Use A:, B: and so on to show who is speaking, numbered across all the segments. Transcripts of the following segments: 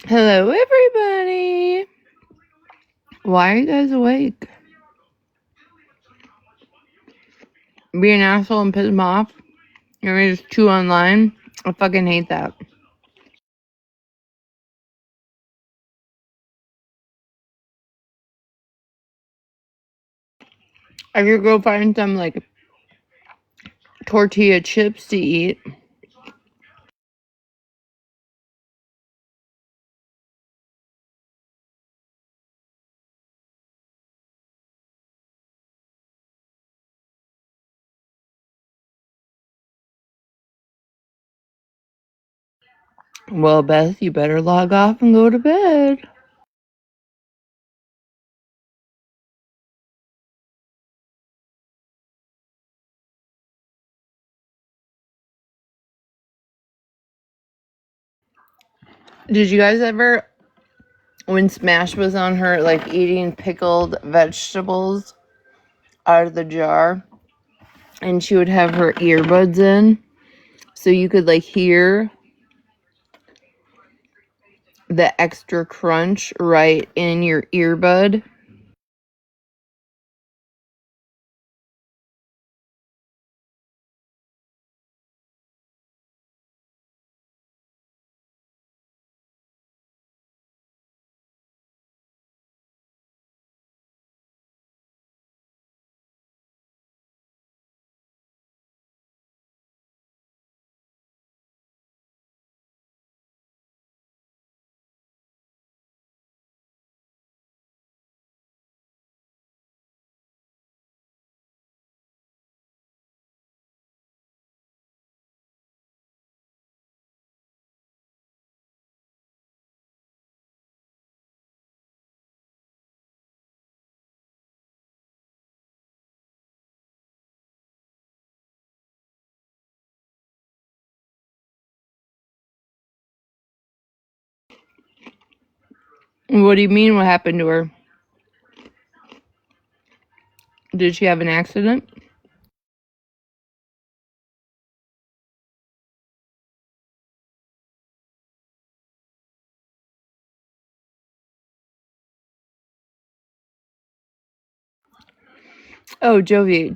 A: Hello, everybody. Why are you guys awake? Be an asshole and piss them off? You're gonna just chew online? I fucking hate that. I could go find some, like, tortilla chips to eat. Well, Beth, you better log off and go to bed. Did you guys ever, when Smash was on her, like, eating pickled vegetables out of the jar, and she would have her earbuds in so you could, like, hear the extra crunch right in your earbud? What do you mean, what happened to her? Did she have an accident? Oh, Jovi,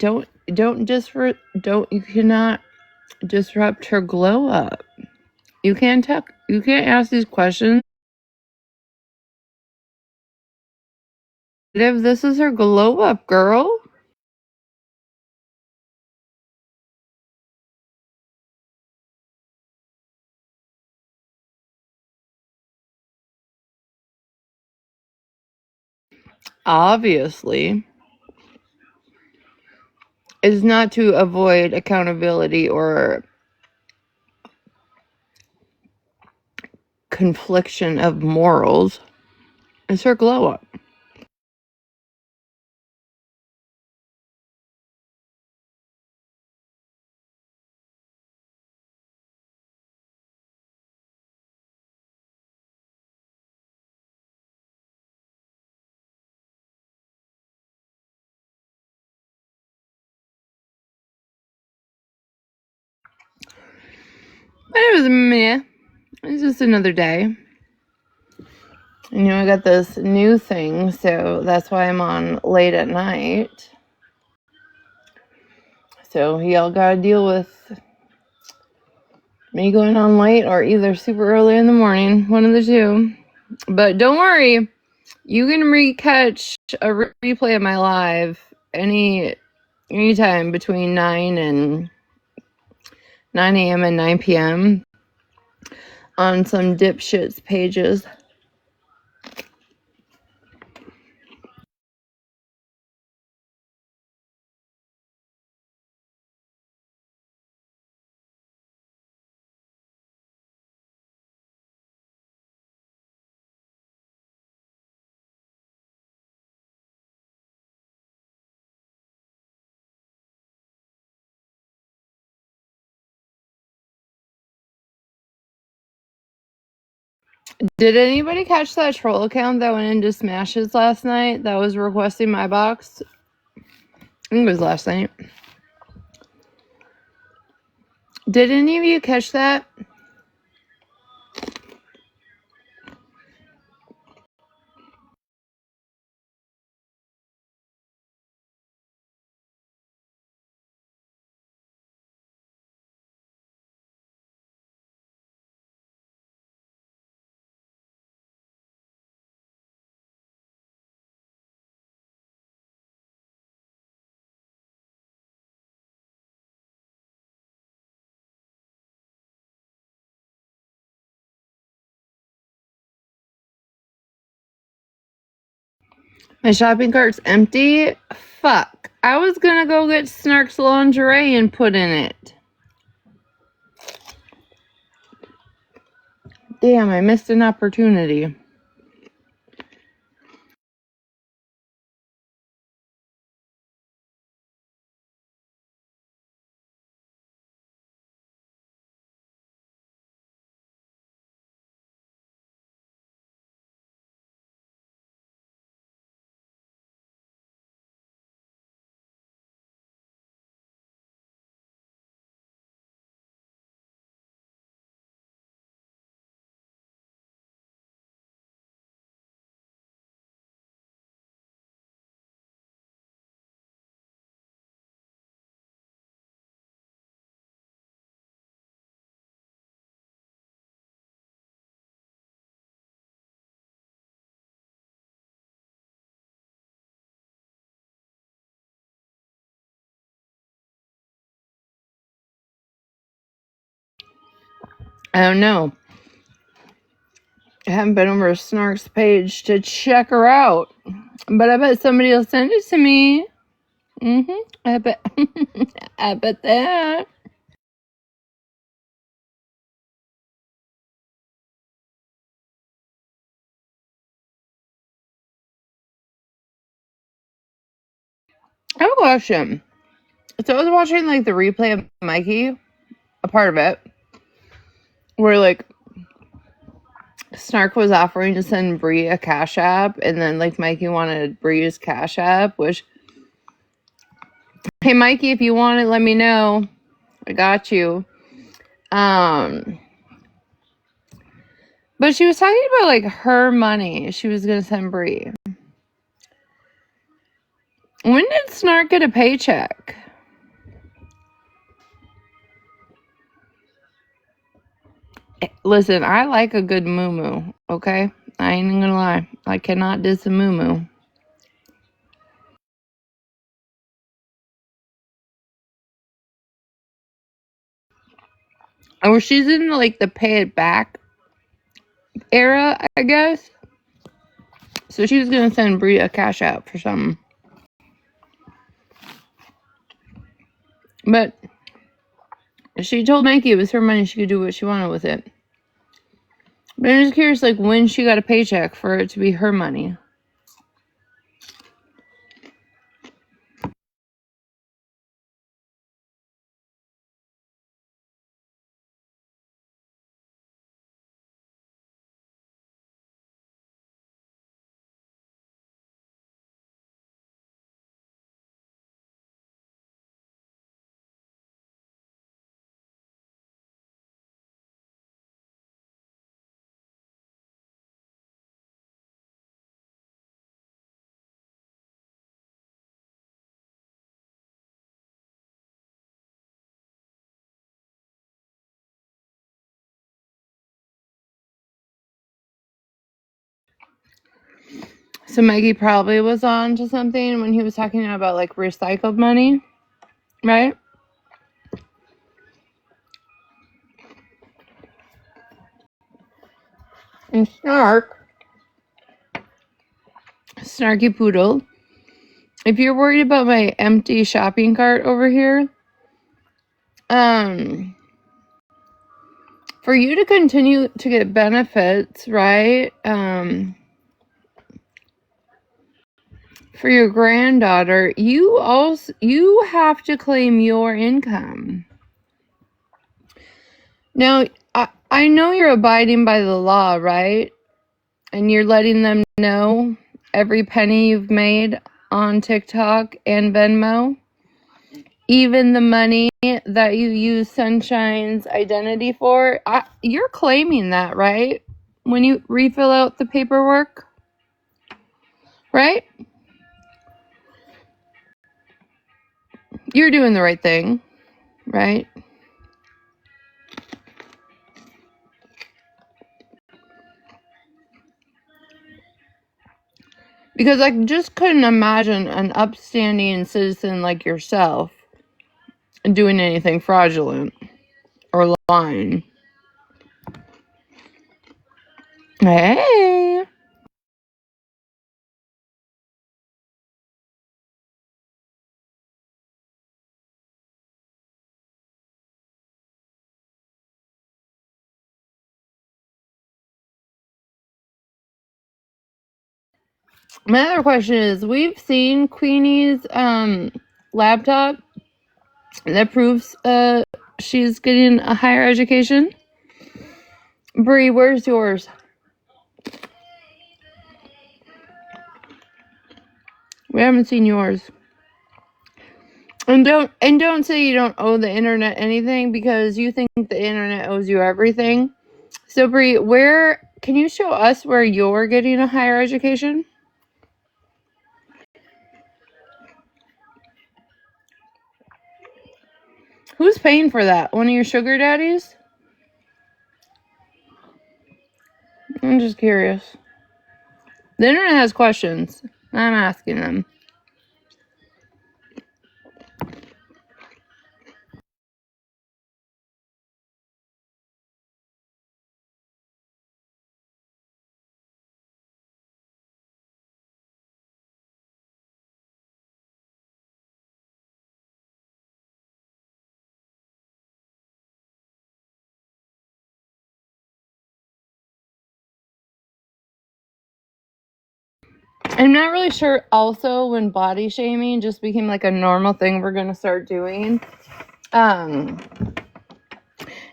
A: you cannot disrupt her glow up. You can't ask these questions. If this is her glow up, girl. Obviously, it's not to avoid accountability or confliction of morals. It's her glow up. But it was meh. It's just another day. I got this new thing, so that's why I'm on late at night. So y'all gotta deal with me going on late or either super early in the morning, one of the two. But don't worry, you can catch a replay of my live anytime between 9 a.m. and 9 p.m. on some dipshits pages. Did anybody catch that troll account that went into Smashes last night that was requesting my box? I think it was last night. Did any of you catch that? My shopping cart's empty? Fuck. I was gonna go get Snark's lingerie and put in it. Damn, I missed an opportunity. I don't know. I haven't been over to Snark's page to check her out. But I bet somebody will send it to me. I bet. I bet that. I have a question. So I was watching like the replay of Mikey, a part of it, where like Snark was offering to send Bree a Cash App, and then like Mikey wanted Bree's Cash App, which, hey Mikey, if you want it, let me know. I got you. But she was talking about like her money she was gonna send Bree. When did Snark get a paycheck? Listen, I like a good moo-moo, okay? I ain't gonna lie. I cannot diss a moo-moo. Or she's in like the pay it back era, I guess. So she was gonna send Bree a Cash App for something. But she told Mikey it was her money, she could do what she wanted with it. But I'm just curious, like, when she got a paycheck for it to be her money. So Mikey probably was on to something when he was talking about like recycled money, right? And Snarky Poodle, if you're worried about my empty shopping cart over here, for you to continue to get benefits, right? For your granddaughter, you have to claim your income. Now, I know you're abiding by the law, right? And you're letting them know every penny you've made on TikTok and Venmo, even the money that you use Sunshine's identity for. You're claiming that, right? When you refill out the paperwork, right? You're doing the right thing, right? Because I just couldn't imagine an upstanding citizen like yourself doing anything fraudulent or lying. Hey. My other question is, we've seen Queenie's laptop that proves she's getting a higher education. Bree, where's yours? We haven't seen yours. And don't say you don't owe the internet anything, because you think the internet owes you everything. So Bree, where can you show us where you're getting a higher education? Who's paying for that? One of your sugar daddies? I'm just curious. The internet has questions. I'm asking them. I'm not really sure also when body shaming just became like a normal thing we're going to start doing.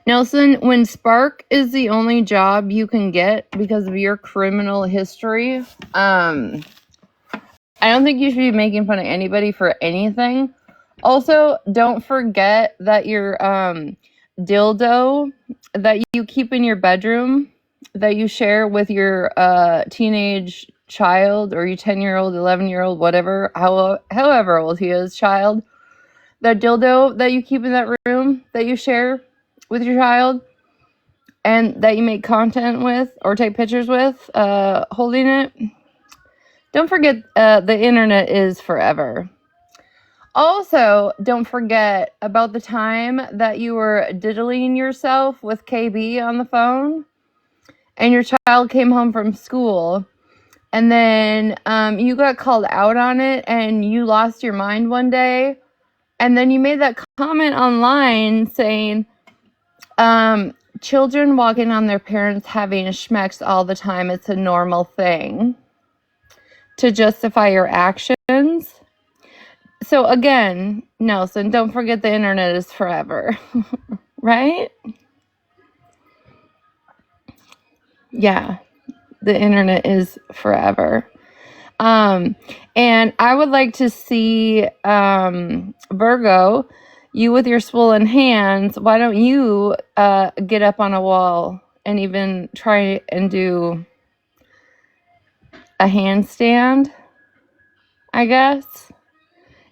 A: Nelson, when Spark is the only job you can get because of your criminal history, I don't think you should be making fun of anybody for anything. Also, don't forget that your dildo that you keep in your bedroom that you share with your teenage child, or your 10-year-old, 11-year-old, whatever, however old he is, child, that dildo that you keep in that room that you share with your child and that you make content with or take pictures with, holding it, don't forget the internet is forever. Also, don't forget about the time that you were diddling yourself with KB on the phone and your child came home from school, and then you got called out on it and you lost your mind one day, and then you made that comment online saying, children walking on their parents having schmecks all the time, it's a normal thing, to justify your actions. So again, Nelson, don't forget the internet is forever, right? Yeah, the internet is forever. And I would like to see, Virgo, you with your swollen hands, why don't you get up on a wall and even try and do a handstand, I guess,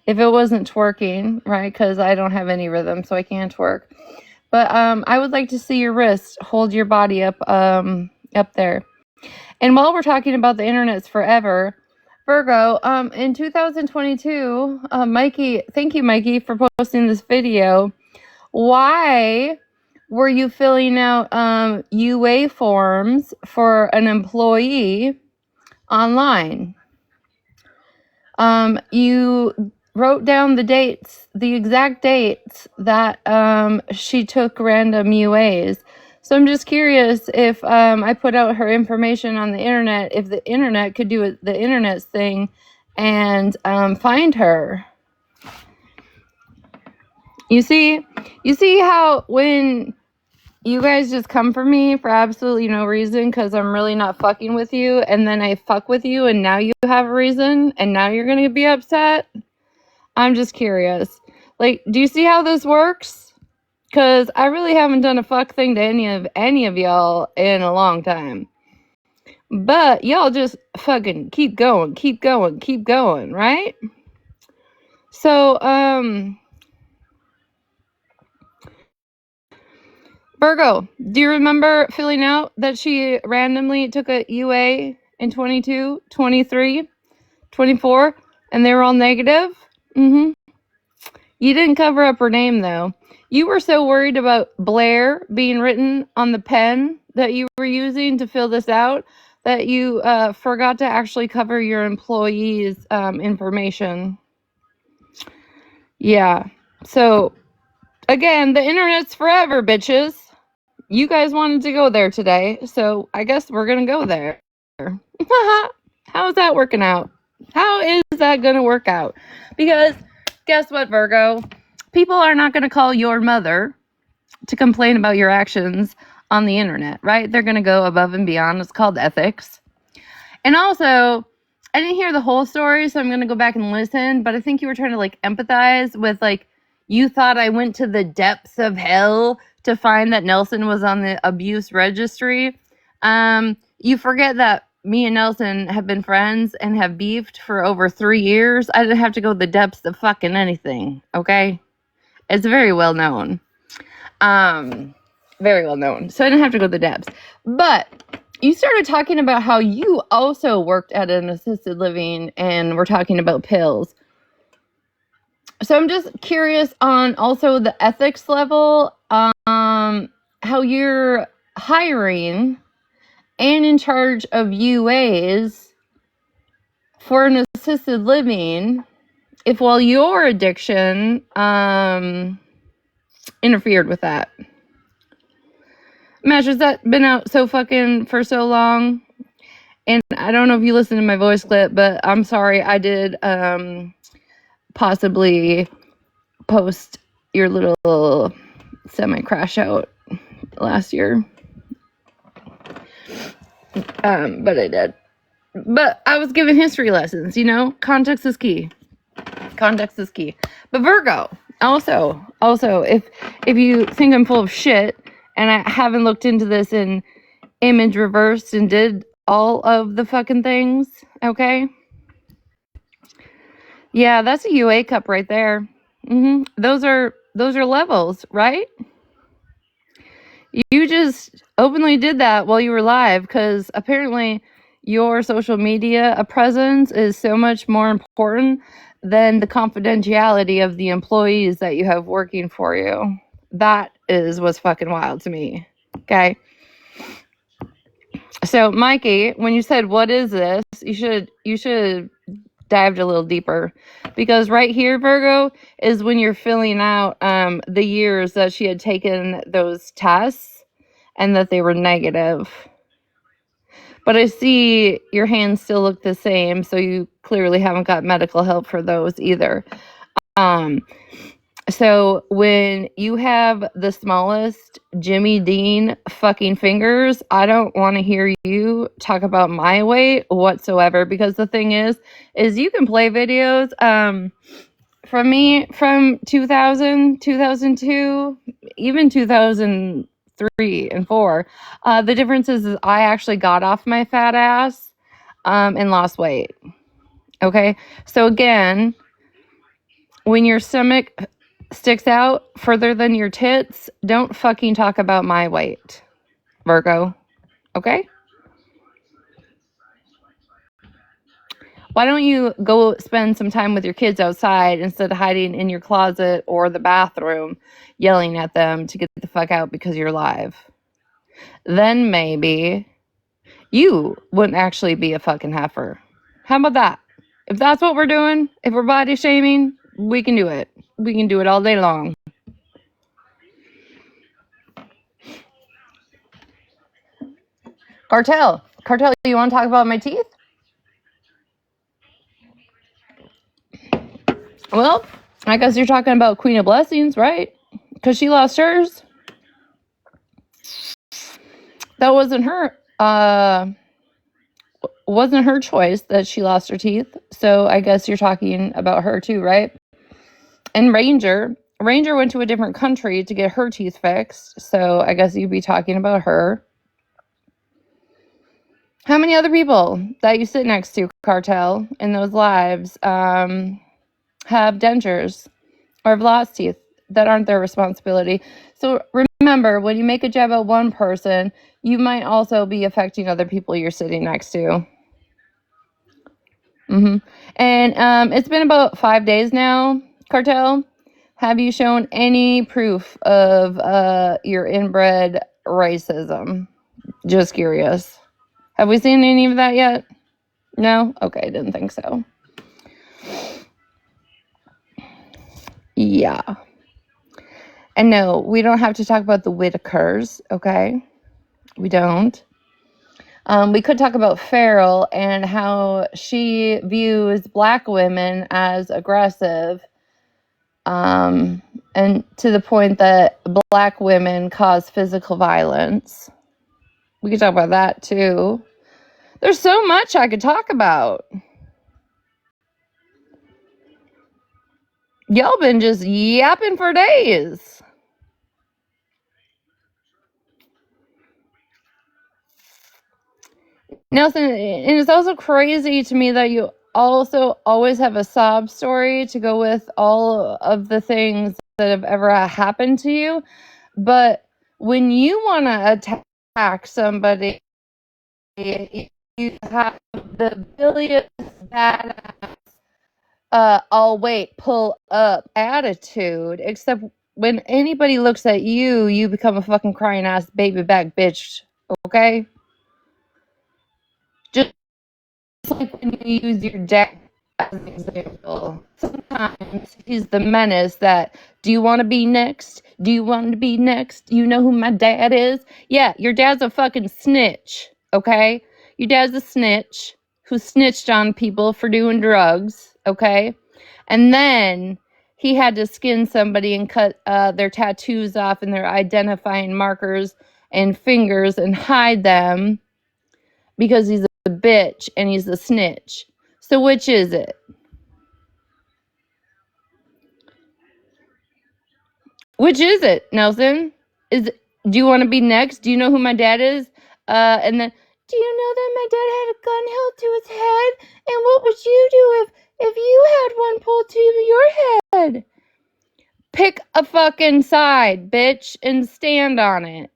A: if it wasn't twerking, right? Because I don't have any rhythm, so I can't twerk. But I would like to see your wrist hold your body up there. And while we're talking about the internet's forever, Virgo, in 2022, Mikey, thank you, Mikey, for posting this video. Why were you filling out UA forms for an employee online? You wrote down the dates, the exact dates that she took random UAs. So I'm just curious if I put out her information on the internet, if the internet could do the internet's thing and find her. You see how when you guys just come for me for absolutely no reason because I'm really not fucking with you, and then I fuck with you and now you have a reason and now you're going to be upset? I'm just curious. Like, do you see how this works? Because I really haven't done a fuck thing to any of y'all in a long time. But y'all just fucking keep going, right? So, Virgo, do you remember filling out that she randomly took a UA in 22, 23, 24, and they were all negative? Mm-hmm. You didn't cover up her name, though. You were so worried about Blair being written on the pen that you were using to fill this out that you forgot to actually cover your employees' information. Yeah. So, again, the internet's forever, bitches. You guys wanted to go there today, so I guess we're going to go there. How is that working out? How is that going to work out? Because guess what, Virgo? People are not going to call your mother to complain about your actions on the internet, right? They're going to go above and beyond. It's called ethics. And also, I didn't hear the whole story, so I'm going to go back and listen, but I think you were trying to like empathize with like, you thought I went to the depths of hell to find that Nelson was on the abuse registry. You forget that me and Nelson have been friends and have beefed for over 3 years. I didn't have to go to the depths of fucking anything, okay? It's very well known. Very well known. So I didn't have to go to the depths. But you started talking about how you also worked at an assisted living and we're talking about pills. So I'm just curious on also the ethics level, how you're hiring and in charge of UAs for an assisted living if while your addiction interfered with that. Mash, has that been out so fucking for so long? And I don't know if you listened to my voice clip, but I'm sorry, I did possibly post your little semi-crash out last year. But I did. But I was giving history lessons, you know? Context is key. Context is key. But Virgo, also, if you think I'm full of shit and I haven't looked into this in image reversed and did all of the fucking things, okay? Yeah, that's a UA cup right there. Those are levels, right? You just openly did that while you were live because apparently your social media presence is so much more important than the confidentiality of the employees that you have working for you. That is what's fucking wild to me. Okay. So Mikey, when you said, what is this? You should dived a little deeper because right here, Virgo, is when you're filling out the years that she had taken those tests and that they were negative. But I see your hands still look the same, so you clearly haven't got medical help for those either. So when you have the smallest Jimmy Dean fucking fingers, I don't want to hear you talk about my weight whatsoever, because the thing is you can play videos from me from 2000, 2002, even 2003 and 4. The difference is I actually got off my fat ass and lost weight. Okay? So again, when your stomach sticks out further than your tits, don't fucking talk about my weight, Virgo. Okay? Why don't you go spend some time with your kids outside instead of hiding in your closet or the bathroom yelling at them to get the fuck out because you're live? Then maybe you wouldn't actually be a fucking heifer. How about that? If that's what we're doing, if we're body shaming, we can do it. We can do it all day long. Cartel, you want to talk about my teeth? Well, I guess you're talking about Queen of Blessings, right? Because she lost hers. That wasn't her choice that she lost her teeth. So I guess you're talking about her too, right? And Ranger went to a different country to get her teeth fixed. So I guess you'd be talking about her. How many other people that you sit next to, Cartel, in those lives have dentures or have lost teeth that aren't their responsibility? So remember, when you make a jab at one person, you might also be affecting other people you're sitting next to. And it's been about 5 days now, Cartel. Have you shown any proof of your inbred racism? Just curious. Have we seen any of that yet? No? Okay, didn't think so. Yeah. And no, we don't have to talk about the Whitakers, okay? We don't. We could talk about Farrell and how she views black women as aggressive, and to the point that black women cause physical violence. We could talk about that too. There's so much I could talk about. Y'all been just yapping for days. Nelson, and it's also crazy to me that you also always have a sob story to go with all of the things that have ever happened to you. But when you want to attack somebody, you have the billion badass, I'll wait, pull up attitude. Except when anybody looks at you, you become a fucking crying ass baby back bitch. Okay? Just like when you use your dad as an example. Sometimes he's the menace that, do you want to be next? Do you want to be next? You know who my dad is? Yeah, your dad's a fucking snitch, okay? Your dad's a snitch who snitched on people for doing drugs, okay? And then he had to skin somebody and cut their tattoos off and their identifying markers and fingers and hide them because he's a bitch and he's a snitch. So which is it? Which is it, Nelson? Do you want to be next? Do you know who my dad is? And then, do you know that my dad had a gun held to his head? And what would you do if you had one pulled to your head? Pick a fucking side, bitch, and stand on it.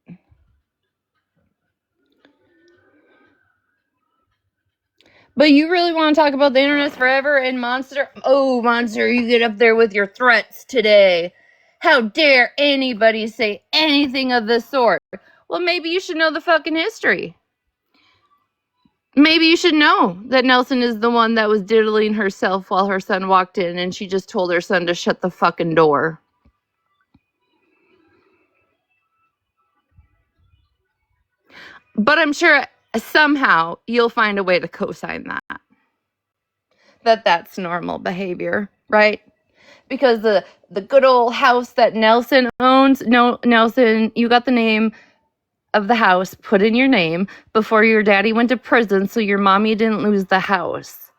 A: But you really want to talk about the internet forever and Monster? Oh, Monster, you get up there with your threats today. How dare anybody say anything of the sort? Well, maybe you should know the fucking history. Maybe you should know that Nelson is the one that was diddling herself while her son walked in and she just told her son to shut the fucking door. But I'm sure somehow you'll find a way to co-sign that. That's normal behavior, right? Because the good old house that Nelson owns, no, Nelson, you got the name of the house put in your name before your daddy went to prison, so your mommy didn't lose the house.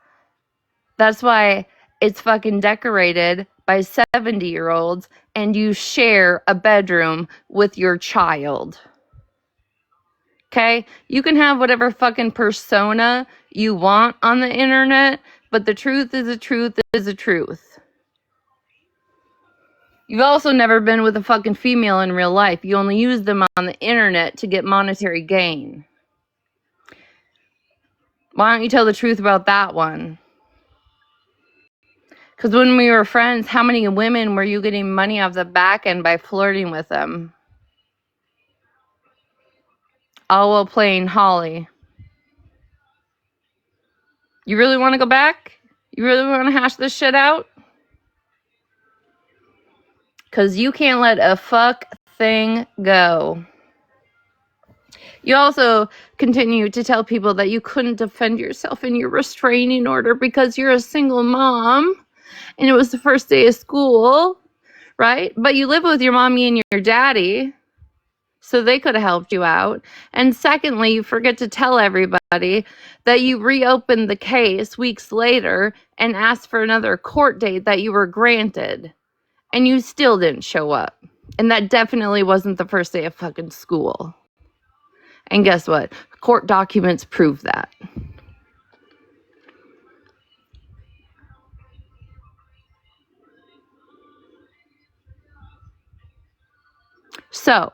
A: That's why it's fucking decorated by 70-year-olds and you share a bedroom with your child. Okay? You can have whatever fucking persona you want on the internet, but the truth is the truth is the truth. You've also never been with a fucking female in real life. You only use them on the internet to get monetary gain. Why don't you tell the truth about that one? Because when we were friends, how many women were you getting money off the back end by flirting with them? All while playing Holly. You really want to go back? You really want to hash this shit out? Because you can't let a fuck thing go. You also continue to tell people that you couldn't defend yourself in your restraining order because you're a single mom and it was the first day of school, right? But you live with your mommy and your daddy, so they could have helped you out. And secondly, you forget to tell everybody that you reopened the case weeks later and asked for another court date that you were granted. And you still didn't show up. And that definitely wasn't the first day of fucking school. And guess what? Court documents prove that. So,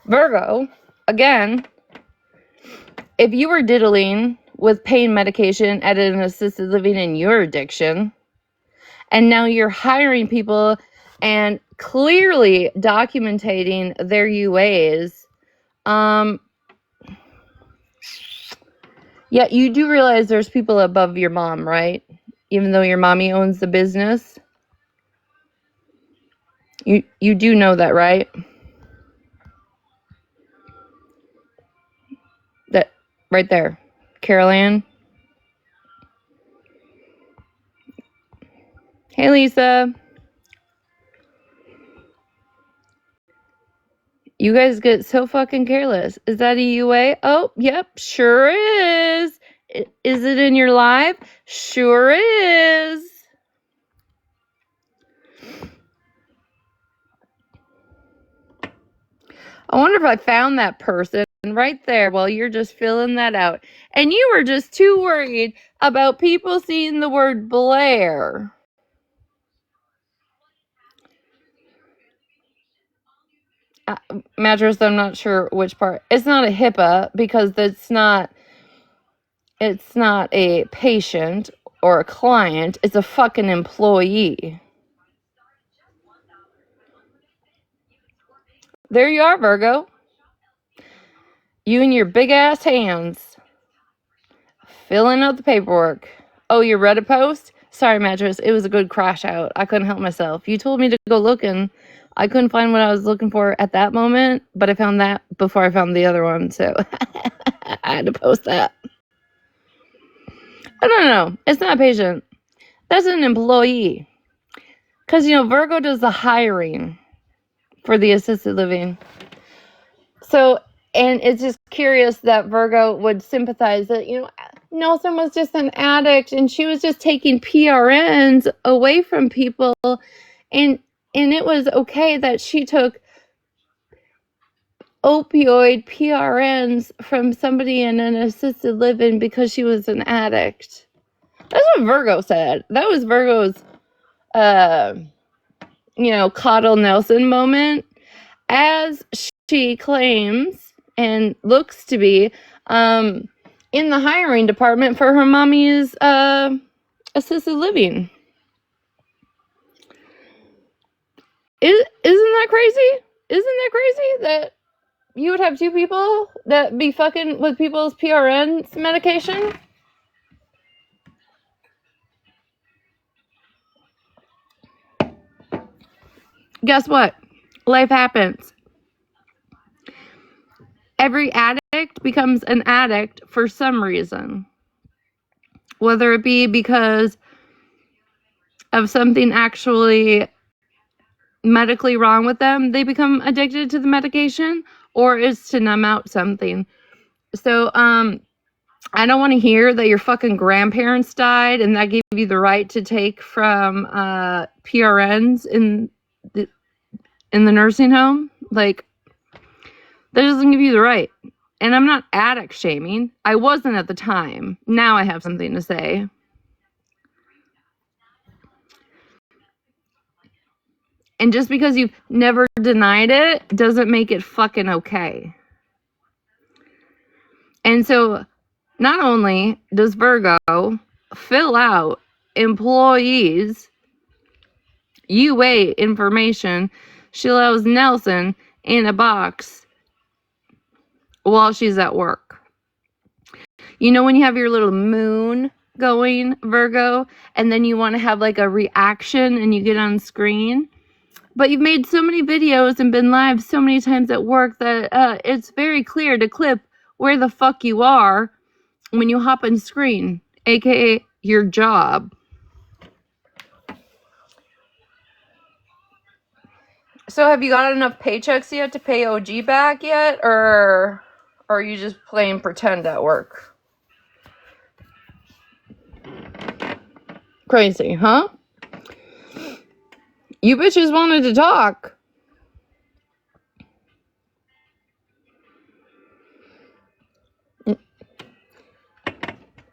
A: Virgo, again, if you were diddling with pain medication at an assisted living in your addiction, and now you're hiring people and clearly documenting their UAs, yeah, you do realize there's people above your mom, right? Even though your mommy owns the business. You do know that, right? That right there. Carol Ann. Hey, Lisa. You guys get so fucking careless. Is that a UA? Oh, yep, sure is. Is it in your live? Sure is. I wonder if I found that person right there while you're just filling that out. And you were just too worried about people seeing the word Blair. Mattress, I'm not sure which part. It's not a HIPAA because it's not a patient or a client. It's a fucking employee. There you are, Virgo. You and your big ass hands filling out the paperwork. Oh, you read a post? Sorry, Mattress. It was a good crash out. I couldn't help myself. You told me to go looking. I couldn't find what I was looking for at that moment, but I found that before I found the other one, so I had to post that. I don't know. It's not a patient. That's an employee. Because, Virgo does the hiring for the assisted living. So, and it's just curious that Virgo would sympathize that, Nelson was just an addict and she was just taking PRNs away from people. And it was okay that she took opioid PRNs from somebody in an assisted living because she was an addict. That's what Virgo said. That was Virgo's, coddle Nelson moment. As she claims and looks to be in the hiring department for her mommy's assisted living. Isn't that crazy? Isn't that crazy that you would have two people that be fucking with people's PRN medication? Guess what? Life happens. Every addict becomes an addict for some reason. Whether it be because of something actually medically wrong with them, they become addicted to the medication, or is to numb out something. So, I don't want to hear that your fucking grandparents died and that gave you the right to take from PRNs in the nursing home. Like, that doesn't give you the right. And I'm not addict shaming. I wasn't at the time. Now I have something to say. And just because you've never denied it doesn't make it fucking okay. And so, not only does Virgo fill out employees' UA information, she allows Nelson in a box while she's at work. When you have your little moon going, Virgo, and then you want to have like a reaction and you get on screen. But you've made so many videos and been live so many times at work that it's very clear to clip where the fuck you are when you hop on screen, aka your job. So have you got enough paychecks yet to pay OG back yet? Or are you just playing pretend at work? Crazy, huh? You bitches wanted to talk.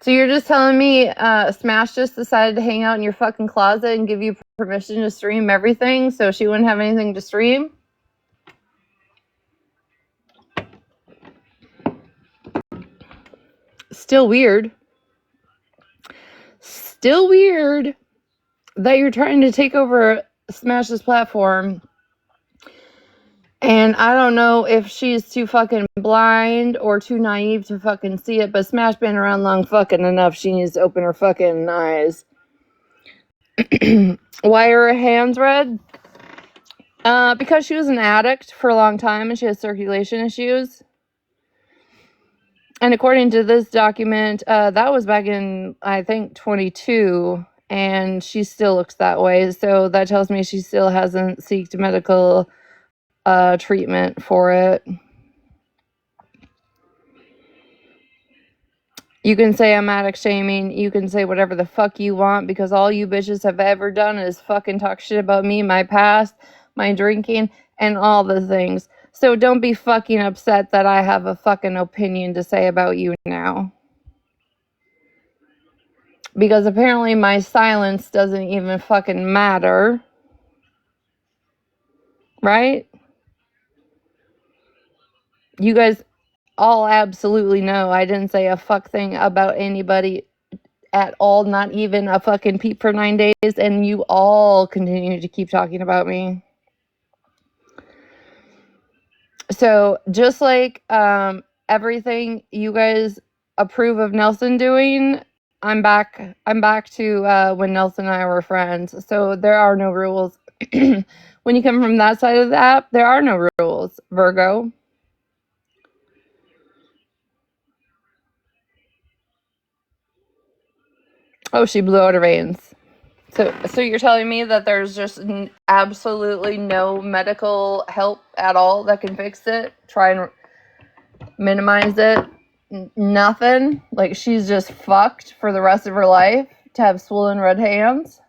A: So you're just telling me Smash just decided to hang out in your fucking closet and give you permission to stream everything so she wouldn't have anything to stream? Still weird. Still weird that you're trying to take over Smash's platform. And I don't know if she's too fucking blind or too naive to fucking see it, but Smash been around long fucking enough. She needs to open her fucking eyes. Why are her hands red? Because she was an addict for a long time and she has circulation issues. And according to this document, that was back in, I think, 22, and she still looks that way. So that tells me she still hasn't sought medical treatment for it. You can say I'm addict shaming. You can say whatever the fuck you want, because all you bitches have ever done is fucking talk shit about me, my past, my drinking, and all the things. So don't be fucking upset that I have a fucking opinion to say about you now. Because apparently my silence doesn't even fucking matter. Right? You guys all absolutely know I didn't say a fuck thing about anybody at all, not even a fucking peep for 9 days, and you all continue to keep talking about me. So just like everything you guys approve of Nelson doing, I'm back to when Nelson and I were friends. So there are no rules. When you come from that side of the app, there are no rules, Virgo. Oh, she blew out her veins. So you're telling me that there's just absolutely no medical help at all that can fix it? Try and minimize it? Nothing? Like she's just fucked for the rest of her life to have swollen red hands?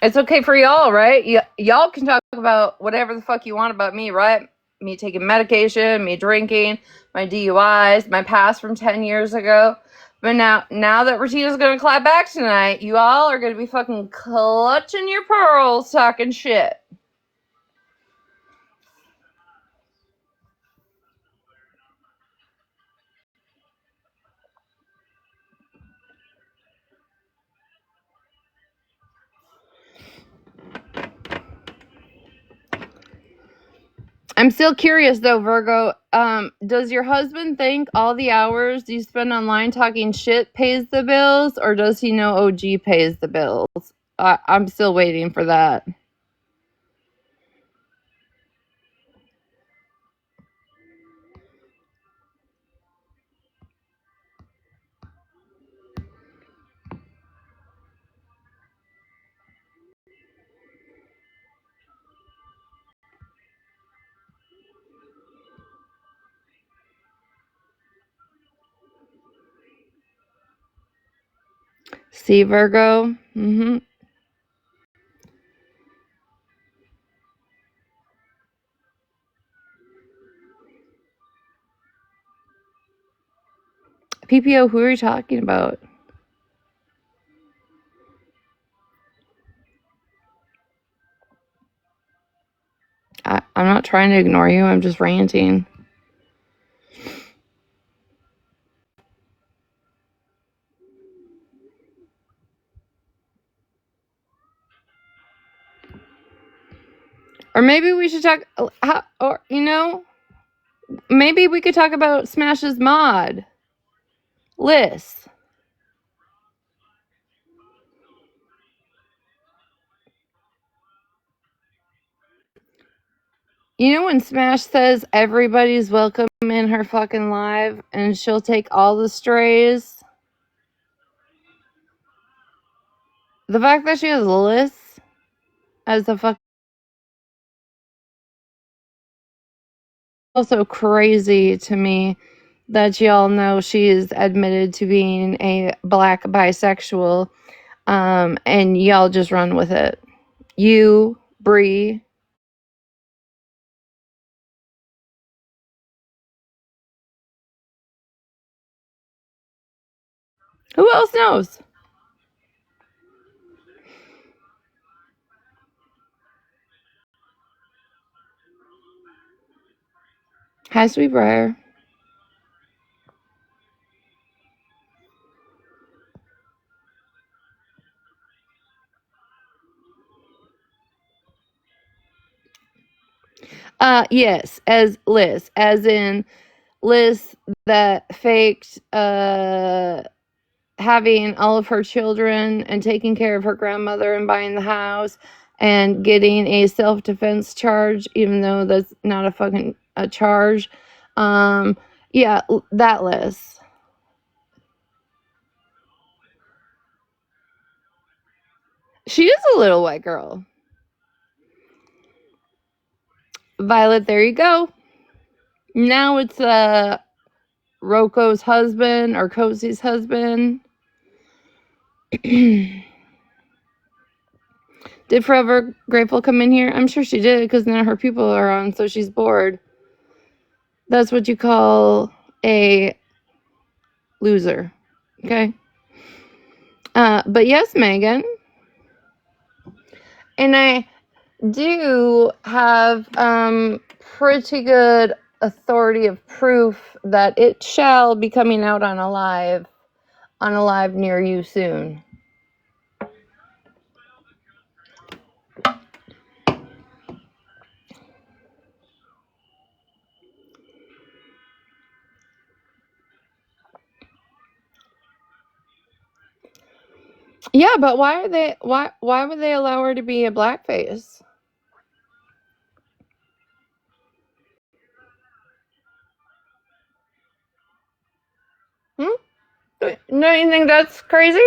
A: It's okay for y'all, right? Y'all can talk about whatever the fuck you want about me, right? Me taking medication, me drinking, my DUIs, my past from 10 years ago. But now that Retina's gonna clap back tonight, you all are gonna be fucking clutching your pearls talking shit. I'm still curious though, Virgo. Does your husband think all the hours you spend online talking shit pays the bills, or does he know OG pays the bills? I'm still waiting for that. See, Virgo? Mm-hmm. PPO, who are you talking about? I'm not trying to ignore you. I'm just ranting. Or maybe we should talk, maybe we could talk about Smash's mod, Liz. You know when Smash says everybody's welcome in her fucking live and she'll take all the strays? The fact that she has Liz as a fucking also crazy to me that y'all know she is admitted to being a black bisexual, and y'all just run with it. You, Bree. Who else knows? Hi, Sweetbriar. Yes, as Liz. As in Liz that faked, having all of her children and taking care of her grandmother and buying the house and getting a self-defense charge, even though that's not a fucking a charge. Yeah, that Liz. She is a little white girl. Violet, there you go. Now it's Roko's husband or Cozy's husband. Did Forever Grateful come in here? I'm sure she did, because none of her people are on, so she's bored. That's what you call a loser. Okay? But yes, Megan. And I do have pretty good authority of proof that it shall be coming out on a live near you soon. Yeah, but why would they allow her to be a blackface? Don't you think that's crazy?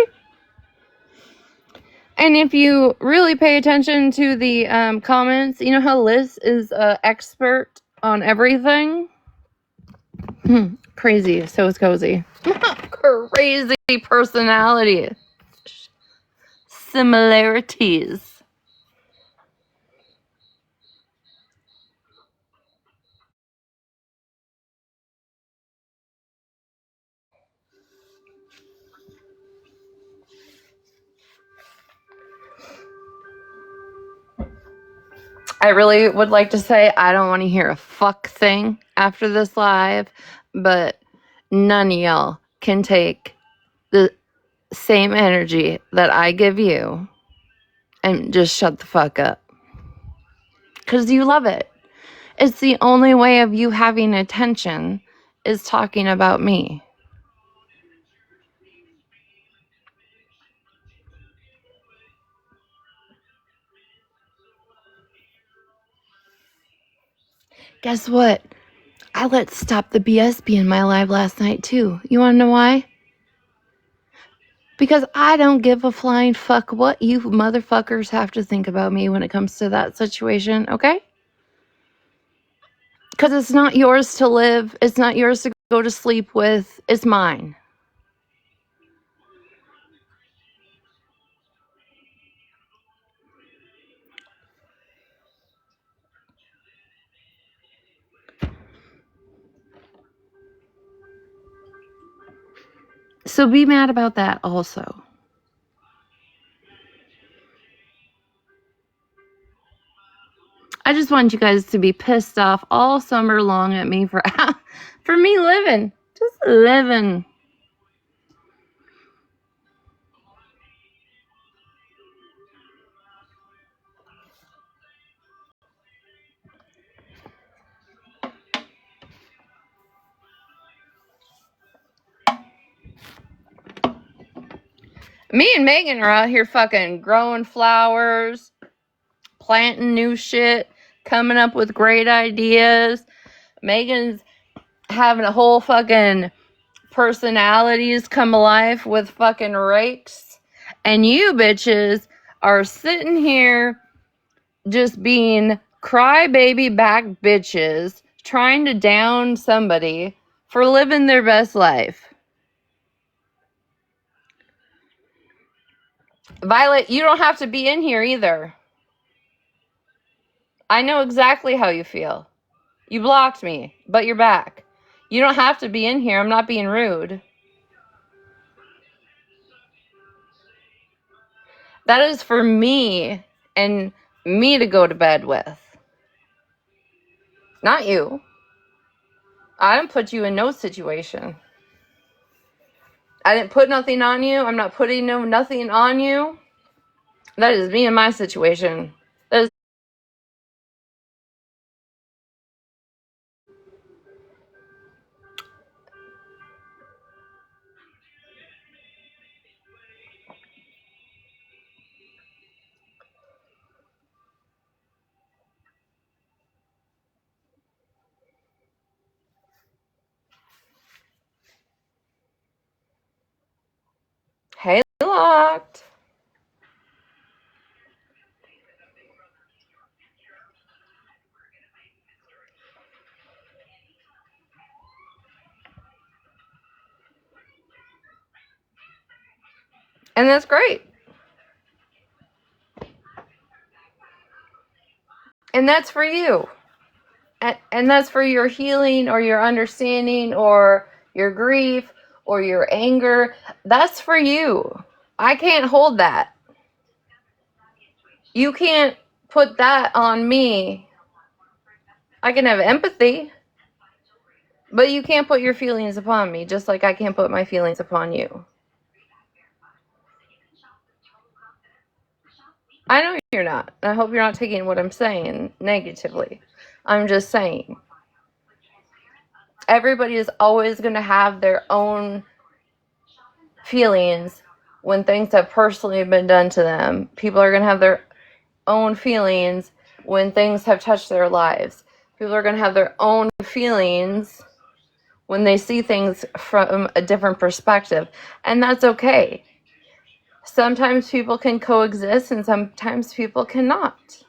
A: And if you really pay attention to the comments, you know how Liz is an expert on everything? Crazy. So is Cozy. Crazy personality. Similarities. I really would like to say I don't want to hear a fuck thing after this live, but none of y'all can take the same energy that I give you and just shut the fuck up. Because you love it. It's the only way of you having attention is talking about me. Guess what? I let Stop the BS be in my live last night too. You want to know why? Because I don't give a flying fuck what you motherfuckers have to think about me when it comes to that situation, okay? Because it's not yours to live. It's not yours to go to sleep with. It's mine. So be mad about that also. I just want you guys to be pissed off all summer long at me for me living. Just living. Me and Megan are out here fucking growing flowers, planting new shit, coming up with great ideas. Megan's having a whole fucking personalities come alive with fucking rakes. And you bitches are sitting here just being crybaby back bitches trying to down somebody for living their best life. Violet, you don't have to be in here either. I know exactly how you feel. You blocked me, but you're back. You don't have to be in here. I'm not being rude. That is for me and me to go to bed with. Not you. I didn't put you in no situation. I didn't put nothing on you. I'm not putting nothing on you. That is me and my situation. That is fucked. And that's great. And that's for you. And that's for your healing or your understanding or your grief or your anger. That's for you. I can't hold that. You can't put that on me. I can have empathy, but you can't put your feelings upon me, just like I can't put my feelings upon you. I know you're not. I hope you're not taking what I'm saying negatively. I'm just saying. Everybody is always going to have their own feelings when things have personally been done to them. People are going to have their own feelings when things have touched their lives. People are going to have their own feelings when they see things from a different perspective. And that's okay. Sometimes people can coexist and sometimes people cannot.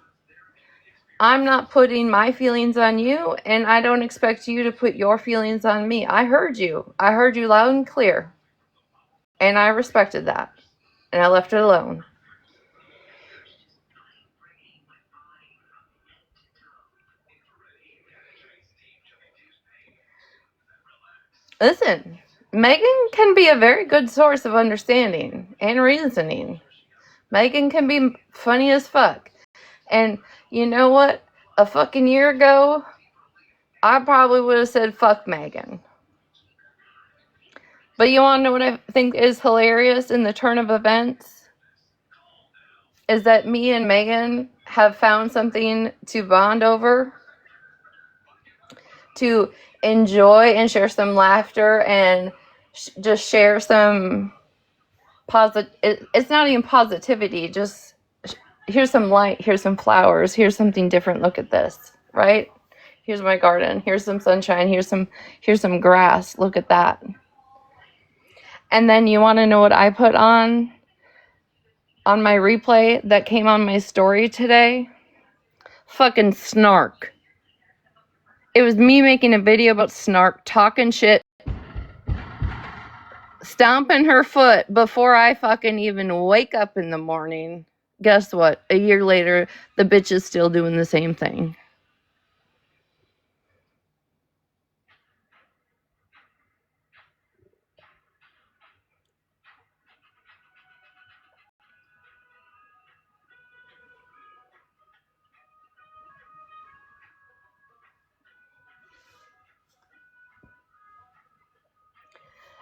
A: I'm not putting my feelings on you, and I don't expect you to put your feelings on me. I heard you. I heard you loud and clear. And I respected that. And I left it alone. Listen, Megan can be a very good source of understanding and reasoning. Megan can be funny as fuck. And you know what? A fucking year ago, I probably would have said fuck Megan. But you want to know what I think is hilarious in the turn of events? Is that me and Megan have found something to bond over, to enjoy and share some laughter and just share some it's not even positivity, just here's some light, here's some flowers, here's something different, look at this, right? Here's my garden, here's some sunshine, here's some grass, look at that. And then you want to know what I put on my replay that came on my story today? Fucking Snark. It was me making a video about Snark talking shit, stomping her foot before I fucking even wake up in the morning. Guess what? A year later, the bitch is still doing the same thing.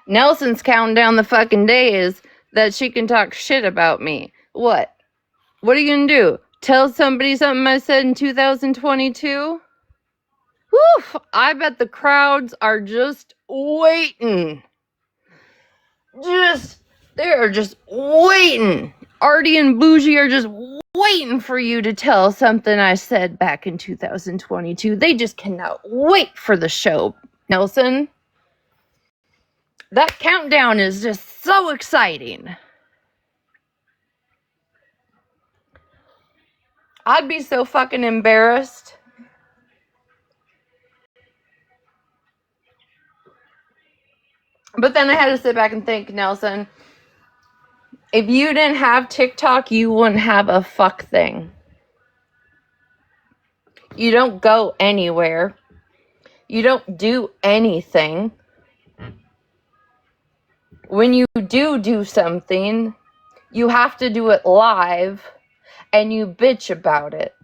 A: Nelson's counting down the fucking days that she can talk shit about me. What? What are you gonna do? Tell somebody something I said in 2022? Woof! I bet the crowds are just waiting. They're just waiting. Artie and Bougie are just waiting for you to tell something I said back in 2022. They just cannot wait for the show, Nelson. That countdown is just so exciting. I'd be so fucking embarrassed. But then I had to sit back and think, Nelson, if you didn't have TikTok, you wouldn't have a fuck thing. You don't go anywhere. You don't do anything. When you do something, you have to do it live, and you bitch about it.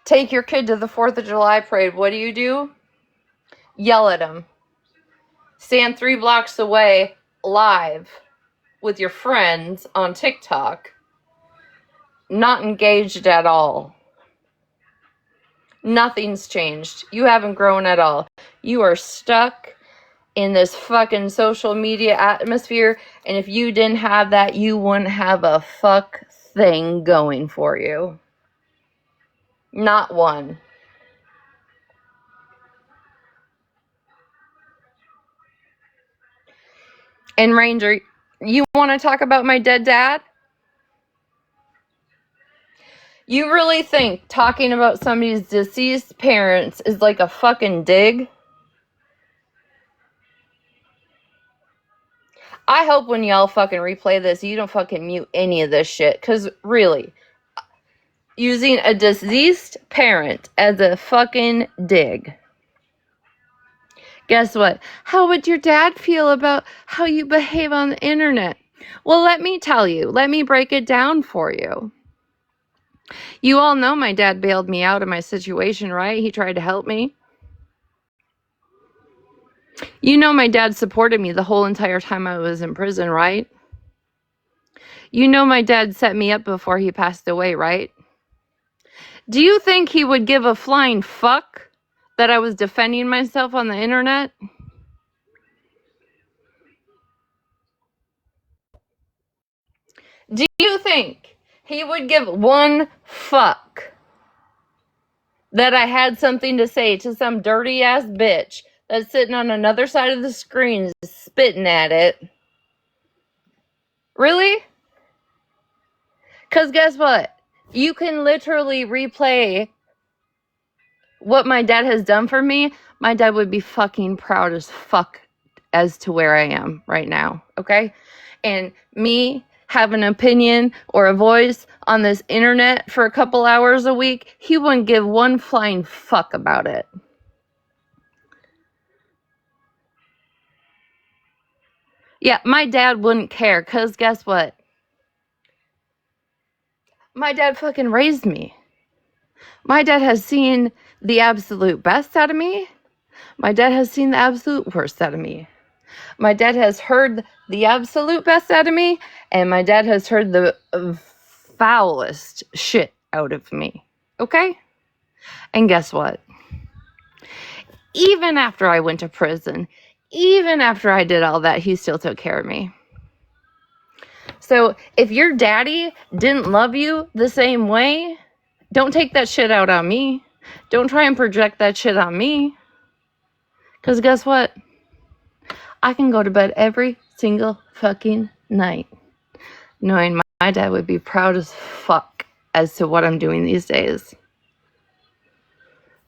A: Take your kid to the 4th of July parade. What do? Yell at him. Stand 3 blocks away, live, with your friends on TikTok. Not engaged at all. Nothing's changed. You haven't grown at all. You are stuck in this fucking social media atmosphere, and if you didn't have that, you wouldn't have a fuck thing going for you. Not one. And Ranger, you want to talk about my dead dad? You really think talking about somebody's deceased parents is like a fucking dig? I hope when y'all fucking replay this, you don't fucking mute any of this shit. Because really, using a deceased parent as a fucking dig. Guess what? How would your dad feel about how you behave on the internet? Well, let me tell you. Let me break it down for you. You all know my dad bailed me out of my situation, right? He tried to help me. You know my dad supported me the whole entire time I was in prison, right? You know my dad set me up before he passed away, right? Do you think he would give a flying fuck that I was defending myself on the internet? Do you think he would give one fuck that I had something to say to some dirty ass bitch that's sitting on another side of the screen spitting at it? Really? Because guess what? You can literally replay what my dad has done for me. My dad would be fucking proud as fuck as to where I am right now, okay? And me have an opinion or a voice on this internet for a couple hours a week, he wouldn't give one flying fuck about it. Yeah, my dad wouldn't care, because guess what? My dad fucking raised me. My dad has seen the absolute best out of me. My dad has seen the absolute worst out of me. My dad has heard the absolute best out of me, and my dad has heard the foulest shit out of me. Okay? And guess what? Even after I went to prison, even after I did all that, he still took care of me. So if your daddy didn't love you the same way, don't take that shit out on me. Don't try and project that shit on me. Because guess what? I can go to bed every single fucking night knowing my dad would be proud as fuck as to what I'm doing these days.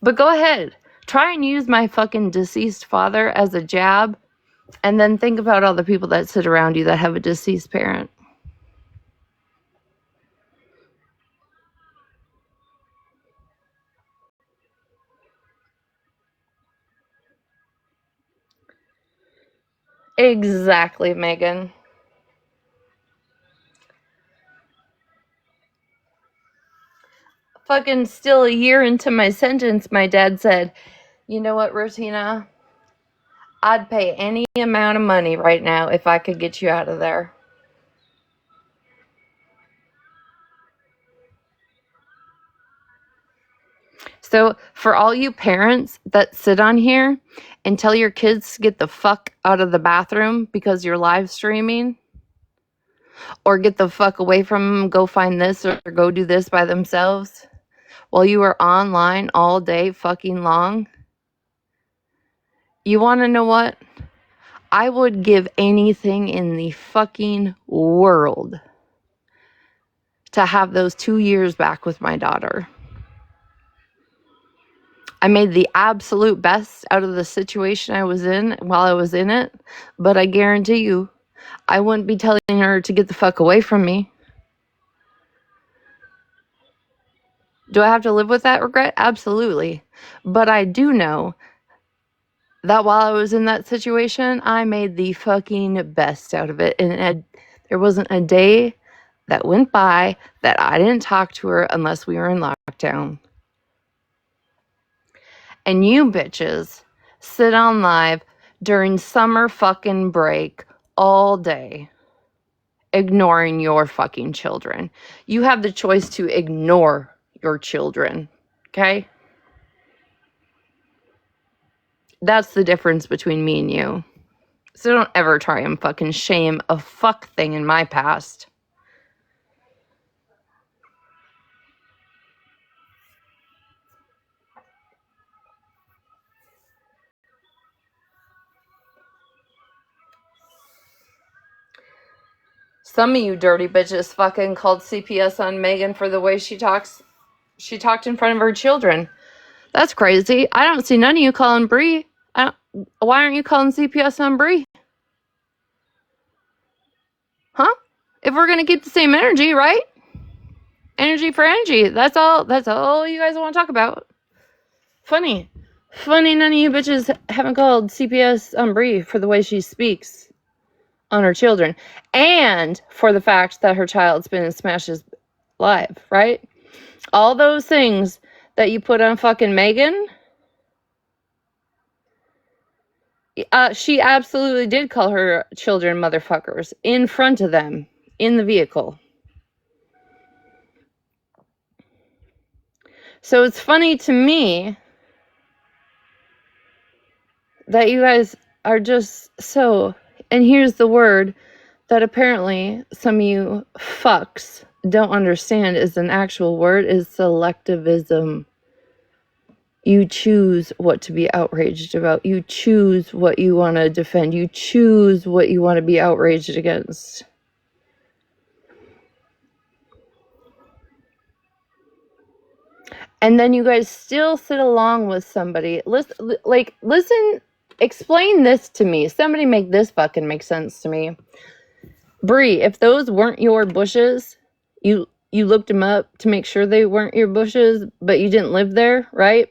A: But go ahead. Try and use my fucking deceased father as a jab, and then think about all the people that sit around you that have a deceased parent. Exactly, Megan. Fucking still a year into my sentence, my dad said, you know what, Retina? I'd pay any amount of money right now if I could get you out of there. So for all you parents that sit on here and tell your kids to get the fuck out of the bathroom because you're live streaming, or get the fuck away from them, go find this or go do this by themselves while you are online all day fucking long, you want to know what? I would give anything in the fucking world to have those 2 years back with my daughter. I made the absolute best out of the situation I was in while I was in it, but I guarantee you, I wouldn't be telling her to get the fuck away from me. Do I have to live with that regret? Absolutely. But I do know that while I was in that situation, I made the fucking best out of it. And there wasn't a day that went by that I didn't talk to her unless we were in lockdown. And you bitches sit on live during summer fucking break all day, ignoring your fucking children. You have the choice to ignore your children, okay? That's the difference between me and you. So don't ever try and fucking shame a fuck thing in my past. Some of you dirty bitches fucking called CPS on Megan for the way she talks. She talked in front of her children. That's crazy. I don't see none of you calling Bree. Why aren't you calling CPS on Bree? Huh? If we're gonna keep the same energy, right? Energy for energy. That's all you guys want to talk about. Funny none of you bitches haven't called CPS on Bree for the way she speaks on her children. And for the fact that her child's been in Smash's live, right? All those things that you put on fucking Megan, she absolutely did call her children motherfuckers in front of them in the vehicle. So it's funny to me that you guys are just so, and here's the word that apparently some of you fucks don't understand is an actual word, is selectivism. You choose what to be outraged about. You choose what you want to defend. You choose what you want to be outraged against. And then you guys still sit along with somebody. Listen, explain this to me. Somebody make this fucking make sense to me. Bree, if those weren't your bushes, you looked them up to make sure they weren't your bushes, but you didn't live there, right?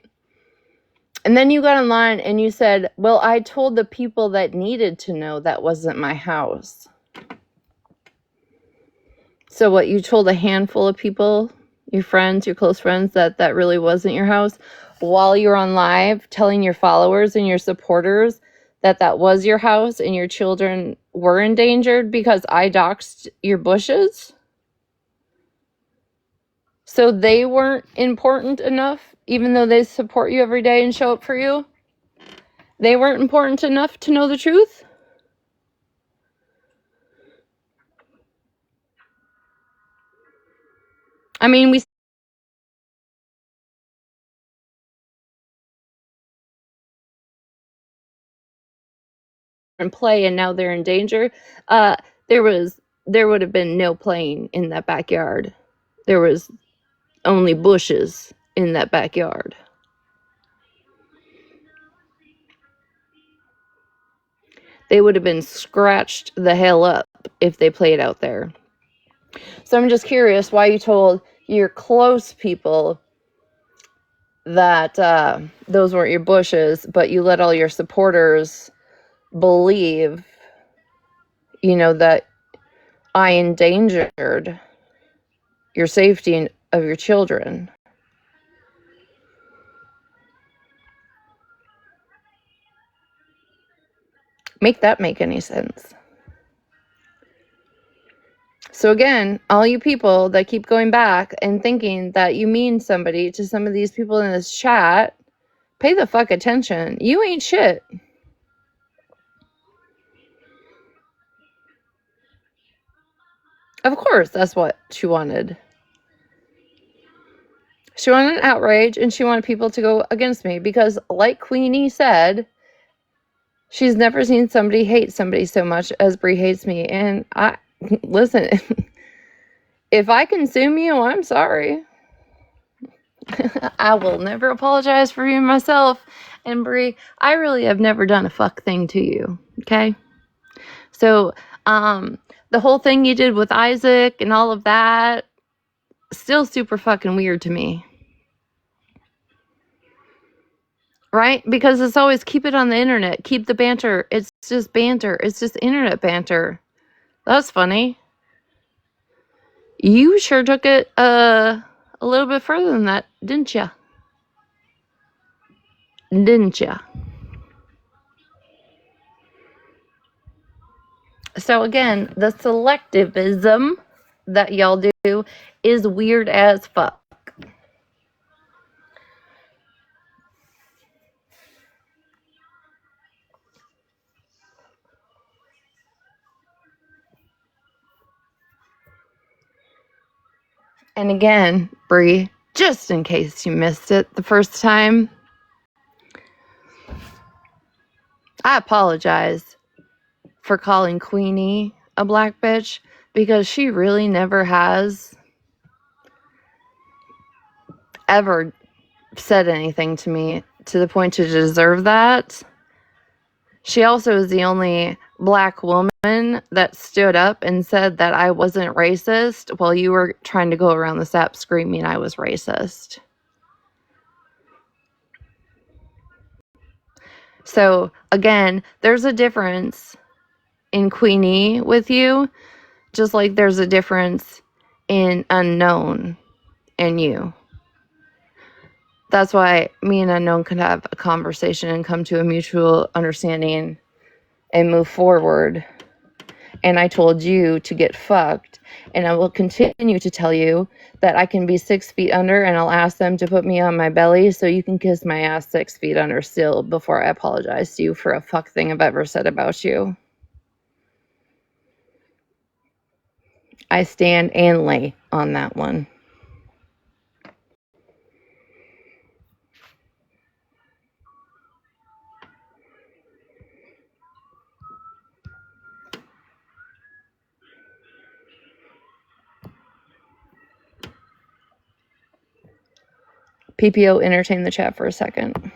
A: And then you got online and you said, well, I told the people that needed to know that wasn't my house. So what, you told a handful of people, your friends, your close friends, that really wasn't your house, while you're on live telling your followers and your supporters that was your house and your children were endangered because I doxed your bushes? So they weren't important enough, even though they support you every day and show up for you? They weren't important enough to know the truth? I mean, we and play and now they're in danger. There would have been no playing in that backyard. There was only bushes in that backyard. They would have been scratched the hell up if they played out there. So I'm just curious why you told your close people that those weren't your bushes, but you let all your supporters believe, that I endangered your safety of your children. Make that make any sense? So again, all you people that keep going back and thinking that you mean somebody to some of these people in this chat, pay the fuck attention. You ain't shit. Of course, that's what she wanted. She wanted an outrage, and she wanted people to go against me because, like Queenie said, she's never seen somebody hate somebody so much as Brie hates me. And listen, if I consume you, I'm sorry. I will never apologize for you myself. And Brie, I really have never done a fuck thing to you. Okay? So, the whole thing you did with Isaac and all of that, still super fucking weird to me. Right? Because it's always keep it on the internet. Keep the banter. It's just banter. It's just internet banter. That's funny. You sure took it a little bit further than that, didn't ya? Didn't ya? So again, the selectivism that y'all do is weird as fuck. And again, Brie, just in case you missed it the first time, I apologize for calling Queenie a black bitch because she really never has ever said anything to me to the point to deserve that. She also is the only black woman that stood up and said that I wasn't racist while you were trying to go around the sap screaming I was racist. So, again, there's a difference in Queenie with you, just like there's a difference in Unknown and you. That's why me and Unknown can have a conversation and come to a mutual understanding and move forward. And I told you to get fucked. And I will continue to tell you that I can be 6 feet under and I'll ask them to put me on my belly so you can kiss my ass 6 feet under still before I apologize to you for a fuck thing I've ever said about you. I stand and lay on that one. PPO, entertain the chat for a second.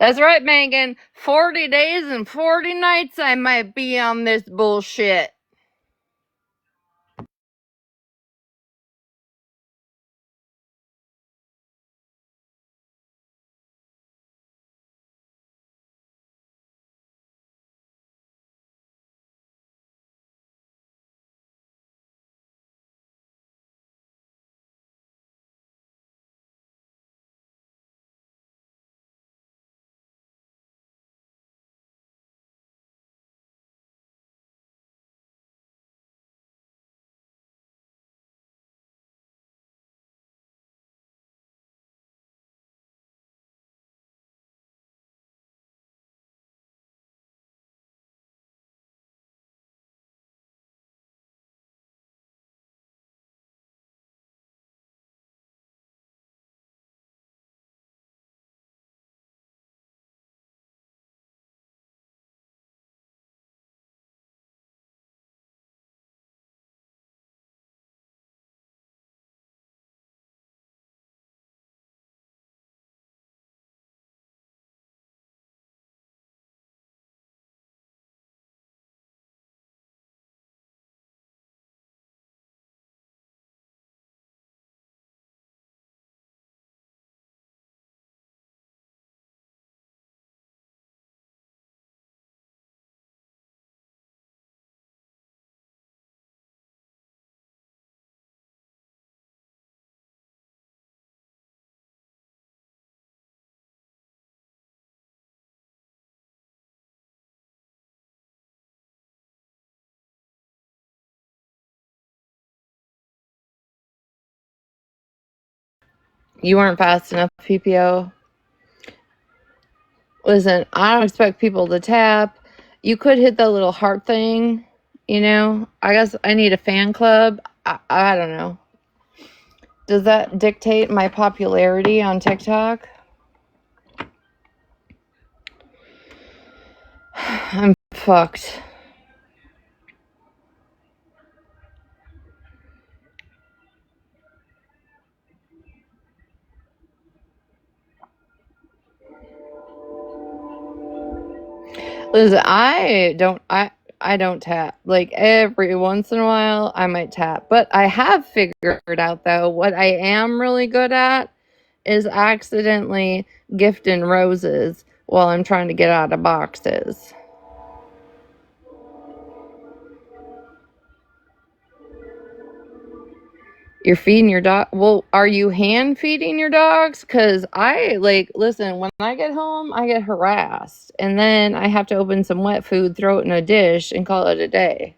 A: That's right, Megan. 40 days and 40 nights I might be on this bullshit. You weren't fast enough, PPO. Listen, I don't expect people to tap. You could hit the little heart thing, you know? I guess I need a fan club. I don't know. Does that dictate my popularity on TikTok? I'm fucked. Listen, I don't tap. Like every once in a while I might tap. But I have figured out though what I am really good at is accidentally gifting roses while I'm trying to get out of boxes. You're feeding your dog. Well, are you hand feeding your dogs? Because listen, when I get home, I get harassed. And then I have to open some wet food, throw it in a dish, and call it a day.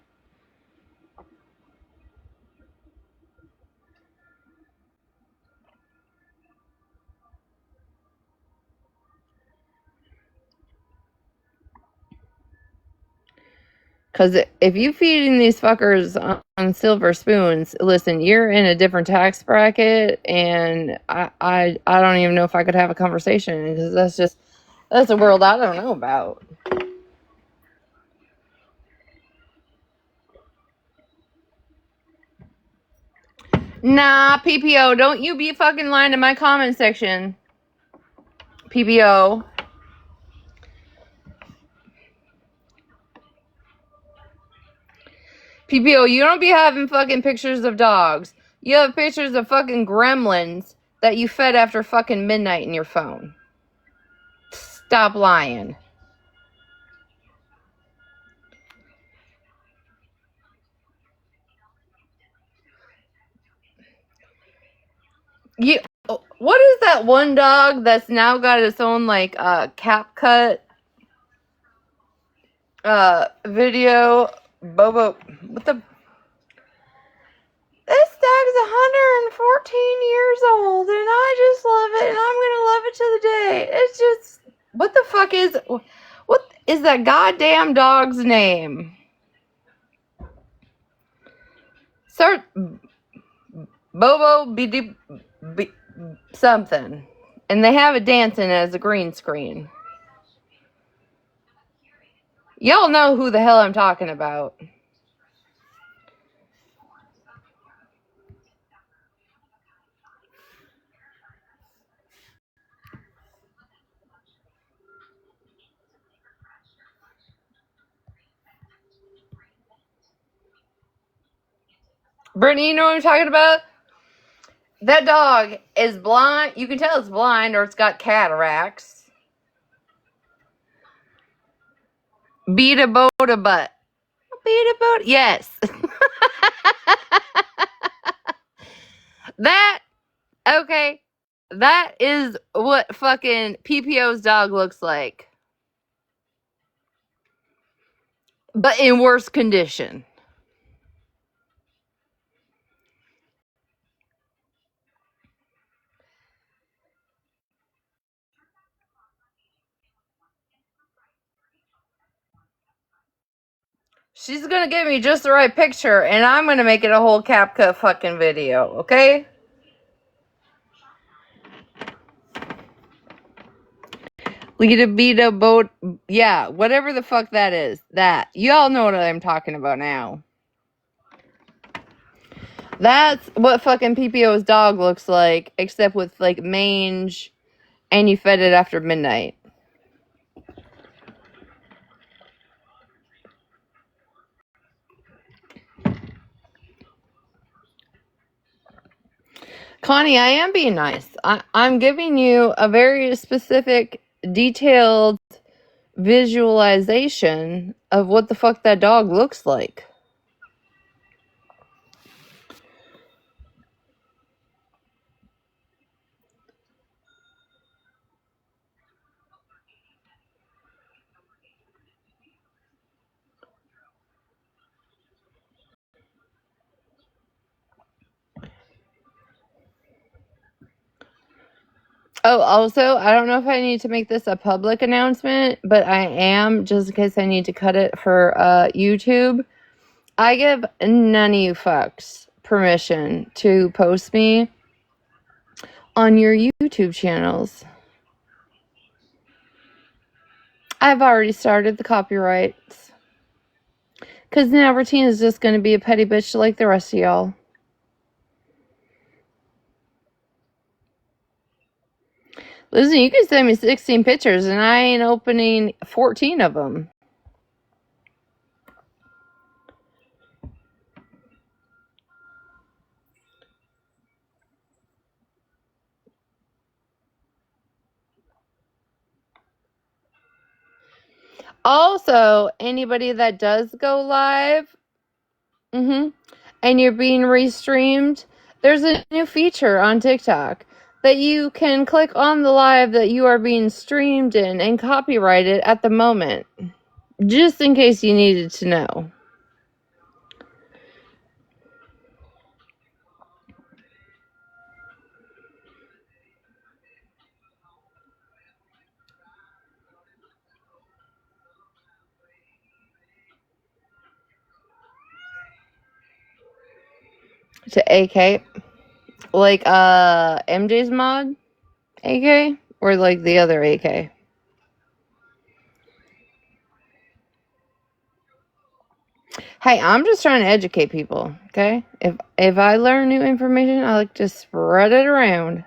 A: Because if you feeding these fuckers on silver spoons, listen, you're in a different tax bracket, and I don't even know if I could have a conversation, because that's a world I don't know about. Nah, PPO, don't you be fucking lying in my comment section. PPO. PPO, you don't be having fucking pictures of dogs. You have pictures of fucking gremlins that you fed after fucking midnight in your phone. Stop lying. What is that one dog that's now got its own like cap cut video? Bobo, what the? This dog's 114 years old, and I just love it, and I'm gonna love it to the day. It's just, what the fuck what is that goddamn dog's name? Start Bobo be something, and they have it dancing as a green screen. Y'all know who the hell I'm talking about. Brittany, you know what I'm talking about? That dog is blind. You can tell it's blind, or it's got cataracts. Beat a boat a butt. Beat a boat. Yes. Okay. That is what fucking PPO's dog looks like. But in worse condition. She's gonna give me just the right picture, and I'm gonna make it a whole CapCut fucking video, okay? Lita Beta Boat, yeah, whatever the fuck that is. That. Y'all know what I'm talking about now. That's what fucking PPO's dog looks like, except with like mange, and you fed it after midnight. Connie, I am being nice. I'm giving you a very specific, detailed visualization of what the fuck that dog looks like. Oh, also, I don't know if I need to make this a public announcement, but I am, just in case I need to cut it for YouTube. I give none of you fucks permission to post me on your YouTube channels. I've already started the copyrights. Because now Retina is just going to be a petty bitch like the rest of y'all. Listen, you can send me 16 pictures and I ain't opening 14 of them. Also, anybody that does go live, and you're being restreamed, there's a new feature on TikTok that you can click on the live that you are being streamed in and copyright it at the moment. Just in case you needed to know. To AK? Like, MJ's mod? AK? Or like the other AK? Hey, I'm just trying to educate people, okay? If I learn new information, I like to spread it around.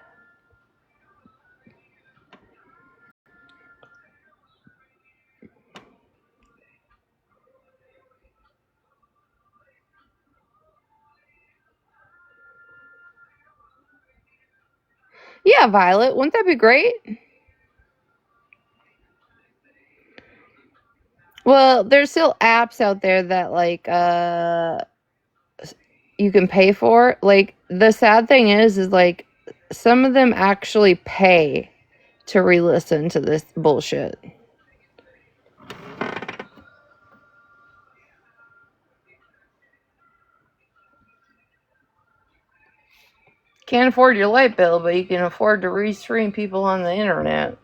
A: Yeah, Violet, wouldn't that be great? Well, there's still apps out there that like you can pay for. Like the sad thing is like some of them actually pay to re-listen to this bullshit. Can't afford your light bill, but you can afford to restream people on the internet.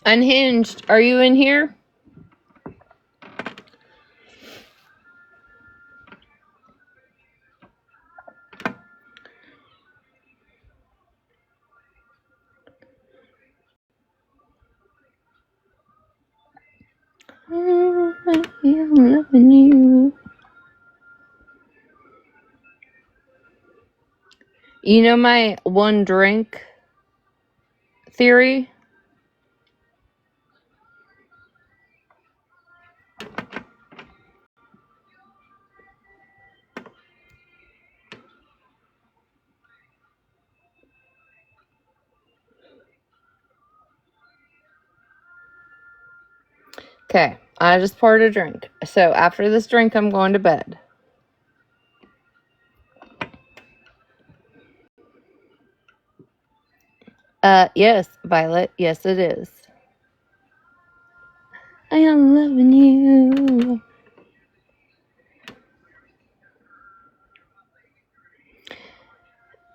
A: Unhinged, are you in here? I'm loving you. You know my one drink theory? Okay, I just poured a drink. So after this drink, I'm going to bed. Yes, Violet. Yes, it is. I am loving you.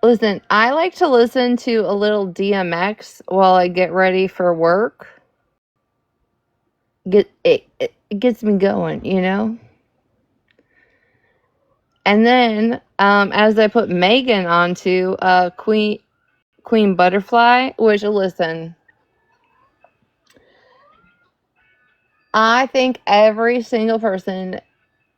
A: Listen, I like to listen to a little DMX while I get ready for work. It gets me going, you know? And then, as I put Megan onto Queen Butterfly, which, listen, I think every single person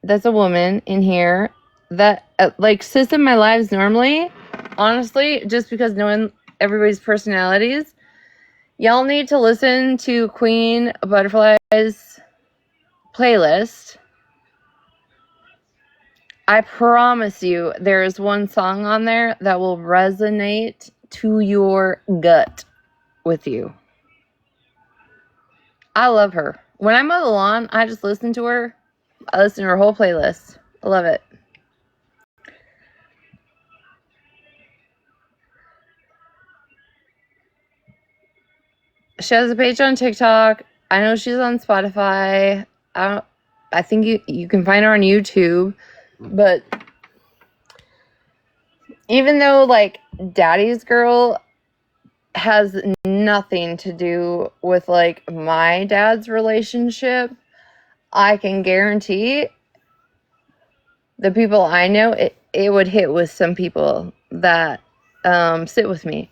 A: that's a woman in here that, like, sits in my lives normally, honestly, just because knowing everybody's personalities, y'all need to listen to Queen Butterfly's playlist. I promise you, there is one song on there that will resonate to your gut with you. I love her. When I mow the lawn, I just listen to her. I listen to her whole playlist. I love it. She has a page on TikTok. I know she's on Spotify. I think you can find her on YouTube. But even though, like, Daddy's Girl has nothing to do with, like, my dad's relationship, I can guarantee the people I know, it would hit with some people that sit with me.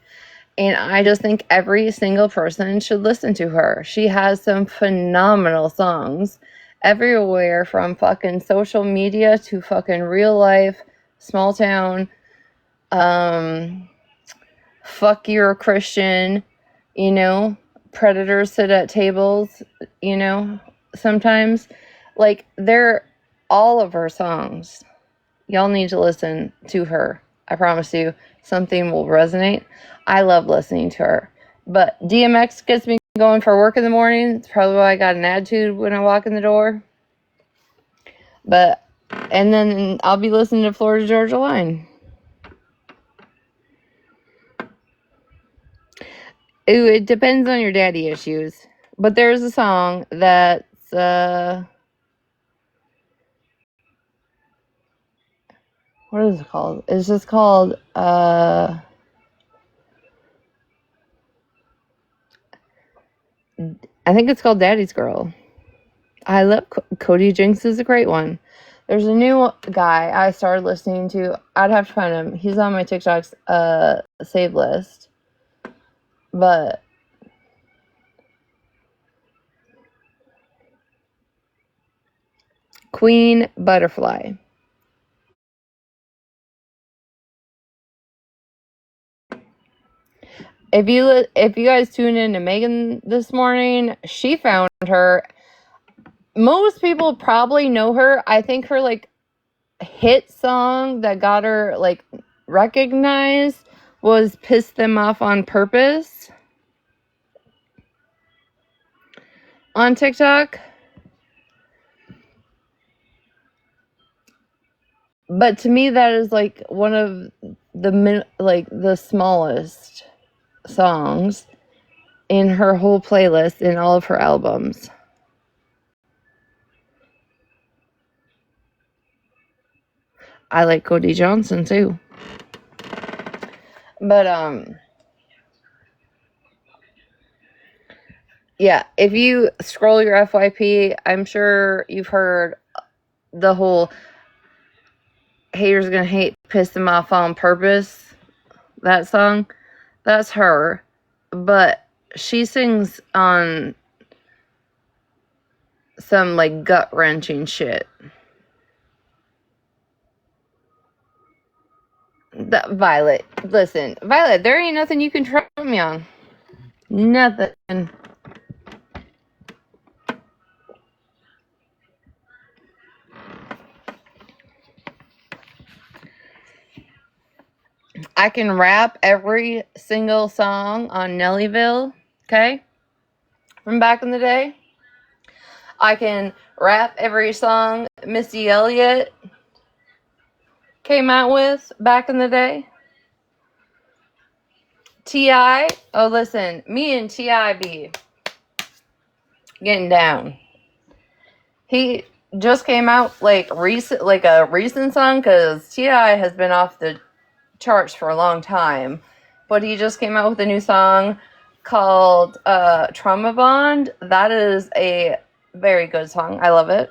A: And I just think every single person should listen to her. She has some phenomenal songs everywhere, from fucking social media to fucking real life, small town, fuck you're a Christian, you know, predators sit at tables, you know, sometimes. Like, they're all of her songs. Y'all need to listen to her. I promise you, something will resonate. I love listening to her. But DMX gets me going for work in the morning. It's probably why I got an attitude when I walk in the door. But, and then I'll be listening to Florida Georgia Line. Ooh, it depends on your daddy issues. But there's a song that's, what is it called? It's just called, I think it's called Daddy's Girl. I love Cody Jinks is a great one. There's a new guy I started listening to. I'd have to find him. He's on my TikTok's save list. But Queen Butterfly. If you guys tune in to Megan this morning, she found her. Most people probably know her. I think her like hit song that got her like recognized was "Piss Them Off on Purpose" on TikTok. But to me, that is like one of the smallest songs in her whole playlist in all of her albums. I like Cody Johnson too. But yeah, if you scroll your FYP, I'm sure you've heard the whole haters gonna hate, piss them off on purpose. That song, that's her. But she sings on some like gut wrenching shit. Violet, listen, Violet, there ain't nothing you can trust me on. Nothing. I can rap every single song on Nellyville, okay? From back in the day. I can rap every song Missy Elliott came out with back in the day. T.I. Oh, listen, me and T.I. be getting down. He just came out like a recent song because T.I. has been off the charts for a long time, but he just came out with a new song called Trauma Bond. That is a very good song. I love it.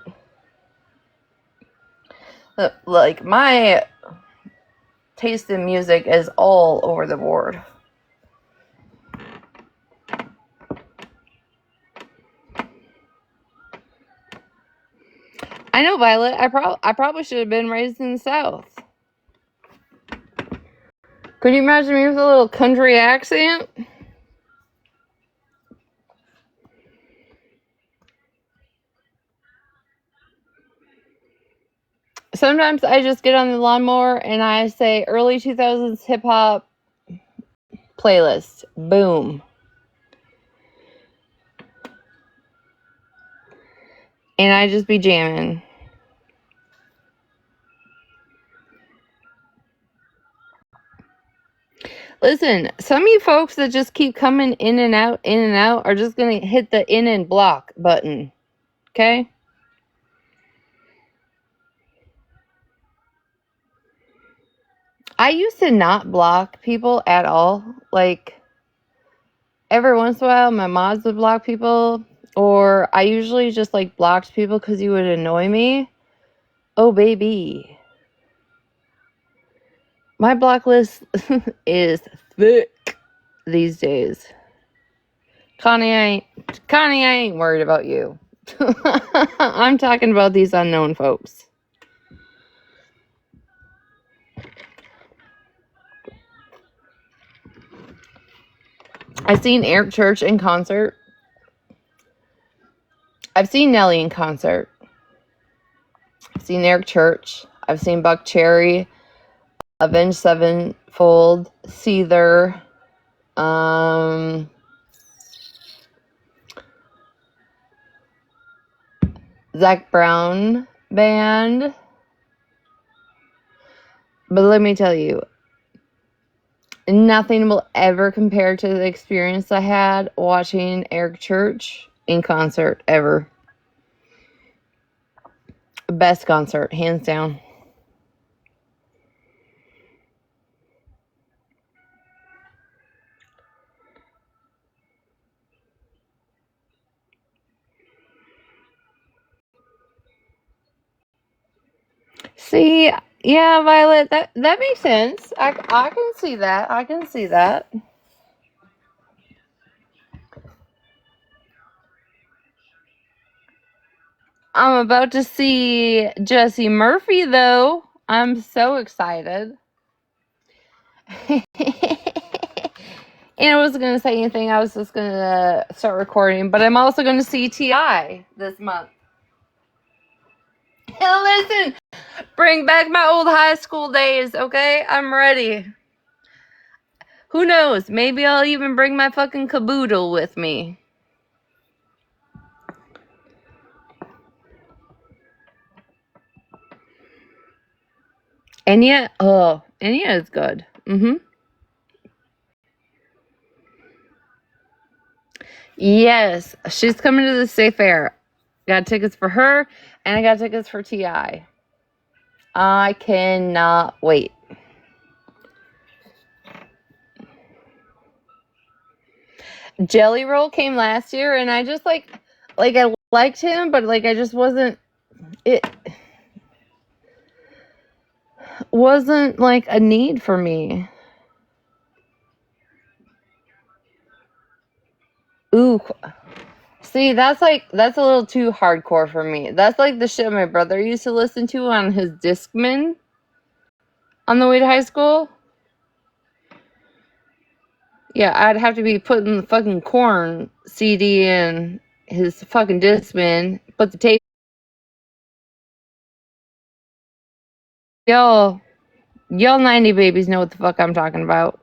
A: Like, my taste in music is all over the board. I know, Violet. I probably should have been raised in the South. Could you imagine me with a little country accent? Sometimes I just get on the lawnmower and I say early 2000s hip hop playlist. Boom. And I just be jamming. Listen, some of you folks that just keep coming in and out are just going to hit the in and block button. Okay? I used to not block people at all. Like, every once in a while, my mods would block people. Or I usually just, like, blocked people because you would annoy me. Oh, baby. My block list is thick these days. Connie, I ain't worried about you. I'm talking about these unknown folks. I've seen Eric Church in concert. I've seen Nelly in concert. I've seen Eric Church. I've seen Buck Cherry, Avenged Sevenfold, Seether, Zach Brown Band. But let me tell you, nothing will ever compare to the experience I had watching Eric Church in concert ever. Best concert, hands down. See, yeah, Violet, that makes sense. I can see that. I can see that. I'm about to see Jesse Murphy, though. I'm so excited. And I wasn't going to say anything. I was just going to start recording. But I'm also going to see T.I. this month. Listen, bring back my old high school days, okay? I'm ready. Who knows? Maybe I'll even bring my fucking caboodle with me. Enya is good. Yes, she's coming to the State Fair. Got tickets for her, and I got tickets for T.I. I cannot wait. Jelly Roll came last year, and I just like I liked him, but like I just wasn't. It wasn't like a need for me. Ooh, see, that's a little too hardcore for me. That's like the shit my brother used to listen to on his Discman on the way to high school. Yeah, I'd have to be putting the fucking Corn CD in his fucking Discman, put the tape. Y'all 90 babies know what the fuck I'm talking about.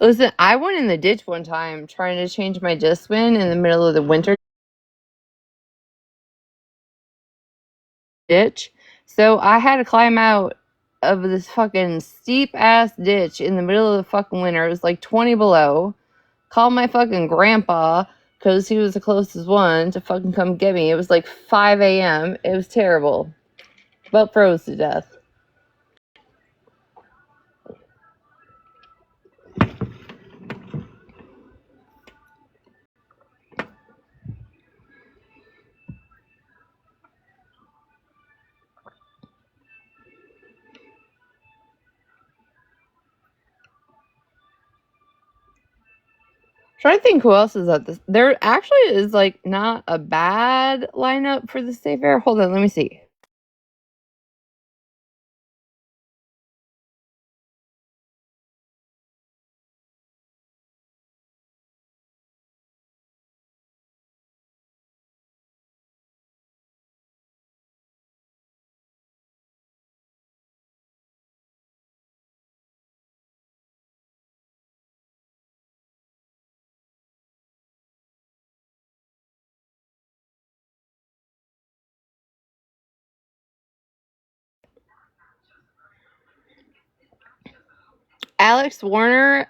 A: Listen, I went in the ditch one time trying to change my Discman in the middle of the winter ditch. So I had to climb out of this fucking steep ass ditch in the middle of the fucking winter. It was like 20 below. Called my fucking grandpa because he was the closest one to fucking come get me. It was like 5 a.m. It was terrible. About froze to death. Trying to think who else is at this. There actually is like not a bad lineup for the State Fair. Hold on, let me see. Alex Warner,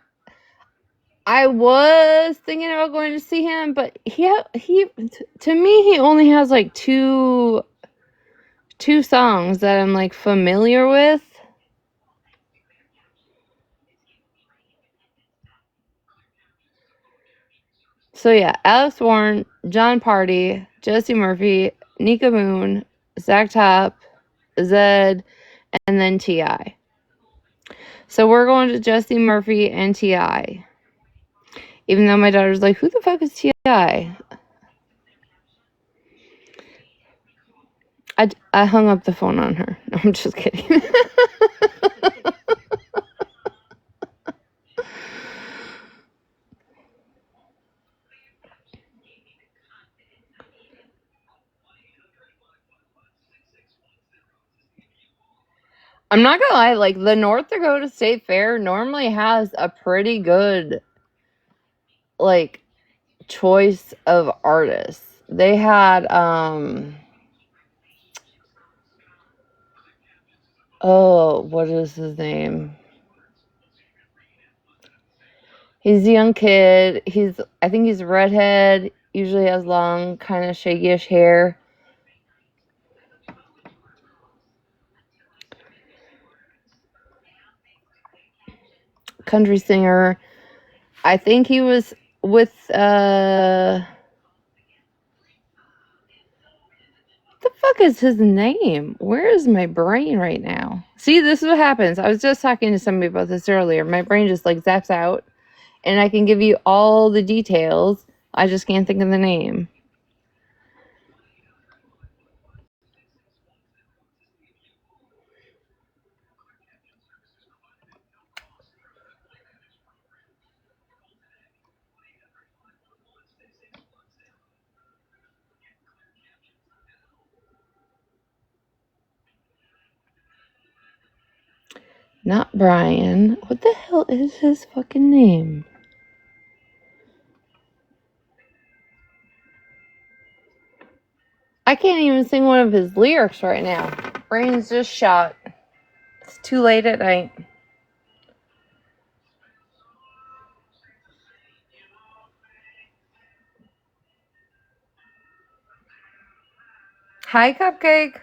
A: I was thinking about going to see him, but he to me he only has like two songs that I'm like familiar with. So yeah, Alex Warren, John Party, Jesse Murphy, Nika Moon, Zach Top, Zed, and then T.I. So we're going to Jesse Murphy and T.I. Even though my daughter's like, who the fuck is T.I.? I hung up the phone on her. No, I'm just kidding. I'm not gonna lie, like the North Dakota State Fair normally has a pretty good like choice of artists. They had what is his name? He's a young kid. I think he's a redhead, usually has long, kind of shaggy-ish hair. country singer. I think he was with the fuck is his name? Where is my brain right now? See, this is what happens. I was just talking to somebody about this earlier. My brain just like zaps out, and I can give you all the details. I just can't think of the name. Not Brian. What the hell is his fucking name? I can't even sing one of his lyrics right now. Brain's just shot. It's too late at night. Hi, Cupcake.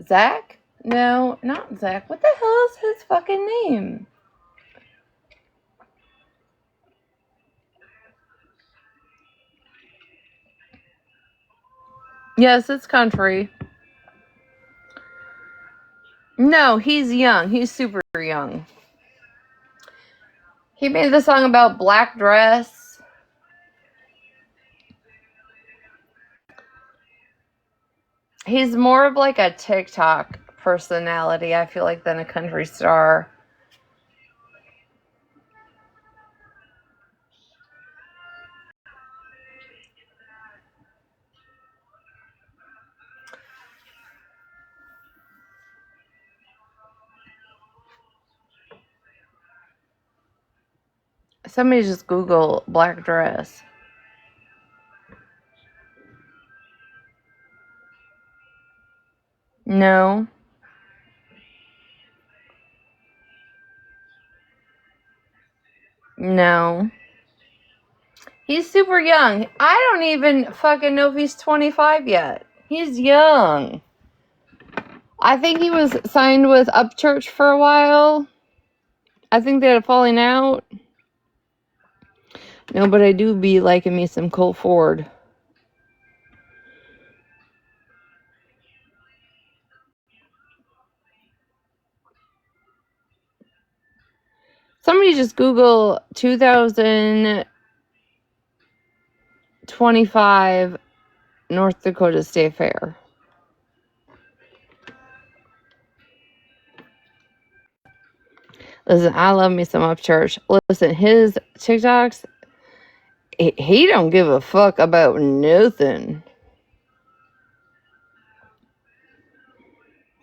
A: Zach? No, not Zach. What the hell is his fucking name? Yes, it's country. No, he's young. He's super young. He made the song about black dress. He's more of like a TikTok personality, I feel like, than a country star. Somebody just Google black dress. No. No. He's super young. I don't even fucking know if he's 25 yet. He's young. I think he was signed with Upchurch for a while. I think they had a falling out. No, but I do be liking me some Cole Ford. Somebody just Google 2025 North Dakota State Fair. Listen, I love me some Upchurch. Listen, his TikToks, he don't give a fuck about nothing.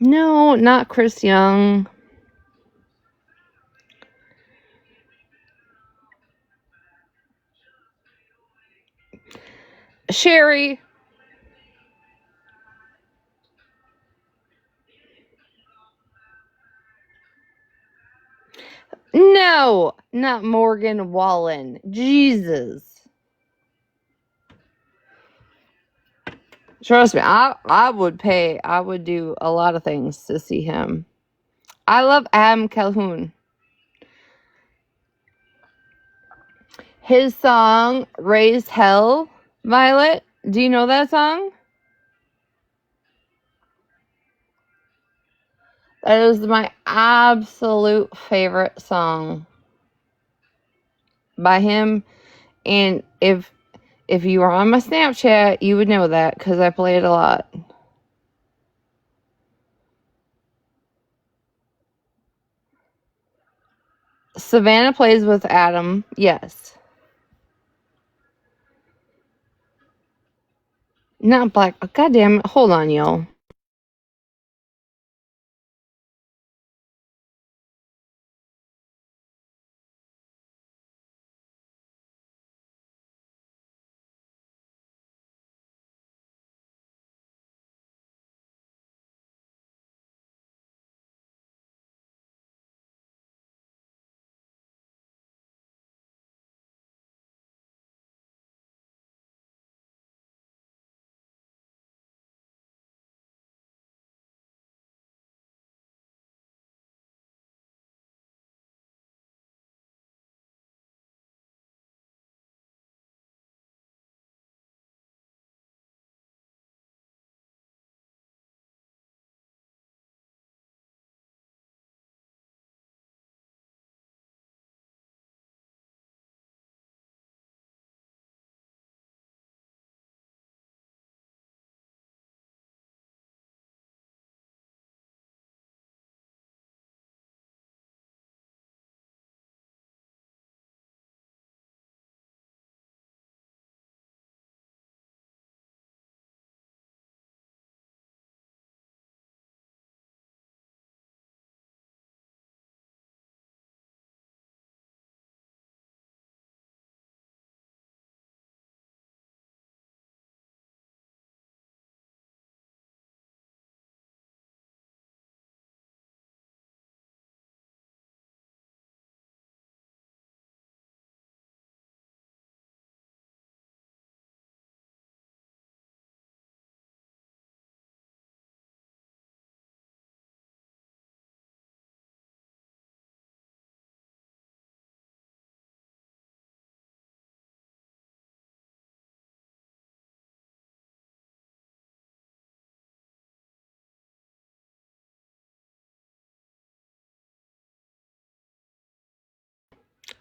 A: No, not Chris Young. Sherry. No, not Morgan Wallen. Jesus. Trust me, I would do a lot of things to see him. I love Adam Calhoun. His song, Raise Hell, Violet. Do you know that song? That is my absolute favorite song by him. And if you were on my Snapchat, you would know that because I play it a lot. Savannah plays with Adam, yes. Not Black. Oh, God damn it. Hold on, y'all.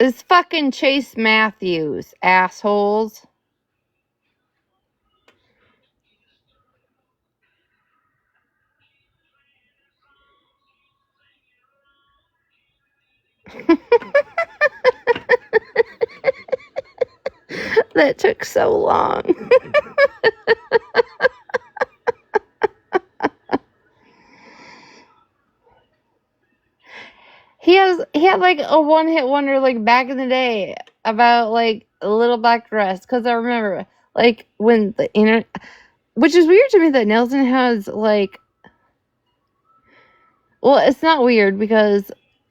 A: It's fucking Chase Matthews, assholes. That took so long. He had like a one-hit wonder like back in the day about like a little black dress, because I remember like when the internet, which is weird to me that Nelson has like, well, it's not weird because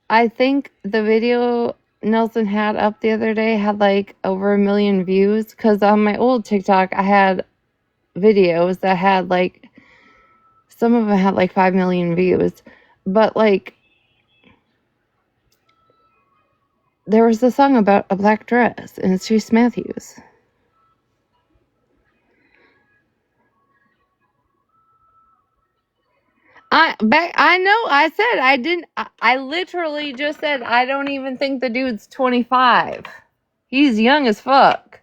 A: I think the video Nelson had up the other day had like over 1 million views, because on my old TikTok I had videos that had like, some of them had like 5 million views, but like there was a song about a black dress, and it's Chase Matthews. I know I said I didn't, I literally just said I don't even think the dude's 25. He's young as fuck.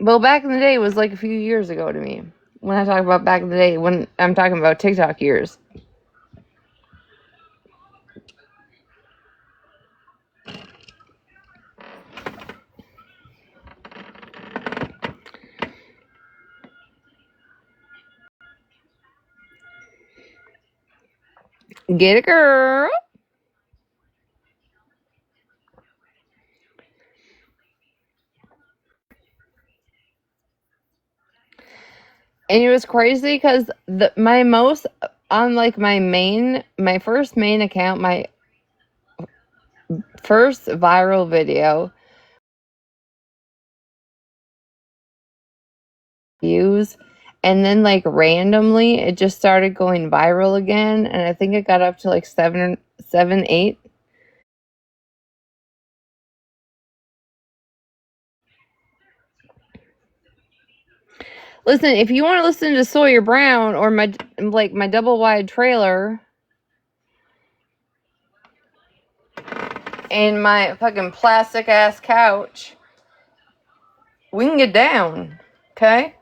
A: Well, back in the day was like a few years ago to me. When I talk about back in the day, when I'm talking about TikTok years. Get it, girl. And it was crazy because my most, on like my first main account, my first viral video views, and then like randomly it just started going viral again, and I think it got up to like 7, 8. Listen, if you want to listen to Sawyer Brown or my double wide trailer and my fucking plastic ass couch, we can get down, okay?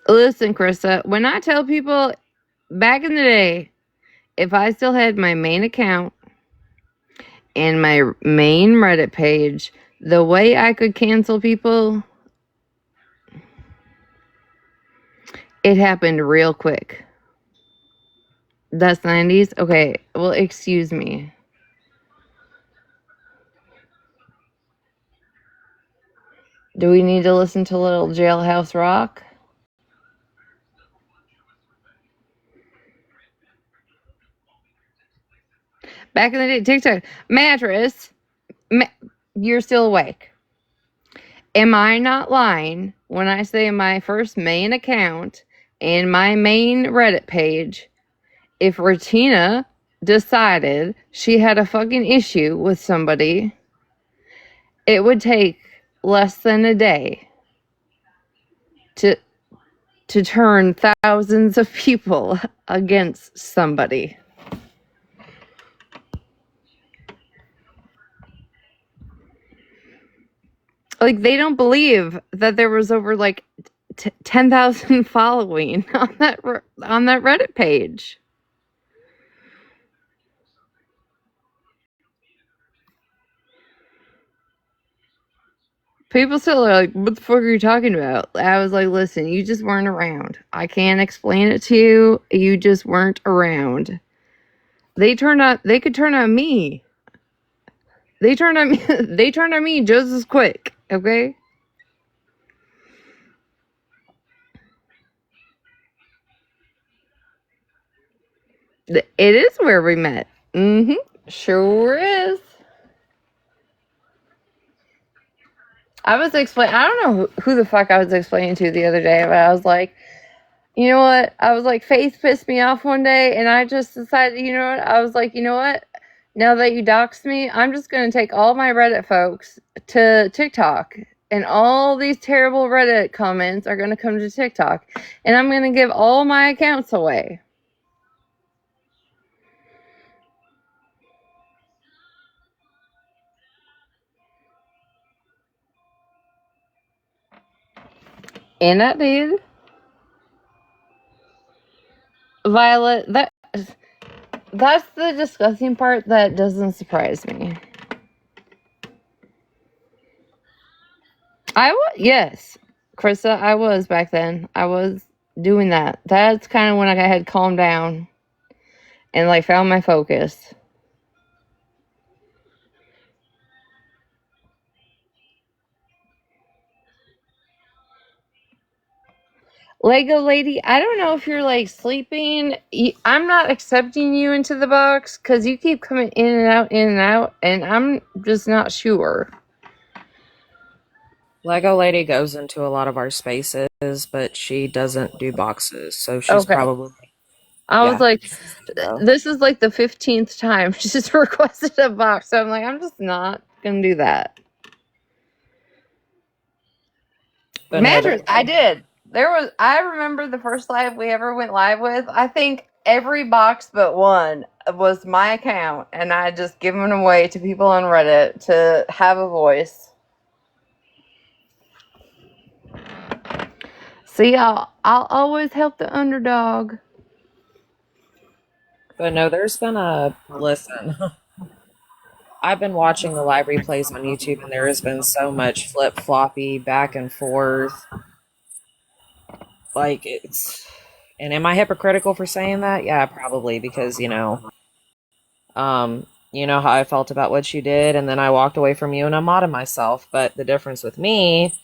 A: Listen, Krista, when I tell people back in the day, if I still had my main account and my main Reddit page, the way I could cancel people, it happened real quick. That's 90s? Okay, well, excuse me. Do we need to listen to Little Jailhouse Rock? Back in the day, TikTok, mattress, you're still awake. Am I not lying when I say my first main account and my main Reddit page, if Retina decided she had a fucking issue with somebody, it would take less than a day to turn thousands of people against somebody. Like, they don't believe that there was over like 10,000 following on that Reddit page. People still are like, what the fuck are you talking about? I was like, listen, you just weren't around. I can't explain it to you. You just weren't around. They could turn on me. They turned on me just as quick, okay? It is where we met. Sure is. I was explaining, I don't know who the fuck I was explaining to the other day, but I was like, you know what? I was like, Faith pissed me off one day, and I just decided, you know what? I was like, you know what? Now that you doxed me, I'm just going to take all my Reddit folks to TikTok. And all these terrible Reddit comments are going to come to TikTok. And I'm going to give all my accounts away. And I did. Violet, that's the disgusting part that doesn't surprise me. Yes, Krista, I was back then. I was doing that. That's kind of when I had calmed down and like found my focus. Lego lady, I don't know if you're like sleeping. I'm not accepting you into the box because you keep coming in and out, and I'm just not sure.
B: Lego Lady goes into a lot of our spaces, but she doesn't do boxes, so she's
A: Okay.
B: probably
A: I was
B: yeah.
A: like,
B: So,
A: this is like the 15th time she's requested a box. So I'm like, I'm just not going to do that.
B: but no,
A: Mattress, I did. I remember the first live we ever went live with. I think every box but one was my account, and I just given them away to people on Reddit to have a voice. See, I'll always help the underdog.
B: but no, there's been a listen. I've been watching the live replays on YouTube, and there has been so much flip floppy back and forth. Like it's, and am I hypocritical for saying that? Yeah, probably because you know how I felt about what you did, and then I walked away from you and I'm mad at myself. But the difference with me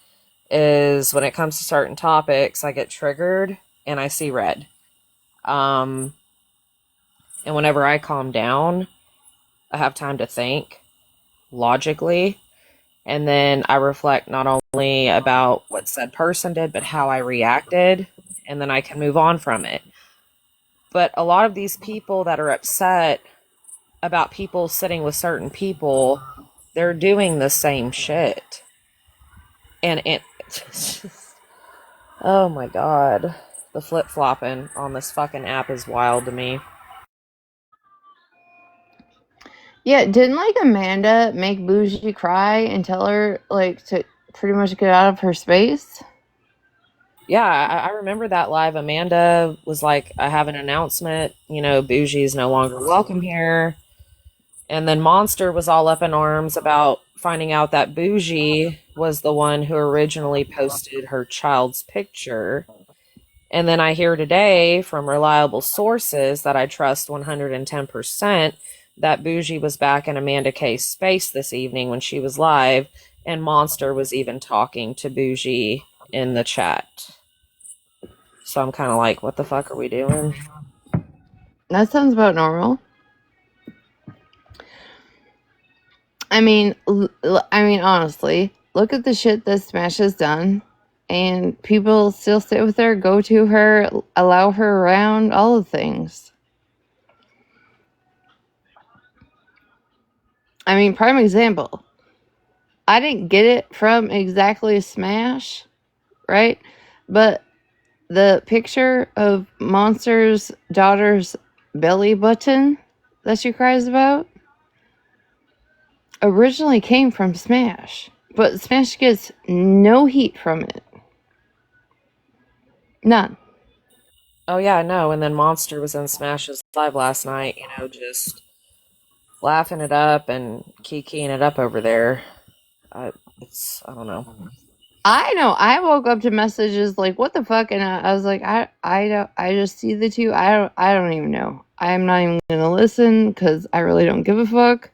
B: is when it comes to certain topics, I get triggered and I see red. Um, and whenever I calm down, I have time to think logically, and then I reflect not only about what said person did, but how I reacted, and then I can move on from it. But a lot of these people that are upset about people sitting with certain people, they're doing the same shit. And it just, oh my god. The flip flopping on this fucking app is wild to me.
A: Yeah, didn't like Amanda make Bougie cry and tell her like to pretty much get out of her space?
B: Yeah, I remember that live. Amanda was like, I have an announcement. Bougie is no longer welcome here. And then Monster was all up in arms about finding out that Bougie was the one who originally posted her child's picture. And then I hear today from reliable sources that I trust 110% that Bougie was back in Amanda K's space this evening when she was live, and Monster was even talking to Bougie in the chat. So I'm kind of like, what the fuck are we doing?
A: That sounds about normal. I mean, honestly, look at the shit that Smash has done, and people still stay with her, go to her, allow her around, all the things. I mean, prime example. I didn't get it from exactly Smash, right? But the picture of Monster's daughter's belly button that she cries about originally came from Smash. But Smash gets no heat from it. None.
B: Oh, yeah, no. And then Monster was in Smash's live last night, just laughing it up and kikiing it up over there. I don't know.
A: I know. I woke up to messages like, "What the fuck?" And I was like, I don't. I just see the two. I don't even know. I'm not even gonna listen because I really don't give a fuck.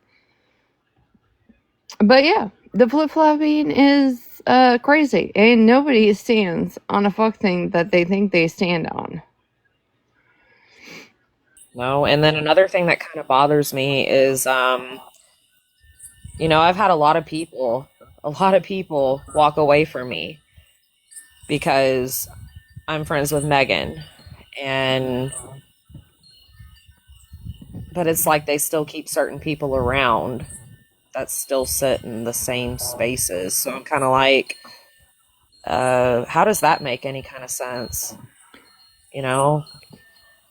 A: But yeah, the flip flopping is crazy, and nobody stands on a fuck thing that they think they stand on.
B: No, and then another thing that kind of bothers me is, I've had a lot of people walk away from me because I'm friends with Megan, and but it's like they still keep certain people around that still sit in the same spaces. So I'm kind of like, how does that make any kind of sense? You know?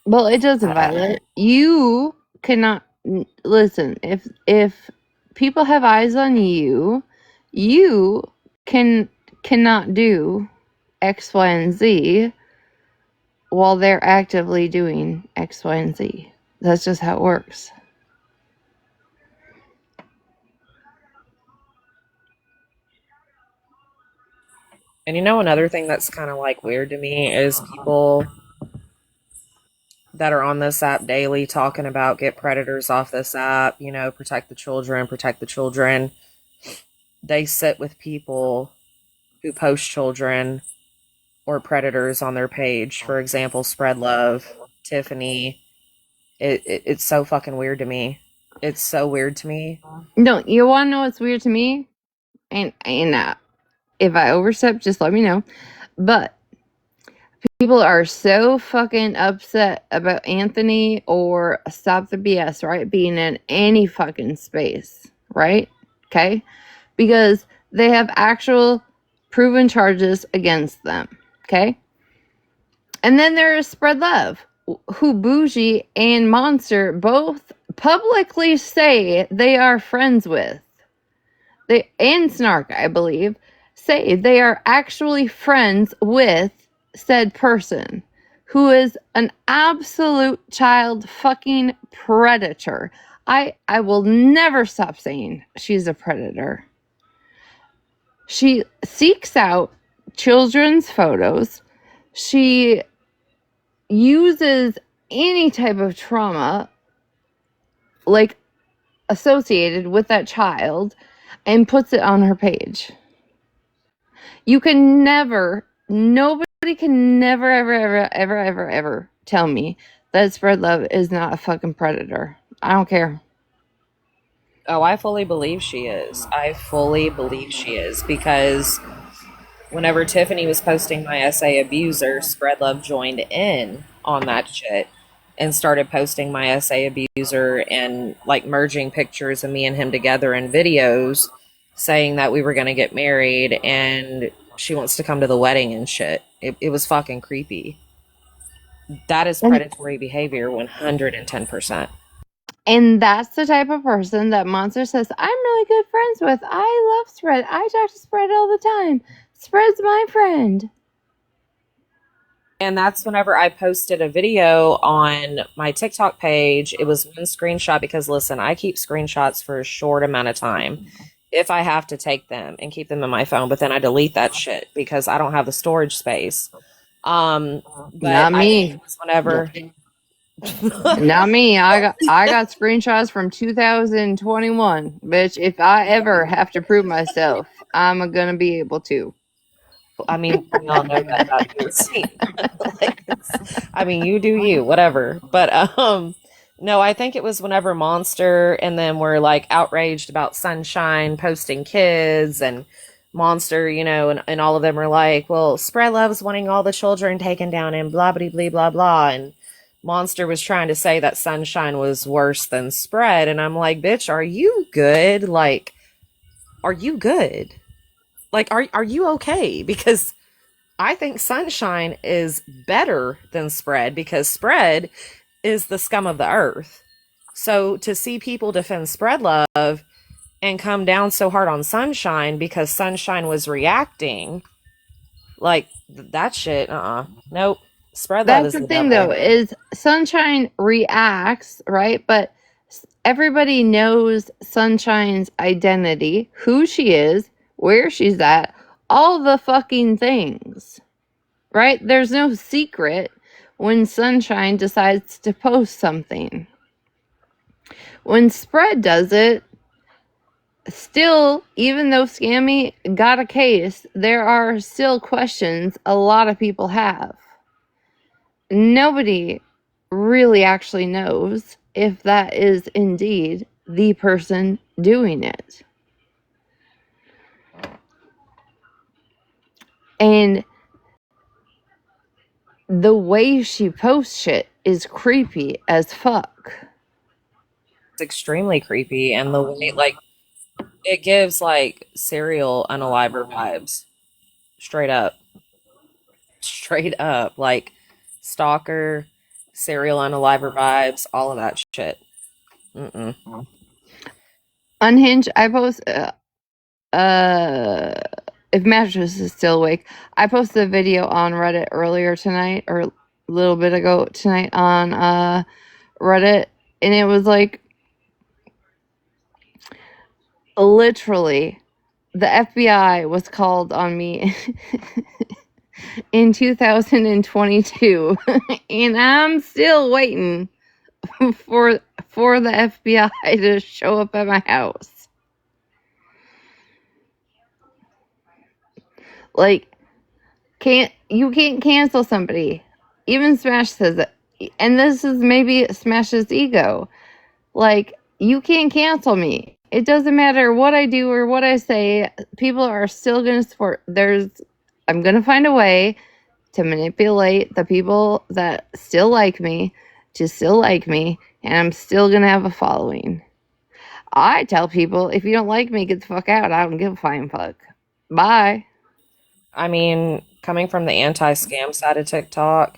A: Well, it doesn't,
B: Uh,
A: Violet. You cannot listen. If people have eyes on you, you cannot do X, Y, and Z while they're actively doing X, Y, and Z. That's just how it works.
B: and you know, another thing that's kind of like weird to me is people that are on this app daily talking about get predators off this app, you know, protect the children, protect the children. They sit with people who post children or predators on their page. For example, Spread Love, Tiffany. It's so fucking weird to me. It's so weird to me.
A: No, you want to know what's weird to me? And if I overstep, just let me know. But people are so fucking upset about Anthony or Stop the BS, right? Being in any fucking space, right? Okay? Because they have actual proven charges against them, okay? And then there is Spread Love, who Bougie and Monster both publicly say they are friends with. They and Snark, I believe, say they are actually friends with said person who is an absolute child fucking predator. I will never stop saying she's a predator. She seeks out children's photos. She uses any type of trauma like associated with that child and puts it on her page. You can never, nobody can never, ever, ever, ever, ever, ever tell me that Spread Love is not a fucking predator. I don't care.
B: Oh, I fully believe she is. I fully believe she is because whenever Tiffany was posting my essay abuser, Spread Love joined in on that shit and started posting my essay abuser and like merging pictures of me and him together in videos saying that we were going to get married and she wants to come to the wedding and shit. It was fucking creepy. That is
A: And
B: predatory behavior 110%.
A: and that's the type of person that Monster says, I'm really good friends with. I love Spread. I talk to Spread all the time. Spread's my friend.
B: And that's whenever I posted a video on my TikTok page. It was one screenshot because, listen, I keep screenshots for a short amount of time if I have to take them and keep them in my phone, but then I delete that shit because I don't have the storage space. But
A: Not
B: I think it
A: me.
B: was whenever.
A: Not me. I got screenshots from 2021. Bitch, if I ever have to prove myself, I'm gonna be able to.
B: I mean, we all know that about you. Like, I mean, you do you, whatever. But no, I think it was whenever Monster and then we're like outraged about Sunshine posting kids and Monster, you know, and all of them are like, well, Spread Love's wanting all the children taken down and blah blah blah blah blah. And Monster was trying to say that Sunshine was worse than Spread, and I'm like, bitch, are you good? Like, are you good? Like, are you okay? Because I think Sunshine is better than Spread because Spread is the scum of the earth. So to see people defend Spread Love and come down so hard on Sunshine because Sunshine was reacting, like that shit, nope. Spread Love
A: That's
B: is
A: the
B: the
A: thing though,
B: devil.
A: is Sunshine reacts, right? But everybody knows Sunshine's identity, who she is, where she's at, all the fucking things. Right? There's no secret when Sunshine decides to post something. When Spread does it, still, even though Scammy got a case, there are still questions a lot of people have. Nobody really actually knows if that is indeed the person doing it. And the way she posts shit is creepy as fuck.
B: extremely creepy, and the way like it gives like serial unaliver vibes. Straight up. Straight up. Like stalker, serial unaliver vibes, all of that shit. Mm-mm.
A: Unhinged, I post if Mattress is still awake, I posted a video on Reddit earlier tonight or a little bit ago tonight on Reddit, and it was like literally the FBI was called on me in 2022 and I'm still waiting for the FBI to show up at my house. Like, you can't cancel somebody. Even Smash says it. And this is maybe Smash's ego. Like, you can't cancel me. It doesn't matter what I do or what I say. People are still going to support. I'm going to find a way to manipulate the people that still like me to still like me. And I'm still going to have a following. I tell people, if you don't like me, get the fuck out. I don't give a flying fuck. Bye.
B: I mean, coming from the anti-scam side of TikTok,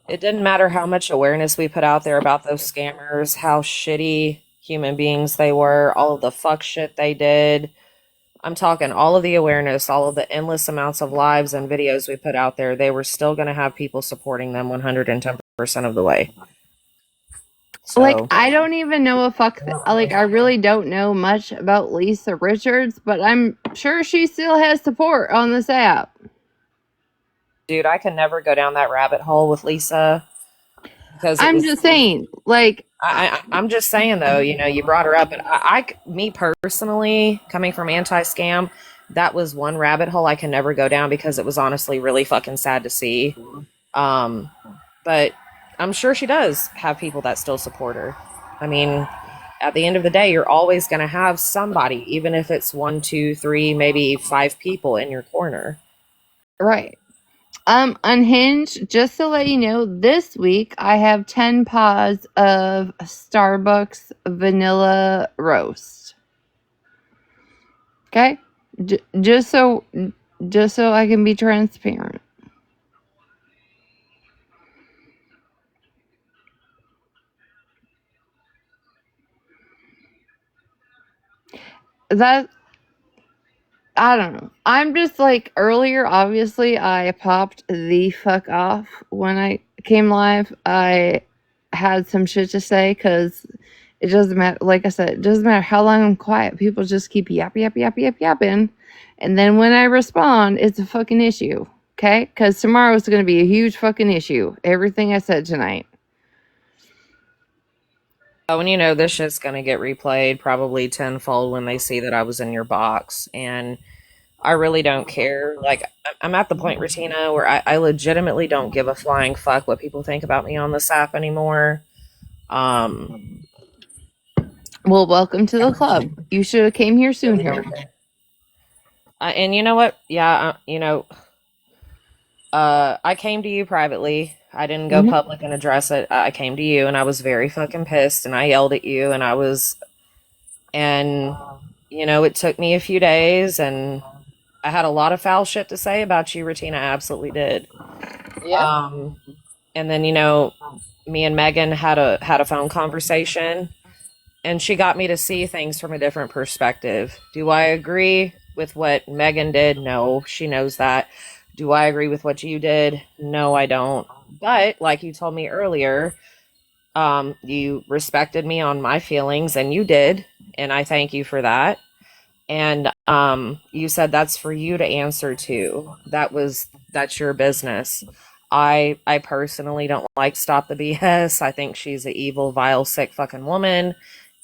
B: it didn't matter how much awareness we put out there about those scammers, how shitty human beings they were, all of the fuck shit they did. I'm talking all of the awareness, all of the endless amounts of lives and videos we put out there, they were still going to have people supporting them 110% of the way.
A: Like,
B: So,
A: I don't even know a fuck. Like, I really don't know much about Lisa Richards, but I'm sure she still has support on this app.
B: dude, I can never go down that rabbit hole with Lisa because it
A: I'm
B: was.
A: just saying, like,
B: I'm just saying though, you know, you brought her up, and me personally, coming from anti-scam, that was one rabbit hole I can never go down because it was honestly really fucking sad to see. Um, but I'm sure she does have people that still support her. I mean, at the end of the day, you're always going to have somebody, even if it's one, two, three, maybe five people in your corner.
A: right. Unhinged, just to let you know, this week I have 10 pods of Starbucks vanilla roast. Okay? Just so I can be transparent. That I don't know. I'm just like earlier, obviously, I popped the fuck off when I came live. I had some shit to say because it doesn't matter. Like I said, it doesn't matter how long I'm quiet. People just keep yapping. And then when I respond, it's a fucking issue. Okay? Because tomorrow is going to be a huge fucking issue. Everything I said tonight.
B: Oh, and you know, this shit's going to get replayed probably tenfold when they see that I was in your box. And I really don't care. Like, I'm at the point, Retina, where I legitimately don't give a flying fuck what people think about me on this app anymore. Um,
A: Well, welcome to the club. You should have came here sooner.
B: and you know what? Yeah, you know, I came to you privately. I didn't go
A: Mhm.
B: public and address it. I came to you, and I was very fucking pissed, and I yelled at you, and you know, it took me a few days, and I had a lot of foul shit to say about you, Retina. I absolutely did.
A: Yeah.
B: Um, and then you know, me and Megan had a phone conversation, and she got me to see things from a different perspective. Do I agree with what Megan did? No, she knows that. Do I agree with what you did? No, I don't. But like you told me earlier, you respected me on my feelings, and you did, and I thank you for that. And you said that's for you to answer to. That's your business. I personally don't like Stop the BS. I think she's an evil, vile, sick fucking woman,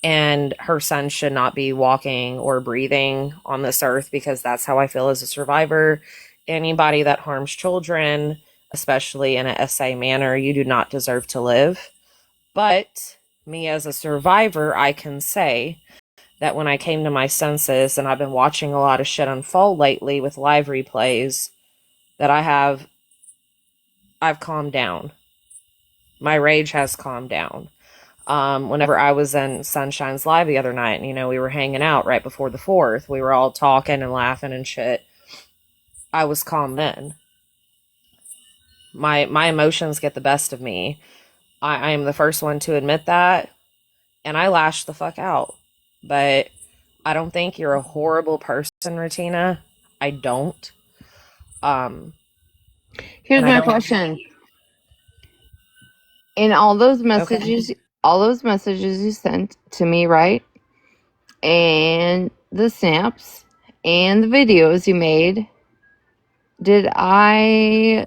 B: and her son should not be walking or breathing on this earth because that's how I feel as a survivor. Anybody that harms children, especially in an SA manner, you do not deserve to live. But me as a survivor, I can say that when I came to my senses, and I've been watching a lot of shit unfold lately with live replays, that I've calmed down. My rage has calmed down. Whenever I was in Sunshine's Live the other night, and we were hanging out right before the 4th, we were all talking and laughing and shit. I was calm then. My emotions get the best of me. I am the first one to admit that, and I lashed the fuck out. But I don't think you're a horrible person, Retina. I don't. Um,
A: Here's
B: and I
A: my
B: don't.
A: question. In all those
B: Okay.
A: messages you sent to me, right? And the snaps and the videos you made, did I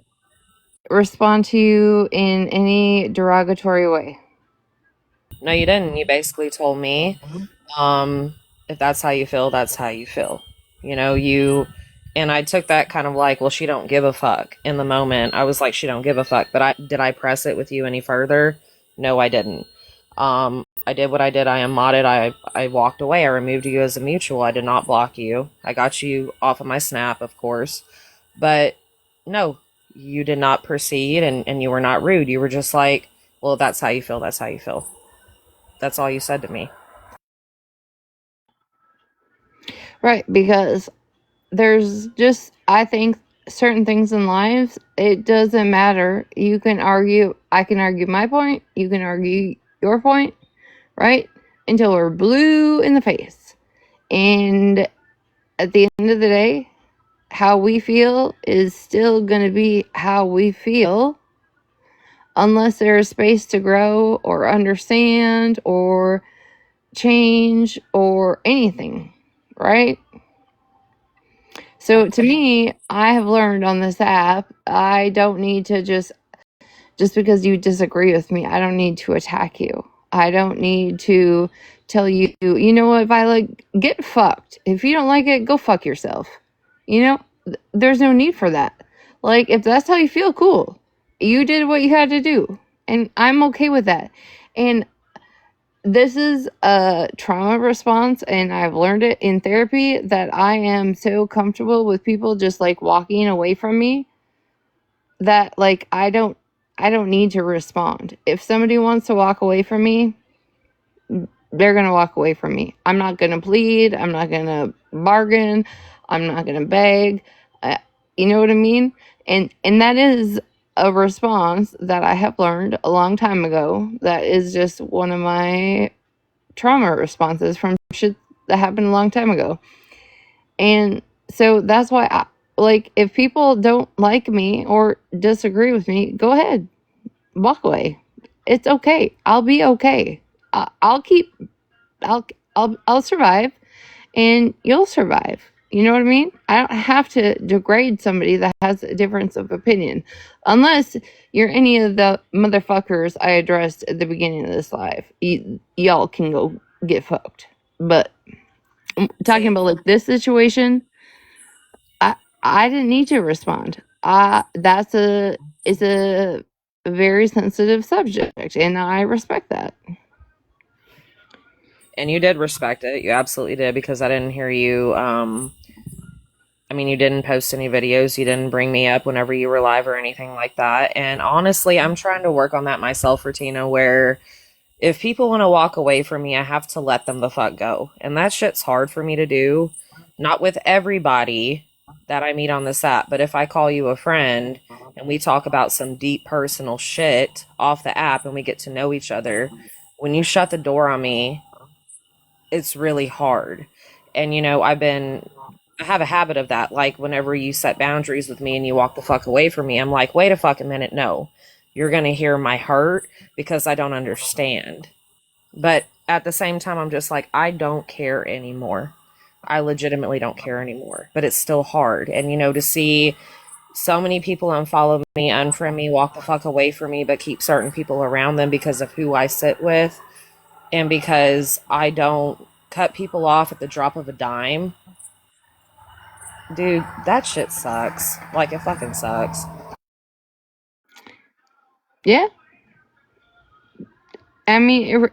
A: respond to you in any derogatory way?
B: No, you didn't. You basically told me, if that's how you feel, that's how you feel. You and I took that kind of like, well, she don't give a fuck in the moment. I was like, she don't give a fuck. But I press it with you any further? No, I didn't. I did what I did. I unmodded. I walked away. I removed you as a mutual. I did not block you. I got you off of my snap, of course. But no, you did not proceed, and you were not rude. You were just like, well, that's how you feel. That's how you feel. That's all you said to me.
A: Right, because there's just, I think, certain things in life, it doesn't matter. You can argue, I can argue my point, you can argue your point, right? Until we're blue in the face. And at the end of the day, how we feel is still going to be how we feel unless there's space to grow or understand or change or anything, right? So to me, I have learned on this app, I don't need to just because you disagree with me, I don't need to attack you. I don't need to tell you, you know what, Violet, get fucked. If you don't like it, go fuck yourself. You know, there's no need for that. Like, if that's how you feel, cool. You did what you had to do. And I'm okay with that. And this is a trauma response, and I've learned it in therapy that I am so comfortable with people just like walking away from me that like I don't need to respond. If somebody wants to walk away from me, they're going to walk away from me. I'm not going to plead, I'm not going to bargain, I'm not going to beg. You know what I mean? And that is a response that I have learned a long time ago. That is just one of my trauma responses from shit that happened a long time ago. And so that's why like, if people don't like me or disagree with me, go ahead, walk away. It's okay. I'll be okay. I'll keep. I'll survive, and you'll survive. You know what I mean? I don't have to degrade somebody that has a difference of opinion, unless you're any of the motherfuckers I addressed at the beginning of this live. Y'all can go get fucked. But talking
B: See,
A: about like this situation, I I didn't need to respond. That's a is a very sensitive subject, and I respect that.
B: and you did respect it. You absolutely did, because I didn't hear you. I mean, you didn't post any videos. You didn't bring me up whenever you were live or anything like that. And honestly, I'm trying to work on that myself, Retina, where if people want to walk away from me, I have to let them the fuck go. And that shit's hard for me to do. Not with everybody that I meet on this app, but if I call you a friend and we talk about some deep personal shit off the app and we get to know each other, when you shut the door on me, it's really hard. And I have a habit of that. Like whenever you set boundaries with me and you walk the fuck away from me, I'm like, wait a fucking minute, no. You're gonna hear my hurt because I don't understand. But at the same time, I'm just like, I don't care anymore. I legitimately don't care anymore. But it's still hard. And to see so many people unfollow me, unfriend me, walk the fuck away from me, but keep certain people around them because of who I sit with and because I don't cut people off at the drop of a dime. Dude, that shit sucks. Like, it fucking sucks.
A: Yeah, I mean,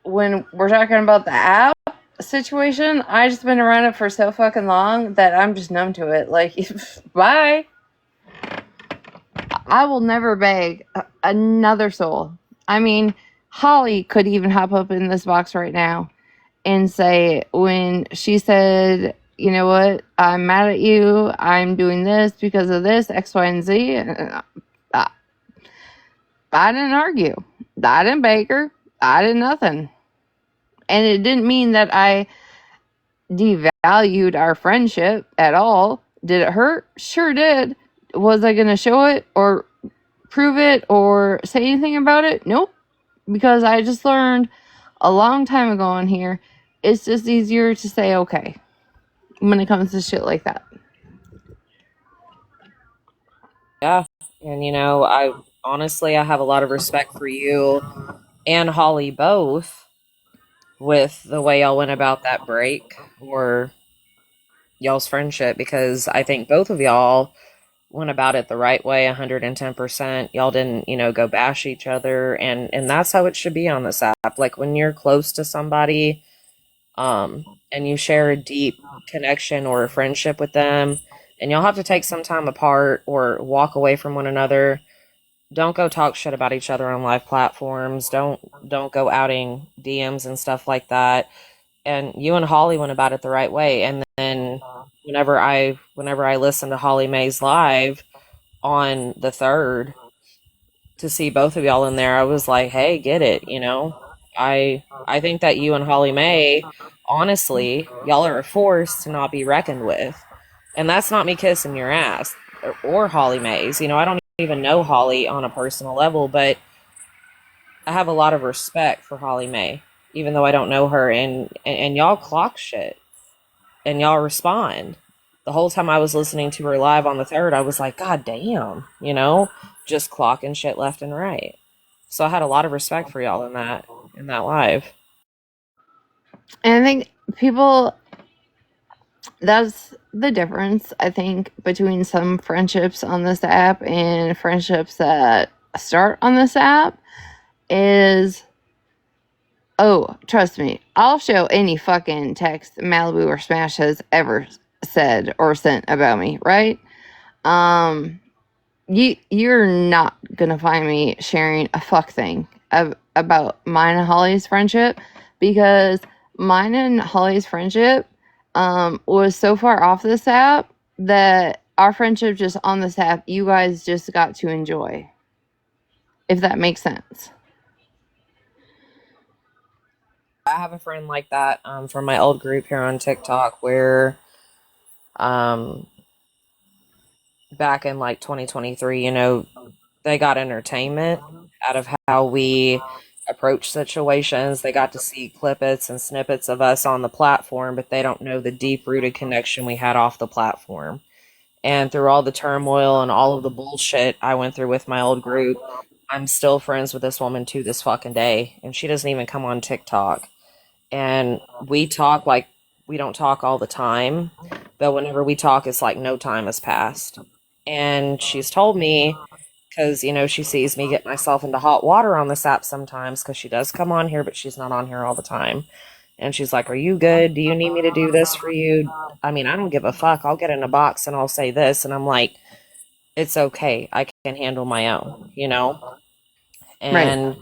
A: when we're talking about the app. situation, I just been around it for so fucking long that I'm just numb to it. Like, bye. I will never beg another soul. I mean, Holly could even hop up in this box right now and say, when she said, you know what, I'm mad at you, I'm doing this because of this, X, Y, and Z. I didn't argue. I didn't beg her. I did nothing. And it didn't mean that I devalued our friendship at all. Did it hurt? Sure did. Was I going to show it or prove it or say anything about it? Nope. Because I just learned a long time ago on here, it's just easier to say okay when it comes to shit like that.
B: Yeah. And I honestly I have a lot of respect for you and Holly both with the way y'all went about that break or y'all's friendship, because I think both of y'all went about it the right way, 110%. Y'all didn't, go bash each other, and that's how it should be on this app. Like when you're close to somebody, and you share a deep connection or a friendship with them, and y'all have to take some time apart or walk away from one another. Don't go talk shit about each other on live platforms. Don't go outing DMs and stuff like that. And you and Holly went about it the right way. And then whenever I listened to Holly Mae's live on the 3rd to see both of y'all in there, I was like, hey, get it. I think that you and Holly Mae, honestly, y'all are a force to not be reckoned with. And that's not me kissing your ass or Holly Mae's. I don't even know Holly on a personal level, but I have a lot of respect for Holly Mae, even though I don't know her. And y'all clock shit and y'all respond. The whole time I was listening to her live on the 3rd, I was like, God damn, just clocking shit left and right. So I had a lot of respect for y'all in that live.
A: And I think people, that's the difference, I think, between some friendships on this app and friendships that start on this app is, oh, trust me, I'll show any fucking text Malibu or Smash has ever said or sent about me, right? You're not gonna find me sharing a fuck thing about mine and Holly's friendship, because mine and Holly's friendship was so far off this app that our friendship just on this app, you guys just got to enjoy, if that makes sense.
B: I have a friend like that from my old group here on TikTok where um, back in like 2023, they got entertainment out of how we approach situations. They got to see clippets and snippets of us on the platform, but they don't know the deep rooted connection we had off the platform. And through all the turmoil and all of the bullshit I went through with my old group, I'm still friends with this woman to this fucking day. And she doesn't even come on TikTok. And we talk like we don't talk all the time, but whenever we talk, it's like no time has passed. And she's told me, because she sees me get myself into hot water on this app sometimes, because she does come on here, but she's not on here all the time. And she's like, are you good? Do you need me to do this for you? I mean, I don't give a fuck. I'll get in a box and I'll say this. And I'm like, it's okay. I can handle my own.
A: Right.
B: And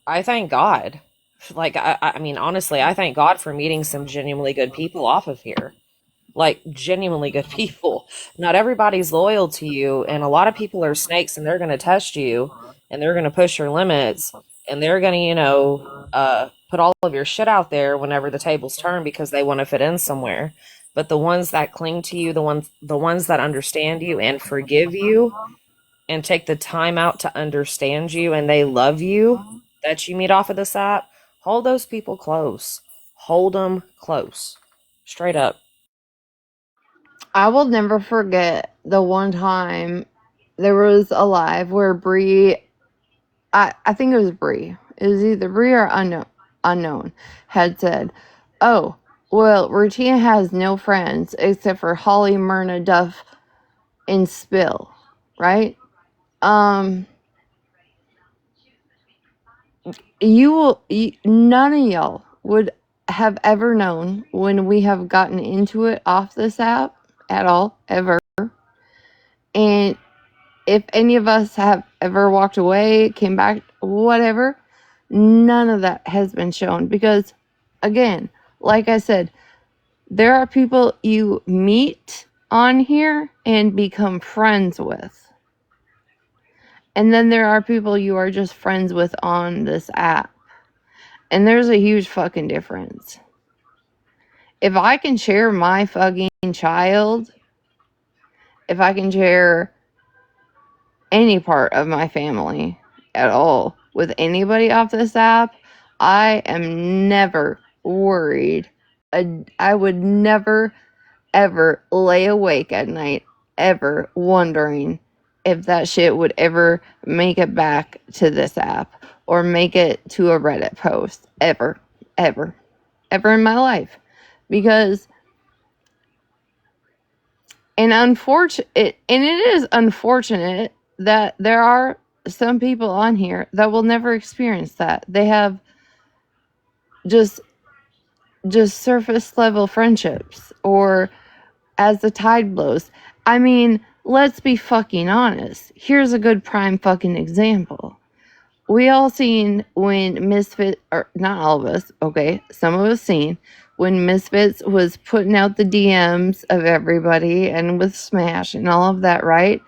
B: I thank God. Like, I mean, honestly, I thank God for meeting some genuinely good people off of here. Like, genuinely good people. Not everybody's loyal to you, and a lot of people are snakes, and they're going to test you, and they're going to push your limits, and they're going to, put all of your shit out there whenever the tables turn because they want to fit in somewhere. But the ones that cling to you, the ones that understand you and forgive you and take the time out to understand you, and they love you, that you meet off of this app, hold those people close. Hold them close. Straight up.
A: I will never forget the one time there was a live where Bree, I think it was Bree. It was either Bree or unknown had said, "Oh, well, Retina has no friends except for Holly, Myrna, Duff, and Spill, right?" Um, none of y'all would have ever known when we have gotten into it off this app at all, ever. And if any of us have ever walked away, came back, whatever, none of that has been shown. Because, again, like I said, there are people you meet on here and become friends with. And then there are people you are just friends with on this app. And there's a huge fucking difference. If I can share my fucking child, if I can share any part of my family at all with anybody off this app, I am never worried. I would never, ever lay awake at night, ever wondering if that shit would ever make it back to this app or make it to a Reddit post. Ever, ever, ever in my life. Because, and it is unfortunate that there are some people on here that will never experience that. They have just surface level friendships, or as the tide blows. I mean, let's be fucking honest. Here's a good prime fucking example. We all seen when Misfit, or not all of us, okay, some of us seen when Misfits was putting out the DMs of everybody and with Smash and all of that, right?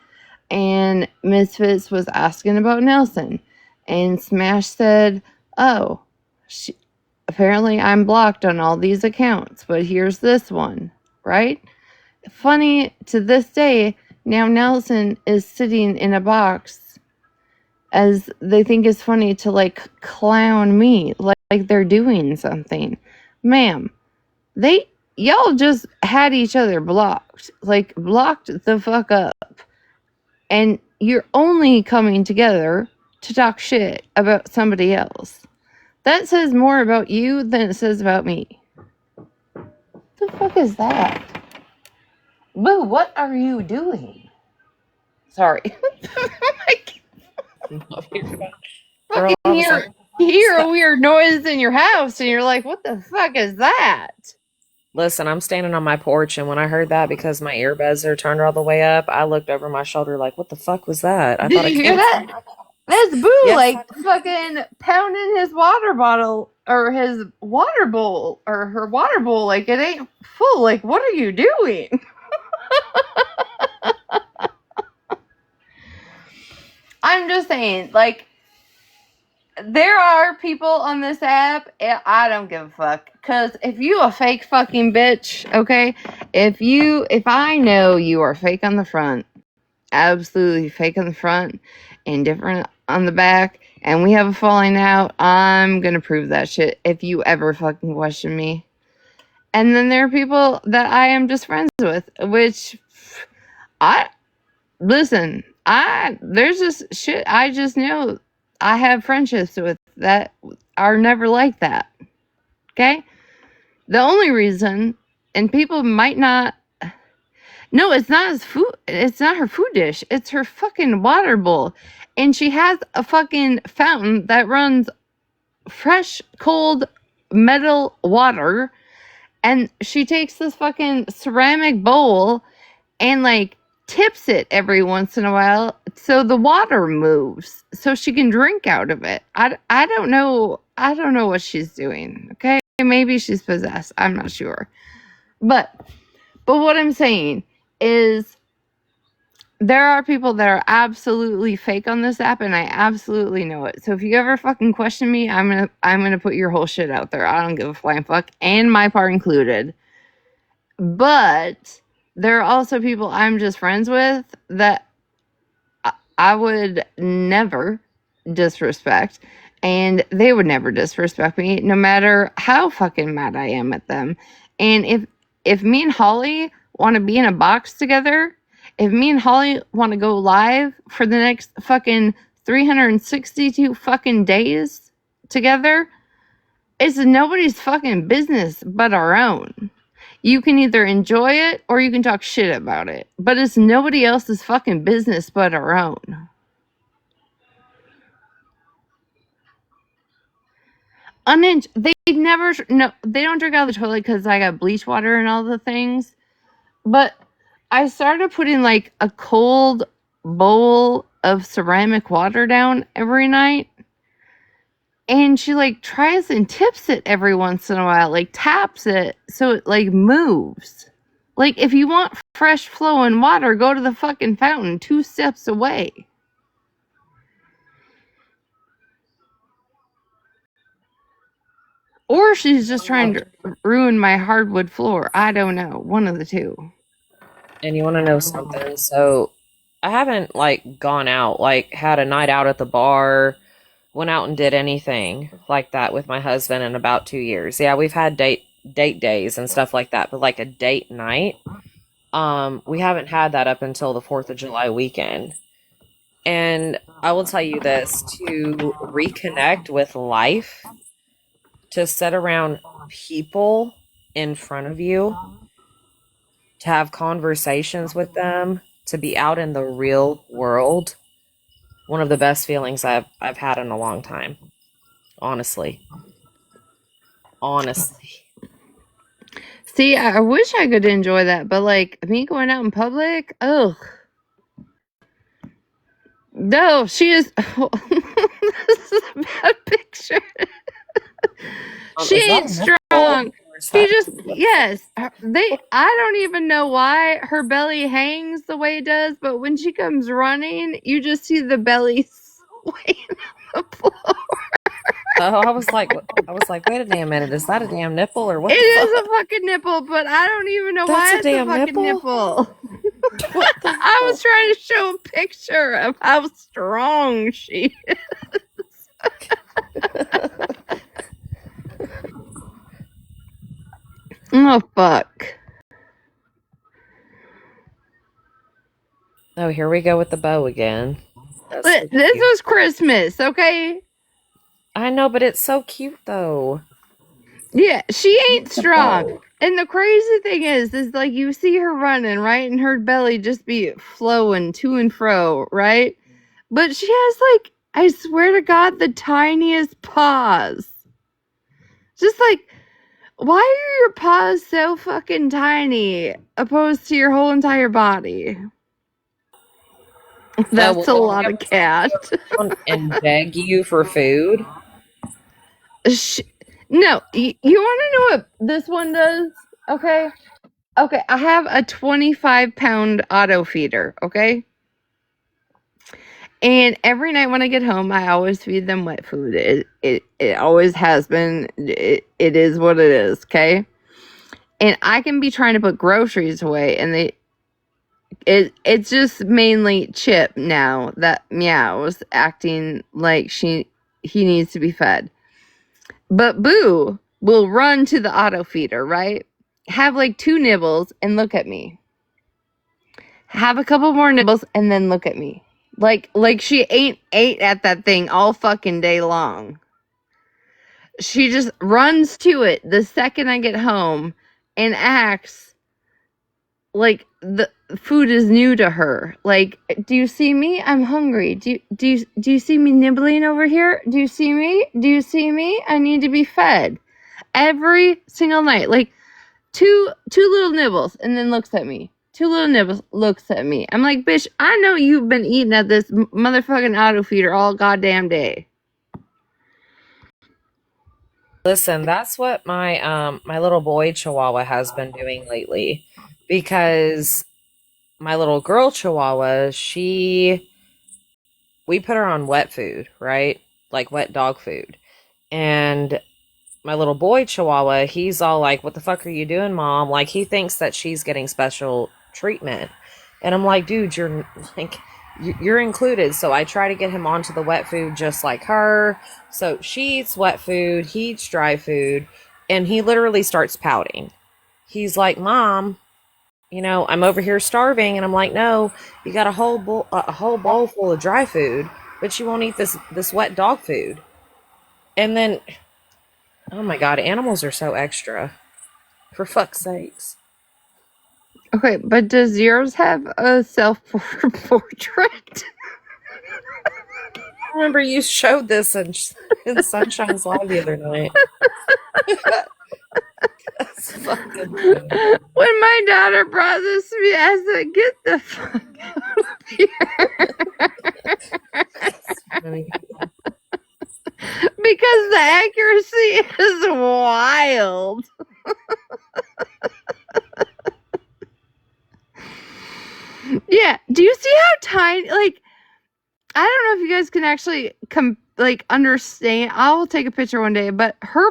A: And Misfits was asking about Nelson. And Smash said, oh, apparently I'm blocked on all these accounts, but here's this one, right? Funny, to this day, now Nelson is sitting in a box as they think it's funny to, like, clown me, like they're doing something. Ma'am, y'all just had each other blocked. Like, blocked the fuck up. And you're only coming together to talk shit about somebody else. That says more about you than it says about me. What the fuck is that? Boo, what are you doing? Sorry. Fucking hear a weird noise in your house and you're like, what the fuck is that?
B: Listen, I'm standing on my porch, and when I heard that, because my earbuds are turned all the way up, I looked over my shoulder like, what the fuck was that?
A: Did you hear that? That's Boo, yes. Like, fucking pounding his water bottle, or his water bowl, or her water bowl, like, it ain't full. Like, what are you doing? I'm just saying, like, there are people on this app, I don't give a fuck. Because if you a fake fucking bitch, okay? If I know you are fake on the front, absolutely fake on the front, and different on the back, and we have a falling out, I'm gonna prove that shit if you ever fucking question me. And then there are people that I am just friends with, which, there's just shit I just know I have friendships with that are never like that. Okay? The only reason, and people might not, no, it's not her food dish. It's her fucking water bowl. And she has a fucking fountain that runs fresh, cold, metal water. And she takes this fucking ceramic bowl and, like, tips it every once in a while so the water moves so she can drink out of it. I don't know what she's doing. Okay, maybe she's possessed, I'm not sure, but what I'm saying is there are people that are absolutely fake on this app, and I absolutely know it. So if you ever fucking question me, I'm gonna put your whole shit out there. I don't give a flying fuck, and my part included. But there are also people I'm just friends with that I would never disrespect, and they would never disrespect me, no matter how fucking mad I am at them. And if me and Holly want to be in a box together, if me and Holly want to go live for the next fucking 362 fucking days together, it's nobody's fucking business but our own. You can either enjoy it or you can talk shit about it. But it's nobody else's fucking business but our own. They never, no, they don't drink out of the toilet because I got bleach water and all the things. But I started putting like a cold bowl of ceramic water down every night. And she like tries and tips it every once in a while, like taps it so it like moves. Like if you want fresh flowing water, go to the fucking fountain 2 steps away. Or she's just trying to ruin my hardwood floor. I don't know. One of the two.
B: And you want to know something? So I haven't like gone out, like had a night out at the bar, went out and did anything like that with my husband in about 2 years. Yeah, we've had date days and stuff like that, but like a date night, we haven't had that up until the 4th of July weekend. And I will tell you this, to reconnect with life, to sit around people in front of you, to have conversations with them, to be out in the real world, one of the best feelings I've had in a long time. Honestly. Honestly.
A: See, I wish I could enjoy that, but like me going out in public, ugh. No, she is. Oh, this is a bad picture. She
B: Is that
A: ain't
B: a nipple
A: strong.
B: or is
A: She
B: that
A: just, yes. They. I don't even know why her belly hangs the way it does, but when she comes running, you just see the belly swaying on the floor.
B: Oh, I was like, wait a damn minute, is that a damn nipple or what
A: It
B: the
A: is
B: fuck?
A: a fucking nipple, but I don't even know
B: That's
A: why
B: a
A: it's a
B: damn
A: fucking
B: nipple?
A: nipple.
B: What the
A: I was
B: fuck?
A: trying to show a picture of how strong she is. Oh, fuck.
B: Oh, here we go with the bow again. That's so
A: This
B: cute.
A: was Christmas, okay?
B: I know, but it's so cute though.
A: Yeah, she ain't strong. And the crazy thing is like you see her running, right? And her belly just be flowing to and fro, right? But she has like, I swear to God, the tiniest paws. Just like, why are your paws so fucking tiny opposed to your whole entire body? That's a
B: Well,
A: lot of cat.
B: and beg you for food.
A: No, you want to know what this one does? Okay. Okay, I have a 25-pound auto feeder, okay? And every night when I get home, I always feed them wet food. It always has been. It is what it is, okay? And I can be trying to put groceries away, and it's just mainly Chip now that meows, acting like he needs to be fed. But Boo will run to the auto feeder, right? Have like 2 nibbles and look at me. Have a couple more nibbles and then look at me. Like she ain't ate at that thing all fucking day long. She just runs to it the second I get home and acts like the food is new to her. Like, do you see me? I'm hungry. Do you see me nibbling over here? Do you see me? Do you see me? I need to be fed. Every single night. Like two little nibbles and then looks at me. 2 little nibbles, looks at me. I'm like, bitch, I know you've been eating at this motherfucking auto feeder all goddamn day.
B: Listen, that's what my little boy Chihuahua has been doing lately, because my little girl Chihuahua, we put her on wet food, right? Like wet dog food. And my little boy Chihuahua, he's all like, "What the fuck are you doing, mom?" Like he thinks that she's getting special treatment. And I'm like, "Dude, you're like you're included." So I try to get him onto the wet food just like her. So she eats wet food, he eats dry food, and he literally starts pouting. He's like, "Mom, I'm over here starving." And I'm like, "No, you got a whole bowl full of dry food, but you won't eat this wet dog food." And then, oh my god, animals are so extra. For fuck's sakes.
A: Okay, but does yours have a self portrait?
B: remember you showed this in Sunshine's Live the other night. That's fucking funny.
A: When my daughter brought this to me, I said, "Get the fuck out of here,"
B: That's funny.
A: because the accuracy is wild. Yeah. Do you see how tiny? Like, I don't know if you guys can actually understand. I'll take a picture one day, but her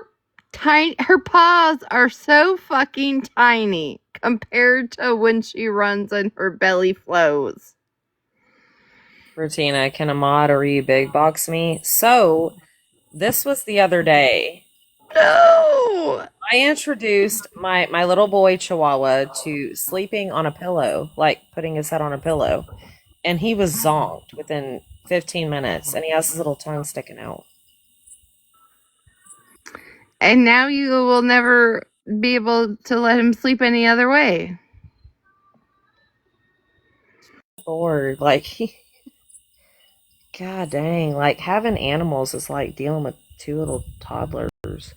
A: paws are so fucking tiny compared to when she runs and her belly flows.
B: Retina, can Ahmad or you big box me? So, this was the other day.
A: No.
B: I introduced my little boy Chihuahua to sleeping on a pillow, like putting his head on a pillow, and he was zonked within 15 minutes, and he has his little tongue sticking out.
A: And now you will never be able to let him sleep any other way.
B: Bored, like God dang, like having animals is like dealing with two little toddlers.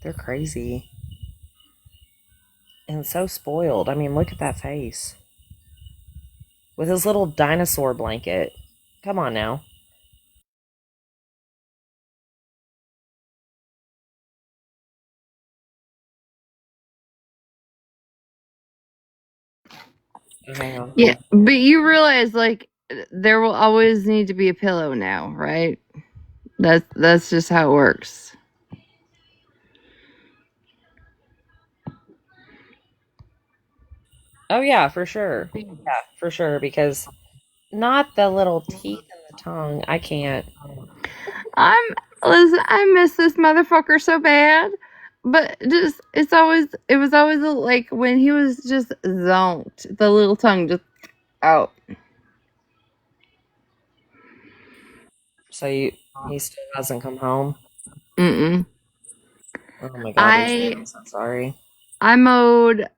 B: They're crazy and so spoiled. I mean, look at that face with his little dinosaur blanket. Come on now. Hang on.
A: Yeah, but you realize like there will always need to be a pillow now, right? That's just how it works.
B: Oh yeah, for sure. Yeah, for sure. Because not the little teeth and the tongue. I can't.
A: I'm Listen, I miss this motherfucker so bad. But just it was always like when he was just zonked, the little tongue just out.
B: So he still hasn't come home.
A: Mm-mm.
B: Oh my God, Regina,
A: I
B: I'm so sorry.
A: I mowed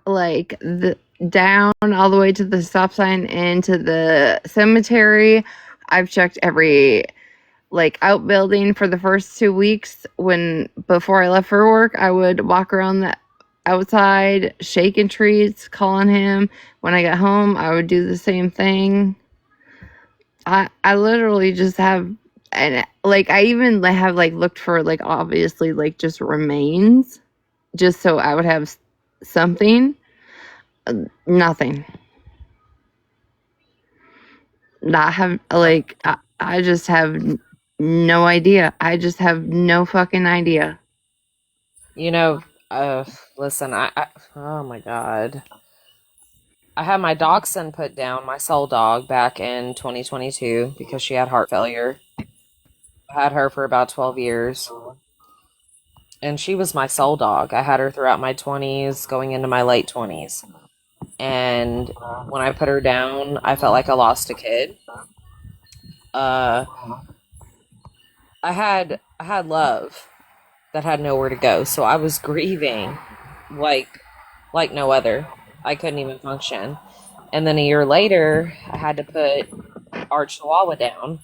A: like the down all the way to the stop sign and to the cemetery. I've checked every like outbuilding for the first 2 weeks. When before I left for work, I would walk around the outside shaking trees, calling him. When I got home, I would do the same thing. I literally just have, and like I even have like looked for like obviously like just remains, just so I would have something. Nothing. Not have like I just have no idea. I just have no fucking idea.
B: You know, listen, oh my God. I had my dachshund put down, my soul dog, back in 2022 because she had heart failure. I had her for about 12 years. And she was my soul dog. I had her throughout my 20s, going into my late 20s. And when I put her down, I felt like I lost a kid. Uh, I had love that had nowhere to go, so I was grieving like no other. I couldn't even function. And then a year later, I had to put our Chihuahua down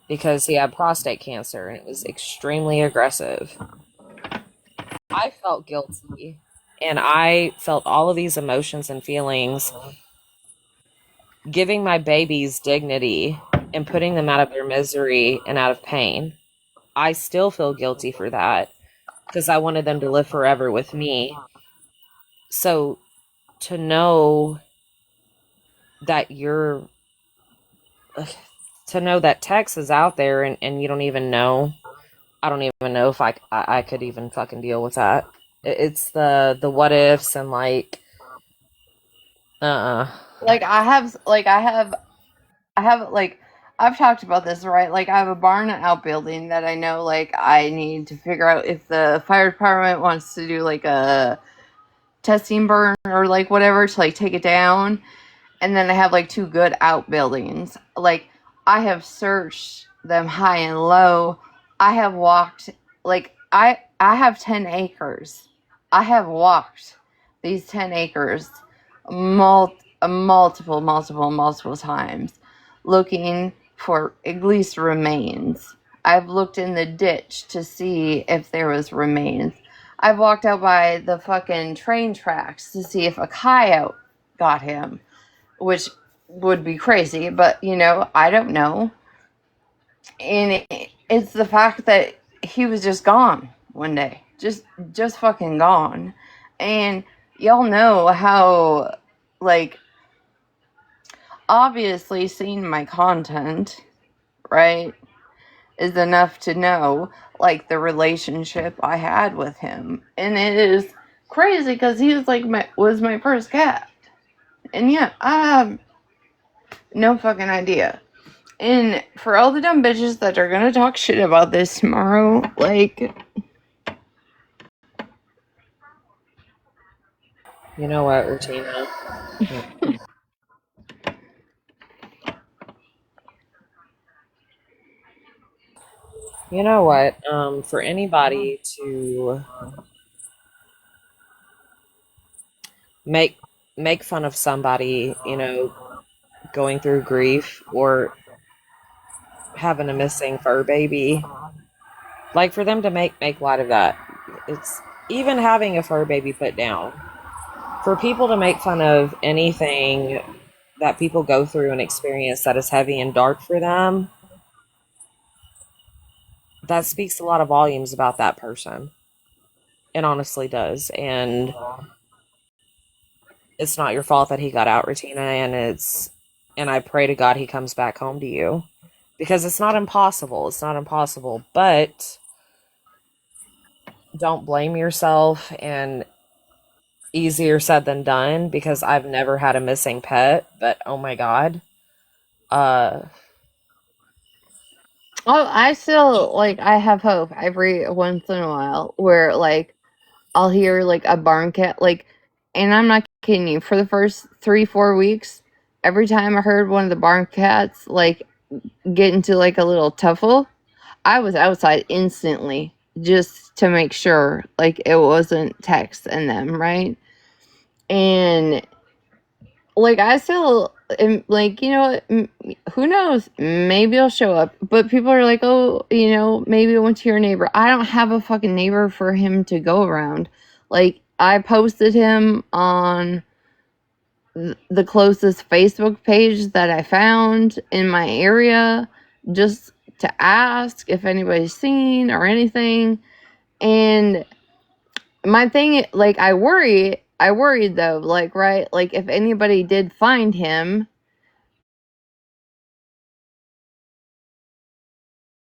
B: because he had prostate cancer and it was extremely aggressive. I felt guilty and I felt all of these emotions and feelings, giving my babies dignity and putting them out of their misery and out of pain. I still feel guilty for that because I wanted them to live forever with me. So to know that to know that Tex is out there and you don't even know, I don't even know if I could even fucking deal with that. It's the what ifs and like, uh,
A: Like I have like I've talked about this, right? Like I have a barn and outbuilding that I know like I need to figure out if the fire department wants to do like a testing burn or like whatever to like take it down. And then I have like two good outbuildings. Like I have searched them high and low. I have walked like I have 10 acres. I have walked these 10 acres multiple times looking for at least remains. I've looked in the ditch to see if there was remains. I've walked out by the fucking train tracks to see if a coyote got him, which would be crazy, but you know, I don't know. And it's the fact that he was just gone one day. Just fucking gone. And y'all know how, like, obviously seeing my content, right, is enough to know, like, the relationship I had with him. And it is crazy because he was like was my first cat. And yeah, I have no fucking idea. And for all the dumb bitches that are gonna talk shit about this tomorrow, like,
B: You know what, Retina? You know what? For anybody to make make fun of somebody, you know, going through grief or having a missing fur baby, like for them to make light of that. It's even having a fur baby put down. For people to make fun of anything that people go through and experience that is heavy and dark for them, that speaks a lot of volumes about that person. It honestly does. And it's not your fault that he got out, Retina, and I pray to God he comes back home to you. Because it's not impossible. It's not impossible. But don't blame yourself, and easier said than done because I've never had a missing pet, but oh my God. Uh
A: oh, I still, like, I have hope every once in a while where, like, I'll hear, like, a barn cat, like, and I'm not kidding you, for the first 3, 4 weeks, every time I heard one of the barn cats, like, get into, like, a little tuffle, I was outside instantly just to make sure, like, it wasn't Tex and them, right? And, like, I still am, like, you know, who knows? Maybe I'll show up. But people are like, oh, you know, maybe I went to your neighbor. I don't have a fucking neighbor for him to go around. Like, I posted him on the closest Facebook page that I found in my area just to ask if anybody's seen or anything. And my thing, like, I worried though, like, right, like, if anybody did find him,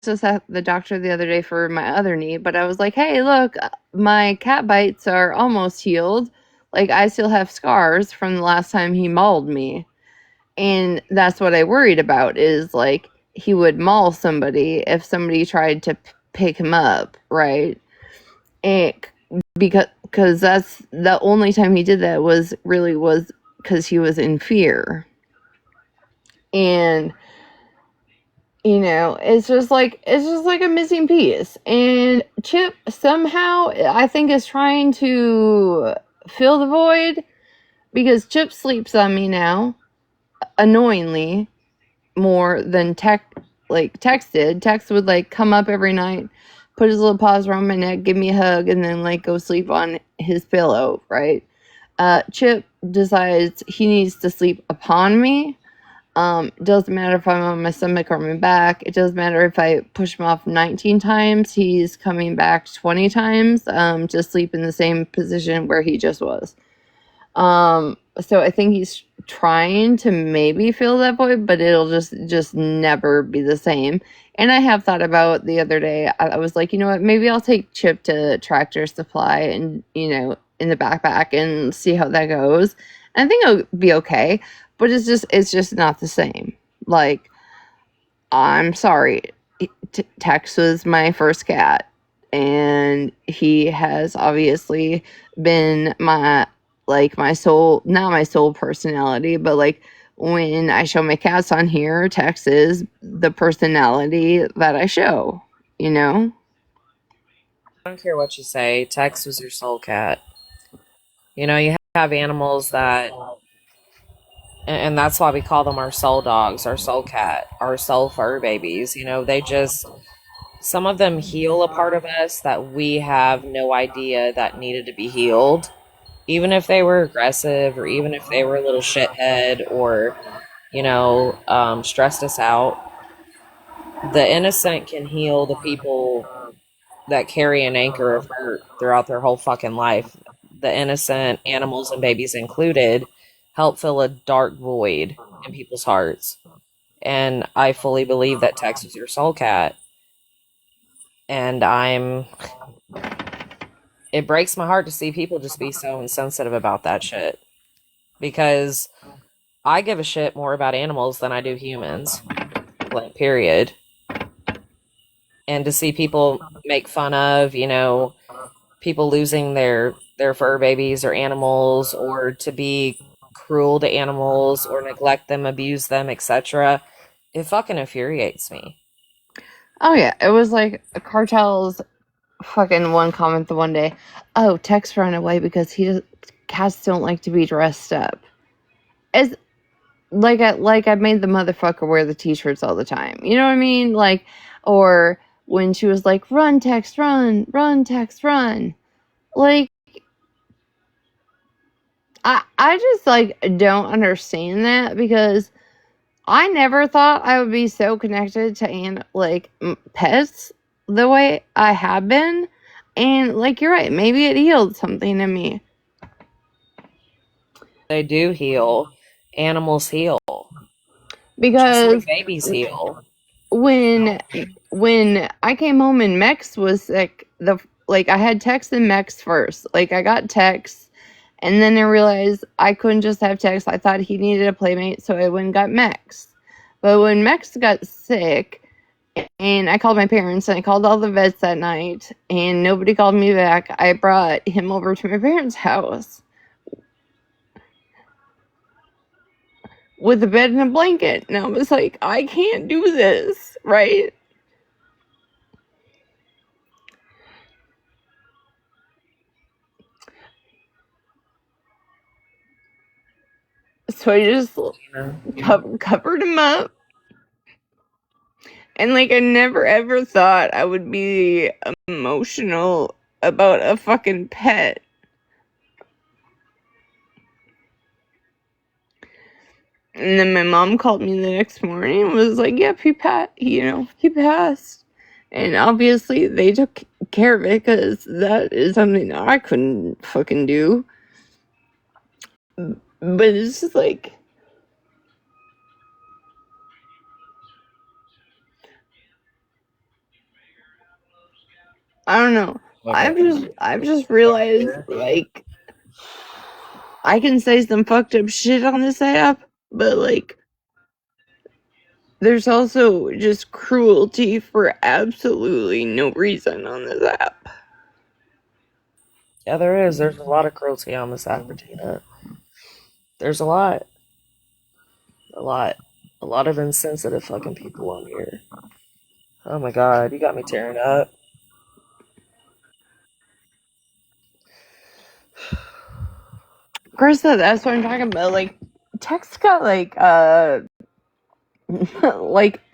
A: just at the doctor the other day for my other knee, but I was like, hey, look, my cat bites are almost healed. Like, I still have scars from the last time he mauled me. And that's what I worried about, is like he would maul somebody if somebody tried to pick him up, right? And because that's the only time he did that was because he was in fear. And you know, it's just like a missing piece. And Chip somehow, I think, is trying to fill the void, because Chip sleeps on me now, annoyingly, more than Tex did. Tex would, like, come up every night, put his little paws around my neck, give me a hug, and then, like, go sleep on his pillow, right? Chip decides he needs to sleep upon me. Doesn't matter if I'm on my stomach or my back. It doesn't matter if I push him off 19 times. He's coming back 20 times to sleep in the same position where he just was. So I think he's trying to maybe fill that void, but it'll just never be the same. And I have thought about the other day, I was like, you know what, maybe I'll take Chip to Tractor Supply and, you know, in the backpack and see how that goes. And I think it'll be okay, but it's just not the same. Like, I'm sorry. Tex was my first cat, and he has obviously been my soul, not my sole personality, but, like, when I show my cats on here, Tex is the personality that I show, you know?
B: I don't care what you say, Tex was your soul cat. You know, you have animals that And that's why we call them our soul dogs, our soul cat, our soul fur babies. You know, they just, some of them heal a part of us that we have no idea that needed to be healed. Even if they were aggressive, or even if they were a little shithead, or, stressed us out, the innocent can heal the people that carry an anchor of hurt throughout their whole fucking life. The innocent, animals and babies included, help fill a dark void in people's hearts. And I fully believe that Tex was your soul cat. And it breaks my heart to see people just be so insensitive about that shit. Because I give a shit more about animals than I do humans. Like, period. And to see people make fun of, people losing their fur babies or animals, or to be cruel to animals or neglect them, abuse them, etc., it fucking infuriates me.
A: Oh yeah, it was like Cartel's fucking one comment the one day. Oh, Tex ran away because cats don't like to be dressed up. As I made the motherfucker wear the t-shirts all the time. You know what I mean? Like, or when she was like, "Run, Tex, run, Tex, run." Like, I just like don't understand that, because I never thought I would be so connected to pets the way I have been. And like, you're right, maybe it healed something in me.
B: They do heal. Animals heal. Just like
A: Because
B: babies heal.
A: when when I came home and Mex was sick, I had Tex and Mex first. Like, I got Tex, and then I realized I couldn't just have Tex. I thought he needed a playmate, so I went and got Mex. But when Mex got sick, and I called my parents, and I called all the vets that night, and nobody called me back, I brought him over to my parents' house with a bed and a blanket. And I was like, I can't do this, right? So I just covered him up. And like, I never ever thought I would be emotional about a fucking pet. And then my mom called me the next morning and was like, "Yep, he passed." And obviously they took care of it, because that is something that I couldn't fucking do. But it's just like, I don't know. I've just realized, like, I can say some fucked up shit on this app, but like, there's also just cruelty for absolutely no reason on this app.
B: Yeah, there is. There's a lot of cruelty on this app, Retina. There's a lot. A lot. A lot of insensitive fucking people on here. Oh my god, you got me tearing up.
A: Krista, that's what I'm talking about. Like, Tex got like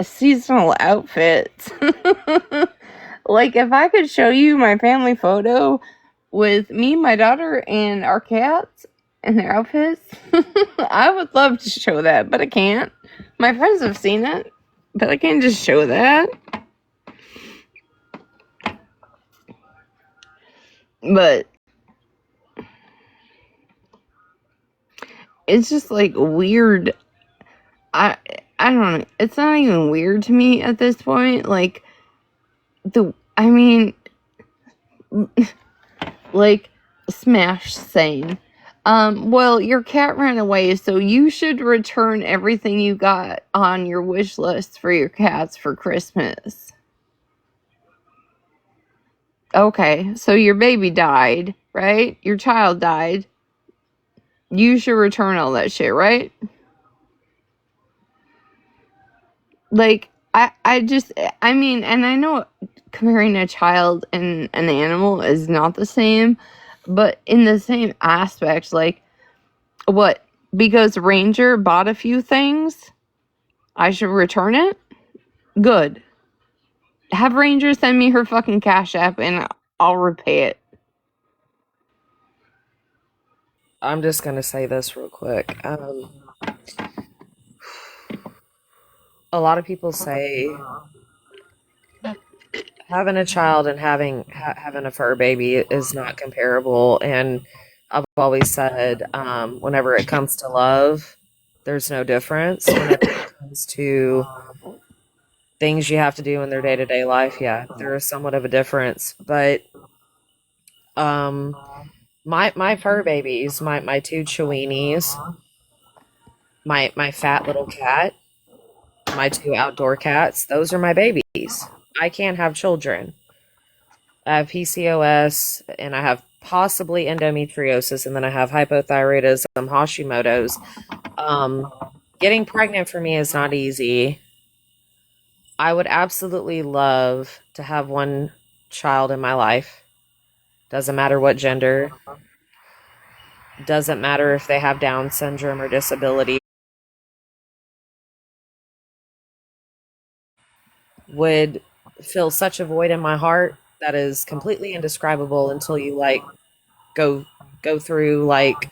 A: seasonal outfits. Like, if I could show you my family photo with me, my daughter, and our cats and their outfits, I would love to show that, but I can't. My friends have seen it, but I can't just show that. But it's just like weird. I I don't know. It's not even weird to me at this point. Like, I mean, like, Smash saying, well, your cat ran away, so you should return everything you got on your wish list for your cats for Christmas. Okay, so your baby died, right? Your child died. You should return all that shit, right? Like, I mean, and I know comparing a child and an animal is not the same, but in the same aspect, like, what because Ranger bought a few things, I should return it? Good. Have Ranger send me her fucking Cash App and I'll repay it.
B: I'm just gonna say this real quick. A lot of people say having a child and having a fur baby is not comparable, and I've always said, whenever it comes to love, there's no difference. Whenever it comes to things you have to do in their day-to-day life, yeah, there is somewhat of a difference. But um, my fur babies, my two Chiweenies, my fat little cat, my two outdoor cats, those are my babies. I can't have children. I have PCOS and I have possibly endometriosis, and then I have hypothyroidism, Hashimoto's. Um, Getting pregnant for me is not easy. I would absolutely love to have one child in my life. Doesn't matter what gender, doesn't matter if they have Down syndrome or disability. Would fill such a void in my heart that is completely indescribable until you like go through like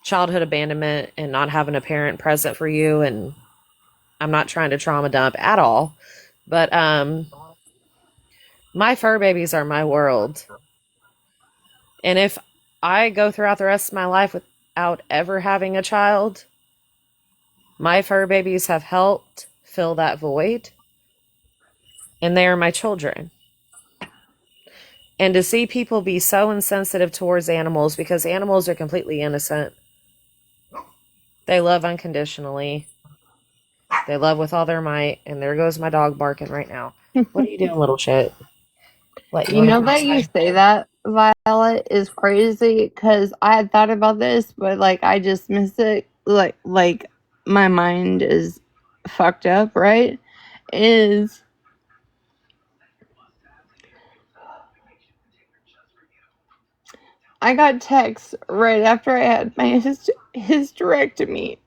B: childhood abandonment and not having a parent present for you. And I'm not trying to trauma dump at all, but my fur babies are my world. And if I go throughout the rest of my life without ever having a child, my fur babies have helped fill that void, and they are my children. And to see people be so insensitive towards animals, because animals are completely innocent. They love unconditionally. They love with all their might. And there goes my dog barking right now. What are you doing, little shit? What, you
A: You
B: want to
A: know
B: come
A: that you
B: outside?
A: say that, Violet, is crazy because I had thought about this, but like I just missed it. Like my mind is fucked up, right? Is I got text right after I had my hysterectomy.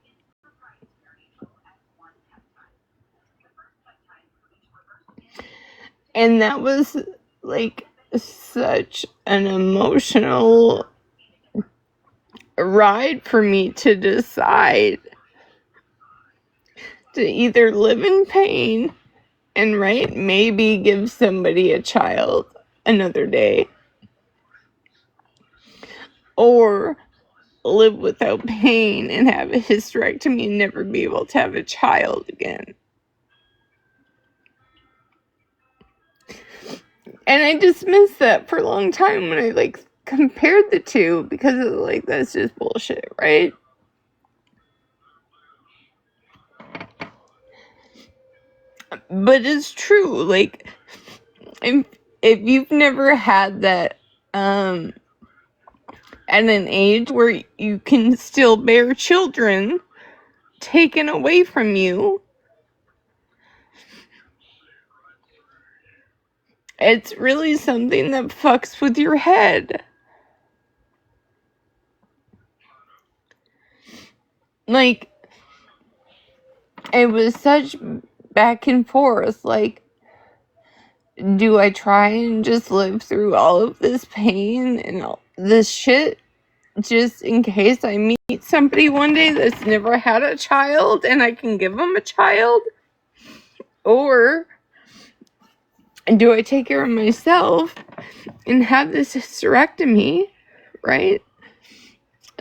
A: And that was like such an emotional ride for me to decide to either live in pain and right maybe give somebody a child another day, or live without pain and have a hysterectomy and never be able to have a child again. And I dismissed that for a long time when I like compared the two because of like that's just bullshit, right? But it's true. Like if you've never had that at an age where you can still bear children taken away from you, it's really something that fucks with your head. Like, it was such back and forth. Like, do I try and just live through all of this pain and all this shit just in case I meet somebody one day that's never had a child and I can give them a child? Or do I take care of myself and have this hysterectomy, right?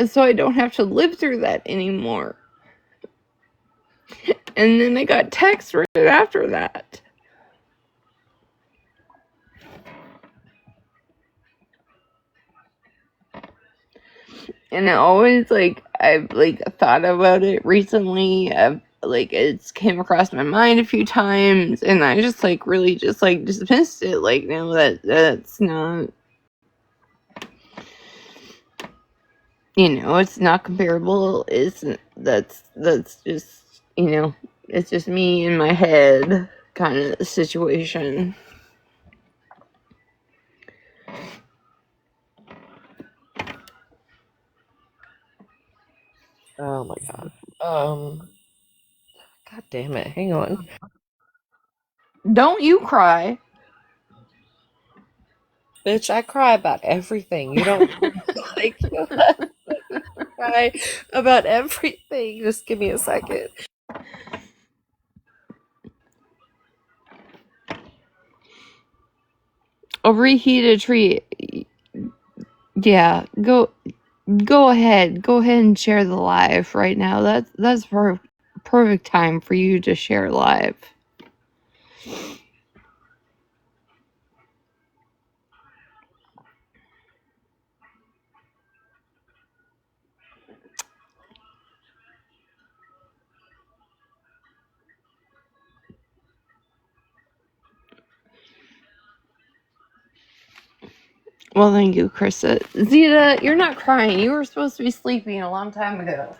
A: So I don't have to live through that anymore. And then I got text right after that. And I always I've thought about it recently. I've it's came across my mind a few times, and I just really just dismissed it. Like, no, that's not, it's not comparable. It's that's just, it's just me in my head kind of situation.
B: Oh my god. God damn it. Hang on.
A: Don't you cry.
B: Bitch, I cry about everything. You don't like cry about everything. Just give me a second.
A: A reheated treat. Yeah, go ahead. Go ahead and share the live right now. That's perfect time for you to share live. Well, thank you, Krista. Zeta, you're not crying. You were supposed to be sleeping a long time ago.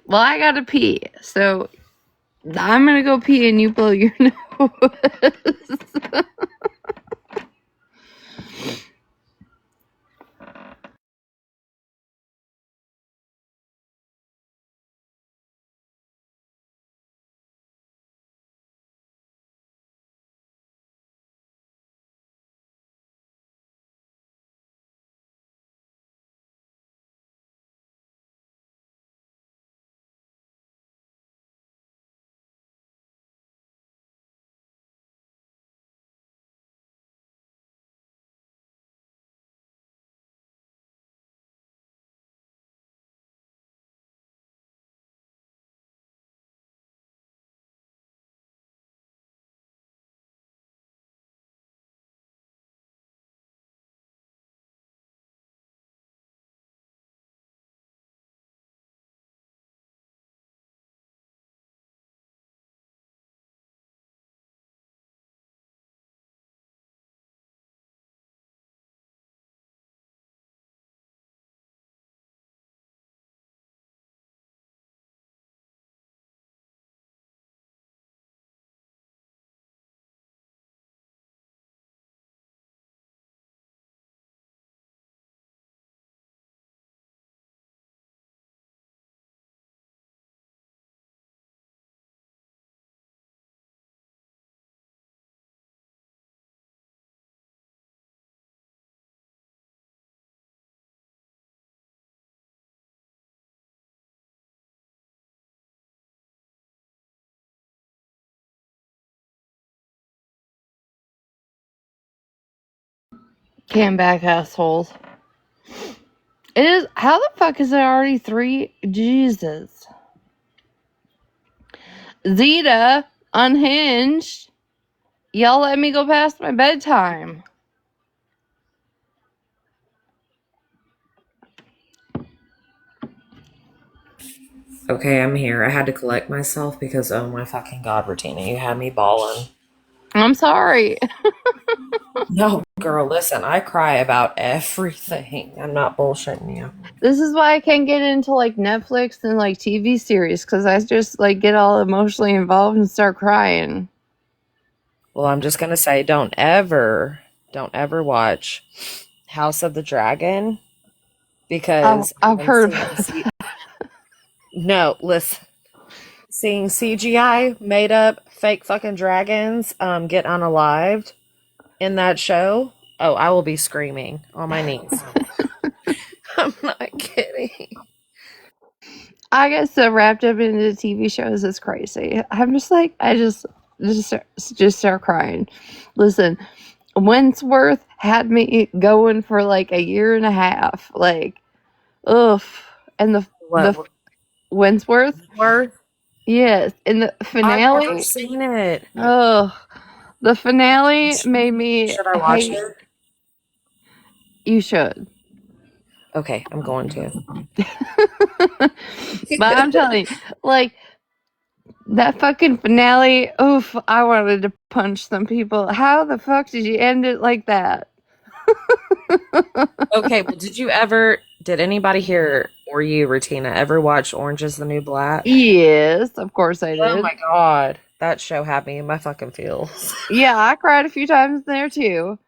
A: Well, I gotta pee, so I'm gonna go pee and you blow your nose. Came back, assholes. It is. How the fuck is it already 3? Jesus. Zeta, unhinged. Y'all let me go past my bedtime.
B: Okay, I'm here. I had to collect myself because, oh my fucking god, Retina, you had me bawling.
A: I'm sorry.
B: No, girl, listen, I cry about everything. I'm not bullshitting you.
A: This is why I can't get into like Netflix and like TV series because I just like get all emotionally involved and start crying.
B: Well, I'm just gonna say, don't ever watch House of the Dragon because
A: I've
B: when
A: heard
B: seeing
A: about that.
B: no, listen, seeing CGI made up fake fucking dragons get unalived in that show, oh, I will be screaming on my knees. I'm not kidding.
A: I get so wrapped up into TV shows, it's crazy. I'm just like, just start crying. Listen, Wentworth had me going for like a year and a half. Like, ugh. And the
B: What
A: Wentworth,
B: worth?
A: yes. And the
B: I've never
A: finale,
B: seen it.
A: ugh. The finale made me
B: Should I watch
A: hate.
B: it?
A: You should.
B: Okay, I'm going to.
A: But I'm telling you, like, That fucking finale, oof, I wanted to punch some people. How the fuck did you end it like that?
B: Okay, well, did anybody here or you, Retina, ever watch Orange is the New Black?
A: Yes, of course I
B: Oh
A: did.
B: my God. That show had me in my fucking feels.
A: Yeah, I cried a few times there too.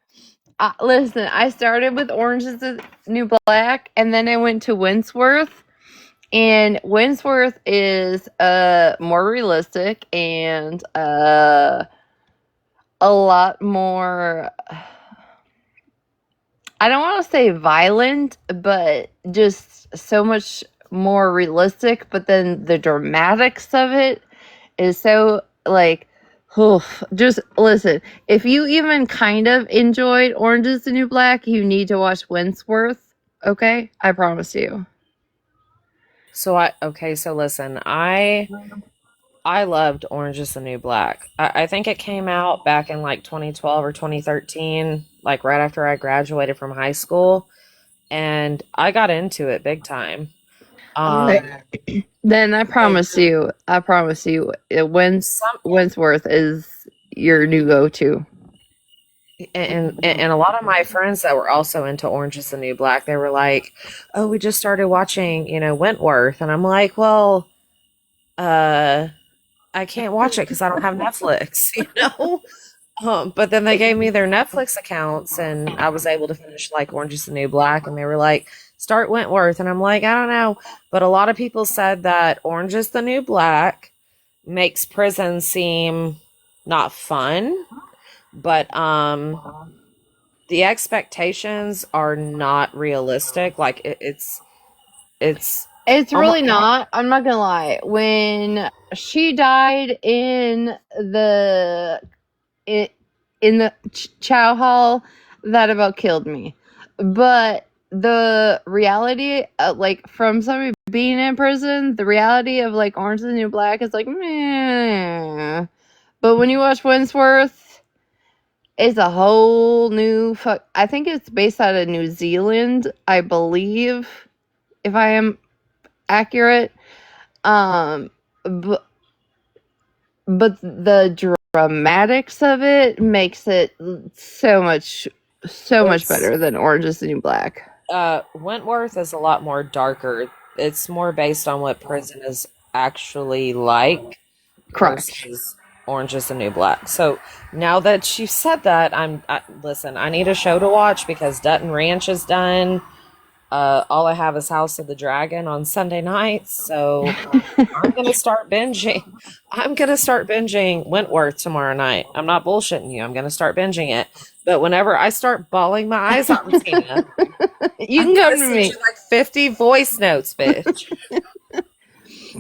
A: Listen, I started with Orange is the New Black, and then I went to Wentworth. And Wentworth is more realistic and a lot more, I don't want to say violent, but just so much more realistic. But then the dramatics of it is so like, oof. Just listen. If you even kind of enjoyed Orange is the New Black, you need to watch Wentworth. Okay, I promise you.
B: So listen, I loved Orange is the New Black. I think it came out back in like 2012 or 2013, like right after I graduated from high school, and I got into it big time. Um,
A: Then
B: like
A: I promise you,
B: some
A: Wentworth is your new go-to.
B: and a lot of my friends that were also into Orange is the New Black, they were like, "Oh, we just started watching, Wentworth," and I'm like, "Well, uh, I can't watch it because I don't have Netflix, you know." But then they gave me their Netflix accounts, and I was able to finish like Orange is the New Black, and they were like, "Start Wentworth," and I'm like, I don't know, but a lot of people said that Orange is the New Black makes prison seem not fun, but the expectations are not realistic. Like it's
A: It's
B: almost
A: really not. I'm not gonna lie. When she died in, in the chow hall, that about killed me. But the reality, like from somebody being in prison, the reality of like Orange is the New Black is like meh. But when you watch Wentworth, it's a whole new fuck. I think it's based out of New Zealand, I believe, if I am accurate. Um, but the dramatics of it makes it so much
B: it's
A: better than Orange is the New Black.
B: Wentworth is a lot more darker. It's more based on what prison is actually like
A: Correct.
B: versus Orange is the New Black. So now that you said that, listen. I need a show to watch because Dutton Ranch is done. All I have is House of the Dragon on Sunday nights, so I'm gonna start binging. I'm gonna start binging Wentworth tomorrow night. I'm not bullshitting you. I'm gonna start binging it. But whenever I start bawling my eyes out, Tina,
A: You
B: I'm
A: can
B: gonna
A: come to
B: send
A: me.
B: you like 50 voice notes, bitch. I'm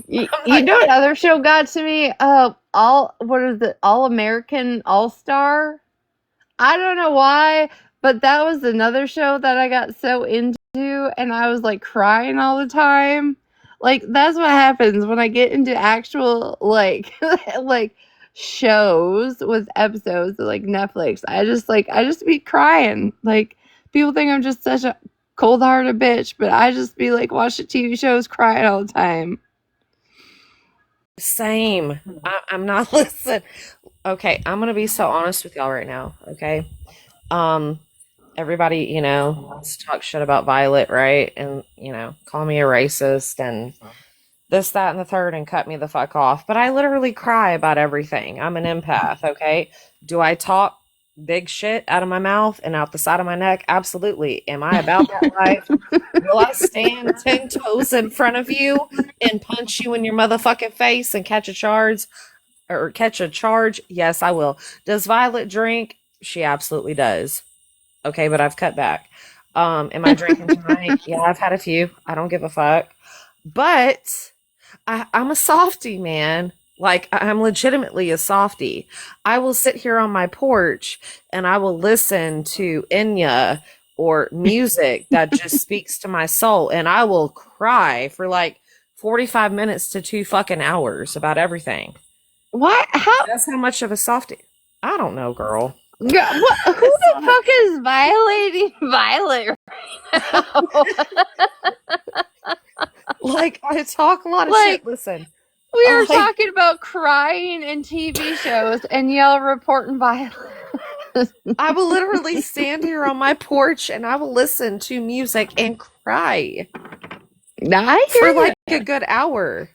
A: You
B: not
A: know what
B: kidding.
A: other show got to me? What is it? All American All Star. I don't know why, but that was another show that I got so into, and I was like crying all the time. Like that's what happens when I get into actual like like shows with episodes of like Netflix. I just be crying. Like people think I'm just such a cold-hearted bitch, but I just be like watching TV shows crying all the time.
B: Same. I'm not listen. Okay, I'm gonna be so honest with y'all right now. Okay, um, everybody, wants to talk shit about Violet, right? And call me a racist and this, that, and the third, and cut me the fuck off. But I literally cry about everything. I'm an empath. Okay, do I talk big shit out of my mouth and out the side of my neck? Absolutely. Am I about that life? Will I stand 10 toes in front of you and punch you in your motherfucking face and catch a charge? Yes, I will. Does Violet drink? She absolutely does. Okay, but I've cut back. Am I drinking tonight? Yeah, I've had a few. I don't give a fuck. But I'm a softie, man. Like, I'm legitimately a softie. I will sit here on my porch and I will listen to Enya or music that just speaks to my soul, and I will cry for like 45 minutes to 2 fucking hours about everything.
A: What? How?
B: That's how much of a softie. I don't know, girl.
A: What? Who
B: It's
A: the
B: not.
A: fuck is violating Violet right now?
B: Like, I talk a lot of
A: Like,
B: shit. Listen.
A: We were
B: I
A: talking about crying in TV shows, and y'all reporting violence.
B: I will literally stand here on my porch and I will listen to music and cry
A: I
B: for
A: hear
B: like a good hour.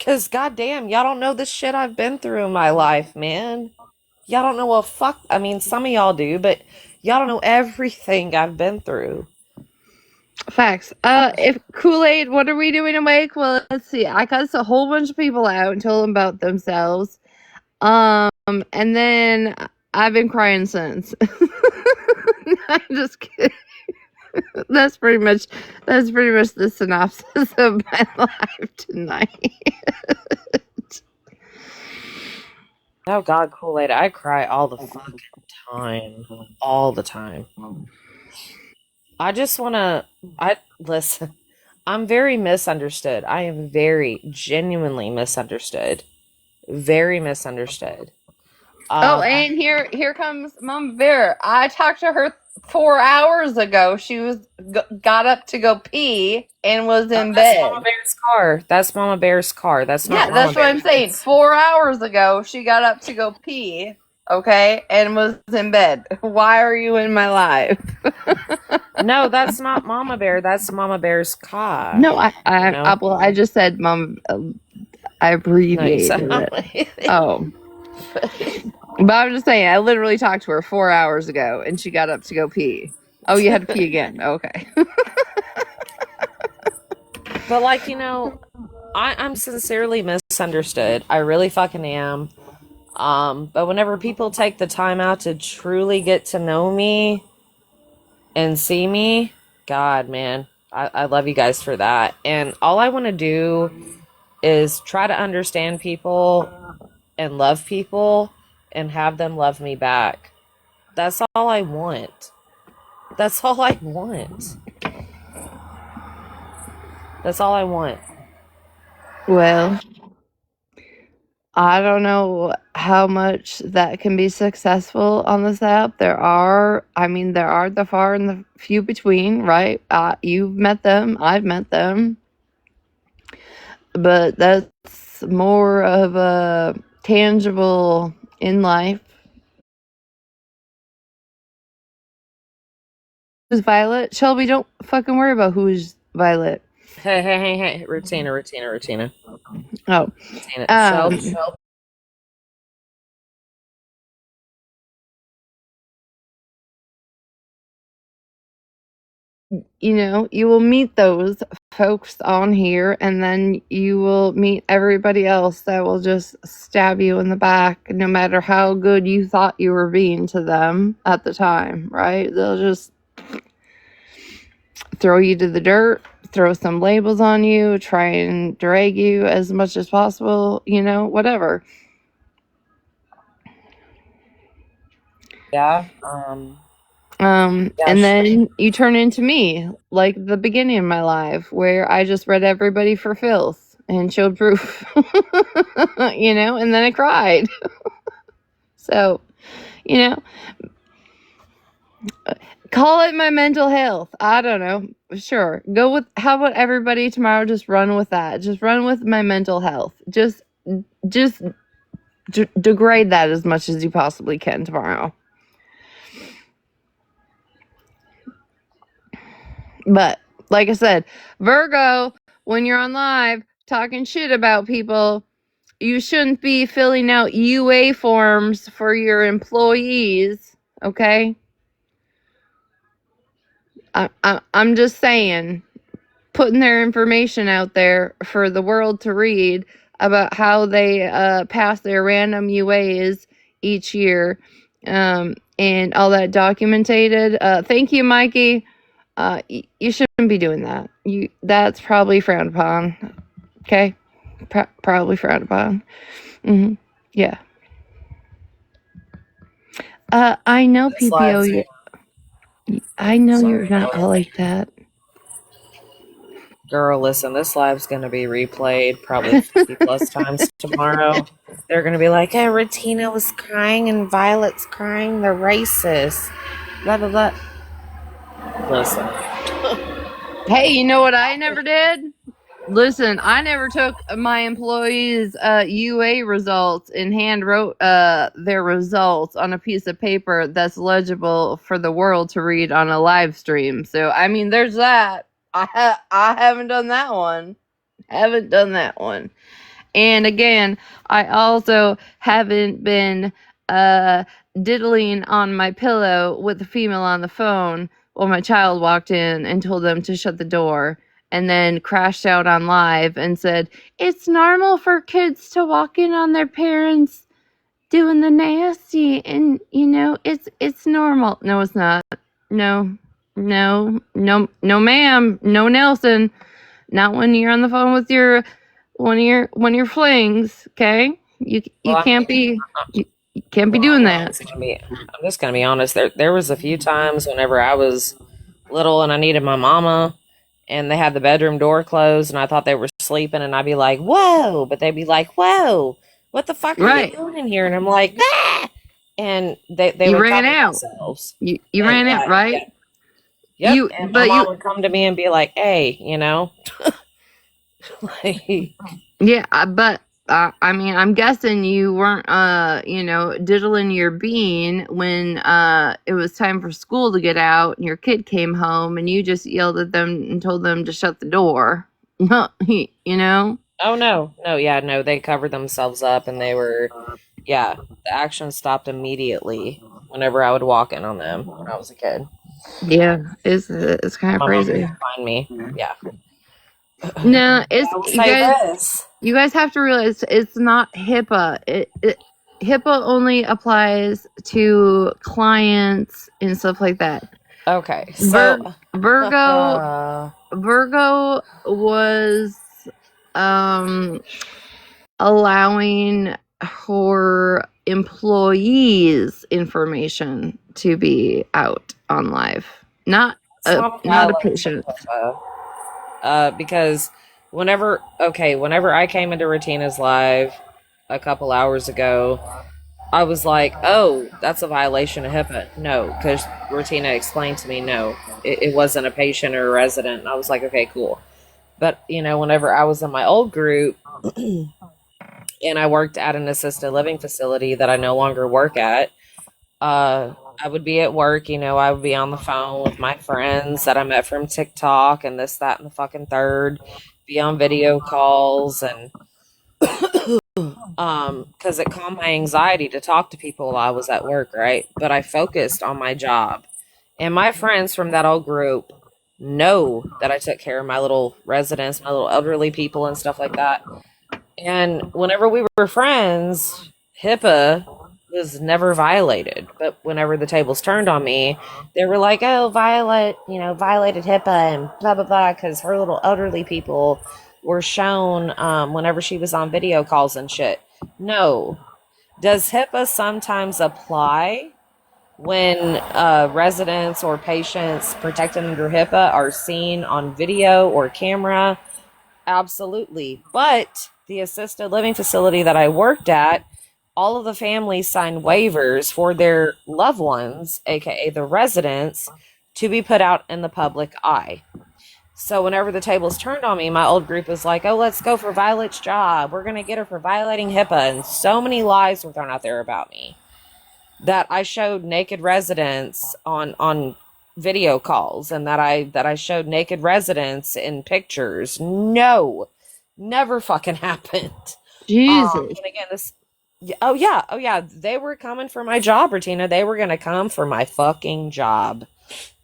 B: Cause goddamn, y'all don't know the shit I've been through in my life, man. Y'all don't know a fuck. I mean, some of y'all do, but y'all don't know everything I've been through.
A: you. Facts. If Kool-Aid, what are we doing awake? Well, let's see. I cussed a whole bunch of people out and told them about themselves. And then I've been crying since. I'm just kidding. That's pretty much the synopsis of my life tonight.
B: Oh God, Kool-Aid, I cry all the fucking time. All the time. I just wanna I listen. I'm very misunderstood. I am very genuinely misunderstood. Very misunderstood.
A: Oh,
B: Um,
A: and here comes Mama Bear. I talked to her 4 hours ago. She got up to go pee and was
B: oh,
A: in
B: that's Mama
A: bed.
B: Bear's car. That's Mama Bear's car. That's not
A: Yeah,
B: Mama
A: that's what I'm
B: Bear.
A: saying. 4 hours ago, she got up to go pee. Okay, and was in bed. Why are you in my life?
B: No, that's not Mama Bear. That's Mama Bear's car.
A: No,
B: You know?
A: well, I just said Mom. I
B: No, you said
A: abbreviated
B: Mama.
A: it. Oh, but I'm just saying. I literally talked to her 4 hours ago, and she got up to go pee. Oh, you had to pee again. Okay.
B: But like, I'm sincerely misunderstood. I really fucking am. But whenever people take the time out to truly get to know me and see me, God, man, I love you guys for that. And all I want to do is try to understand people and love people and have them love me back. That's all I want. That's all I want. That's all I want.
A: Well, I don't know how much that can be successful on this app. There are the far and the few between, right? You've met them, I've met them, but that's more of a tangible in life. Who's Violet? Shelby, don't fucking worry about who's Violet.
B: Hey. Rutina.
A: Oh,
B: Shelby.
A: you will meet those folks on here, and then you will meet everybody else that will just stab you in the back, no matter how good you thought you were being to them at the time, right? They'll just throw you to the dirt, throw some labels on you, try and drag you as much as possible, whatever.
B: Yeah.
A: And then you turn into me, like the beginning of my life, where I just read everybody for filth and showed proof, and then I cried. So, you know, call it my mental health. I don't know. Sure. How about everybody tomorrow just run with that? Just run with my mental health. Just degrade that as much as you possibly can tomorrow. But like I said, Virgo, when you're on live talking shit about people, you shouldn't be filling out UA forms for your employees, okay? I'm just saying, putting their information out there for the world to read about how they pass their random UAs each year, and all that documented. Thank you, Mikey. You shouldn't be doing that. That's probably frowned upon. Okay, probably frowned upon. Yeah. I know PPO. I know you're not all like that.
B: Girl, listen, this live's going to be replayed probably 50 plus times tomorrow. They're going to be like, hey, Retina was crying and Violet's crying. They're racist. Blah, blah, blah. Listen.
A: Hey, you know what I never did? Listen, I never took my employees' UA results and hand wrote their results on a piece of paper that's legible for the world to read on a live stream. So, I mean, there's that. I haven't done that one. Haven't done that one. And again, I also haven't been diddling on my pillow with the female on the phone while my child walked in and told them to shut the door, and then crashed out on live and said, "It's normal for kids to walk in on their parents doing the nasty, and it's normal." No, it's not. No, no, no, no, ma'am. No, Nelson. Not when you're on the phone with your one of your flings, okay? You
B: Well, I
A: can't
B: mean,
A: be you can't be
B: well,
A: doing that.
B: I'm just gonna be honest. There was a few times whenever I was little and I needed my mama, and they had the bedroom door closed, and I thought they were sleeping, and I'd be like, "Whoa!" But they'd be like, "Whoa, what the fuck are you
A: Right.
B: doing in here?" And I'm like, "Ah!" And they
A: You
B: would
A: ran
B: cover
A: out.
B: themselves.
A: You
B: And
A: ran out,
B: yeah,
A: right?
B: yep.
A: You
B: And my
A: but
B: mom
A: you
B: would come to me and be like, "Hey, like,
A: yeah, but I mean, I'm guessing you weren't diddling your bean when it was time for school to get out and your kid came home and you just yelled at them and told them to shut the door. you know?
B: oh no, no, yeah, no." They covered themselves up, and they were, yeah. The action stopped immediately whenever I would walk in on them when I was a kid.
A: Yeah, it's kind
B: And
A: of
B: my mom
A: crazy.
B: couldn't find me. Yeah.
A: No, it's
B: I will
A: you
B: say
A: guys.
B: this.
A: You guys have to realize it's not HIPAA. HIPAA only applies to clients and stuff like that.
B: Okay, so
A: Vir- Virgo Virgo was um allowing her employees' information to be out on live, not
B: it's
A: a
B: not a
A: not a
B: violation
A: patient.
B: of because whenever I came into Retina's live a couple hours ago, I was like, "Oh, that's a violation of HIPAA." No, because Retina explained to me, no, it wasn't a patient or a resident. And I was like, "Okay, cool." But whenever I was in my old group and I worked at an assisted living facility that I no longer work at, I would be at work, I would be on the phone with my friends that I met from TikTok and this, that, and the fucking third, be on video calls, and because it calmed my anxiety to talk to people while I was at work, right? But I focused on my job. And my friends from that old group know that I took care of my little residents, my little elderly people and stuff like that. And whenever we were friends, HIPAA was never violated. But whenever the tables turned on me, they were like, "Oh, Violet, violated HIPAA and blah, blah, blah," because her little elderly people were shown whenever she was on video calls and shit. No. Does HIPAA sometimes apply when residents or patients protected under HIPAA are seen on video or camera? Absolutely. But the assisted living facility that I worked at, all of the families signed waivers for their loved ones, aka the residents, to be put out in the public eye. So whenever the tables turned on me, my old group was like, "Oh, let's go for Violet's job. We're gonna get her for violating HIPAA." And so many lies were thrown out there about me that I showed naked residents on video calls, and that I showed naked residents in pictures. No, never fucking happened.
A: Jesus.
B: And again, this. Oh yeah, they were coming for my job, Retina. They were gonna come for my fucking job,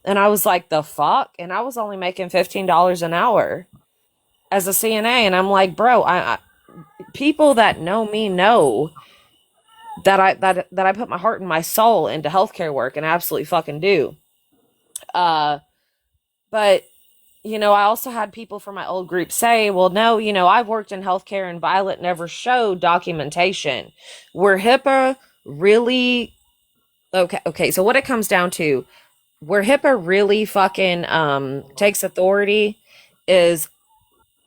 B: and I was like, "The fuck?" And I was only making $15 an hour as a CNA, and I'm like, "Bro, I people that know me know that I put my heart and my soul into healthcare work, and I absolutely fucking do." Uh, but I also had people from my old group say, "Well, no, I've worked in healthcare and Violet never showed documentation." Where HIPAA really okay, so what it comes down to, where HIPAA really fucking takes authority is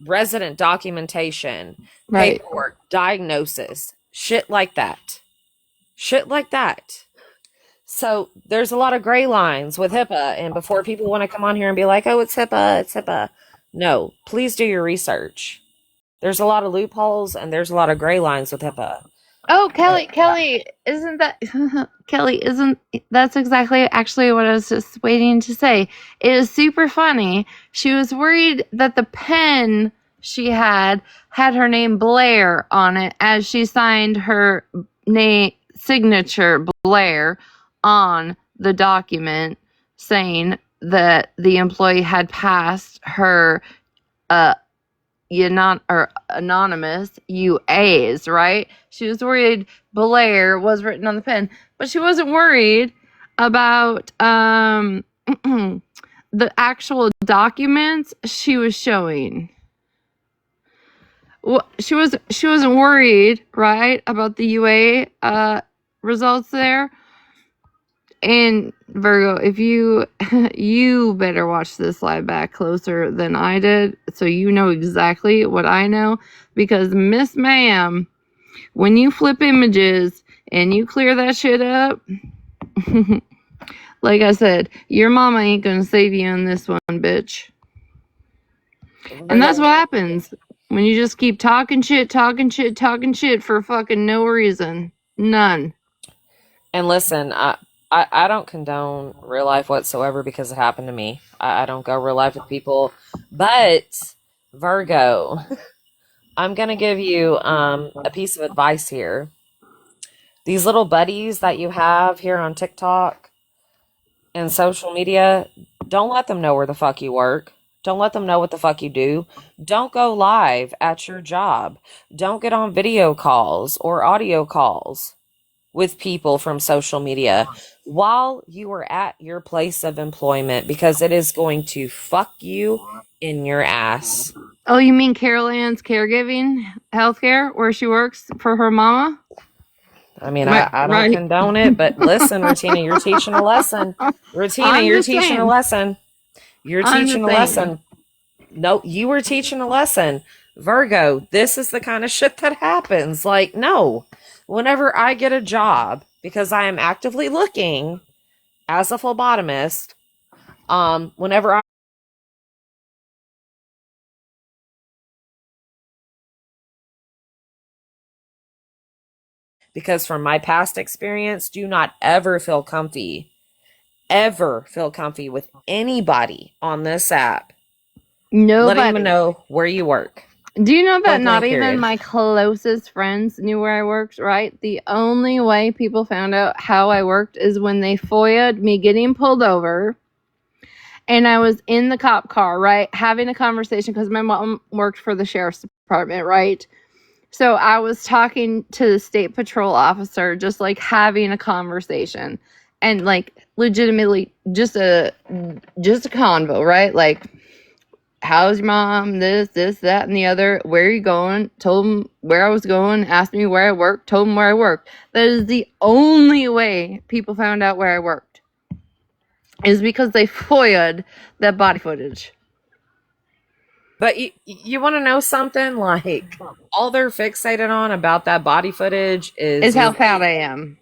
B: resident documentation,
A: Right.
B: paperwork, diagnosis, shit like that. Shit like that. So there's a lot of gray lines with HIPAA, and before people want to come on here and be like, "Oh, it's HIPAA, it's HIPAA," No, please do your research. There's a lot of loopholes and there's a lot of gray lines with HIPAA.
A: Oh, Kelly, isn't that Kelly? Isn't that's exactly actually what I was just waiting to say? It is super funny. She was worried that the pen she had her name Blair on it as she signed her name signature Blair on the document saying that the employee had passed her uh anonymous UAs, right? She was worried Blair was written on the pen, but she wasn't worried about the actual documents she was showing. Well, she wasn't worried, right, about the UA results there. And Virgo, if you you better watch this live back closer than I did, so you know exactly what I know. Because Miss Ma'am, when you flip images and you clear that shit up, like I said, your mama ain't gonna save you in this one, bitch. And that's what happens when you just keep talking shit for fucking no reason. None.
B: And listen, I don't condone real life whatsoever because it happened to me. I don't go real life with people. But, Virgo, I'm going to give you a piece of advice here. These little buddies that you have here on TikTok and social media, don't let them know where the fuck you work. Don't let them know what the fuck you do. Don't go live at your job. Don't get on video calls or audio calls with people from social media while you are at your place of employment because it is going to fuck you in your ass.
A: Oh, you mean Carol Ann's caregiving healthcare where she works for her mama?
B: I mean, I don't condone it, but listen, Retina, you're teaching a lesson. Retina, you're teaching a lesson. You're teaching a lesson. No, you were teaching a lesson. Virgo, this is the kind of shit that happens. Like, no. Whenever I get a job, because I am actively looking as a phlebotomist, whenever I because from my past experience, do not ever feel comfy with anybody on this app.
A: Nobody.
B: Letting them know where you work.
A: Do you know that not even my closest friends knew where I worked, right? The only way people found out how I worked is when they FOIA'd me getting pulled over. And I was in the cop car, right? Having a conversation because my mom worked for the sheriff's department, right? So I was talking to the state patrol officer, just like having a conversation. And like legitimately just a convo, right? Like, how's your mom? This, that, and the other. Where are you going? Told him where I was going. Asked me where I worked. Told him where I worked. That is the only way people found out where I worked. Is because they FOIA'd that body footage.
B: But you want to know something? Like, all they're fixated on about that body footage is
A: how fat I am.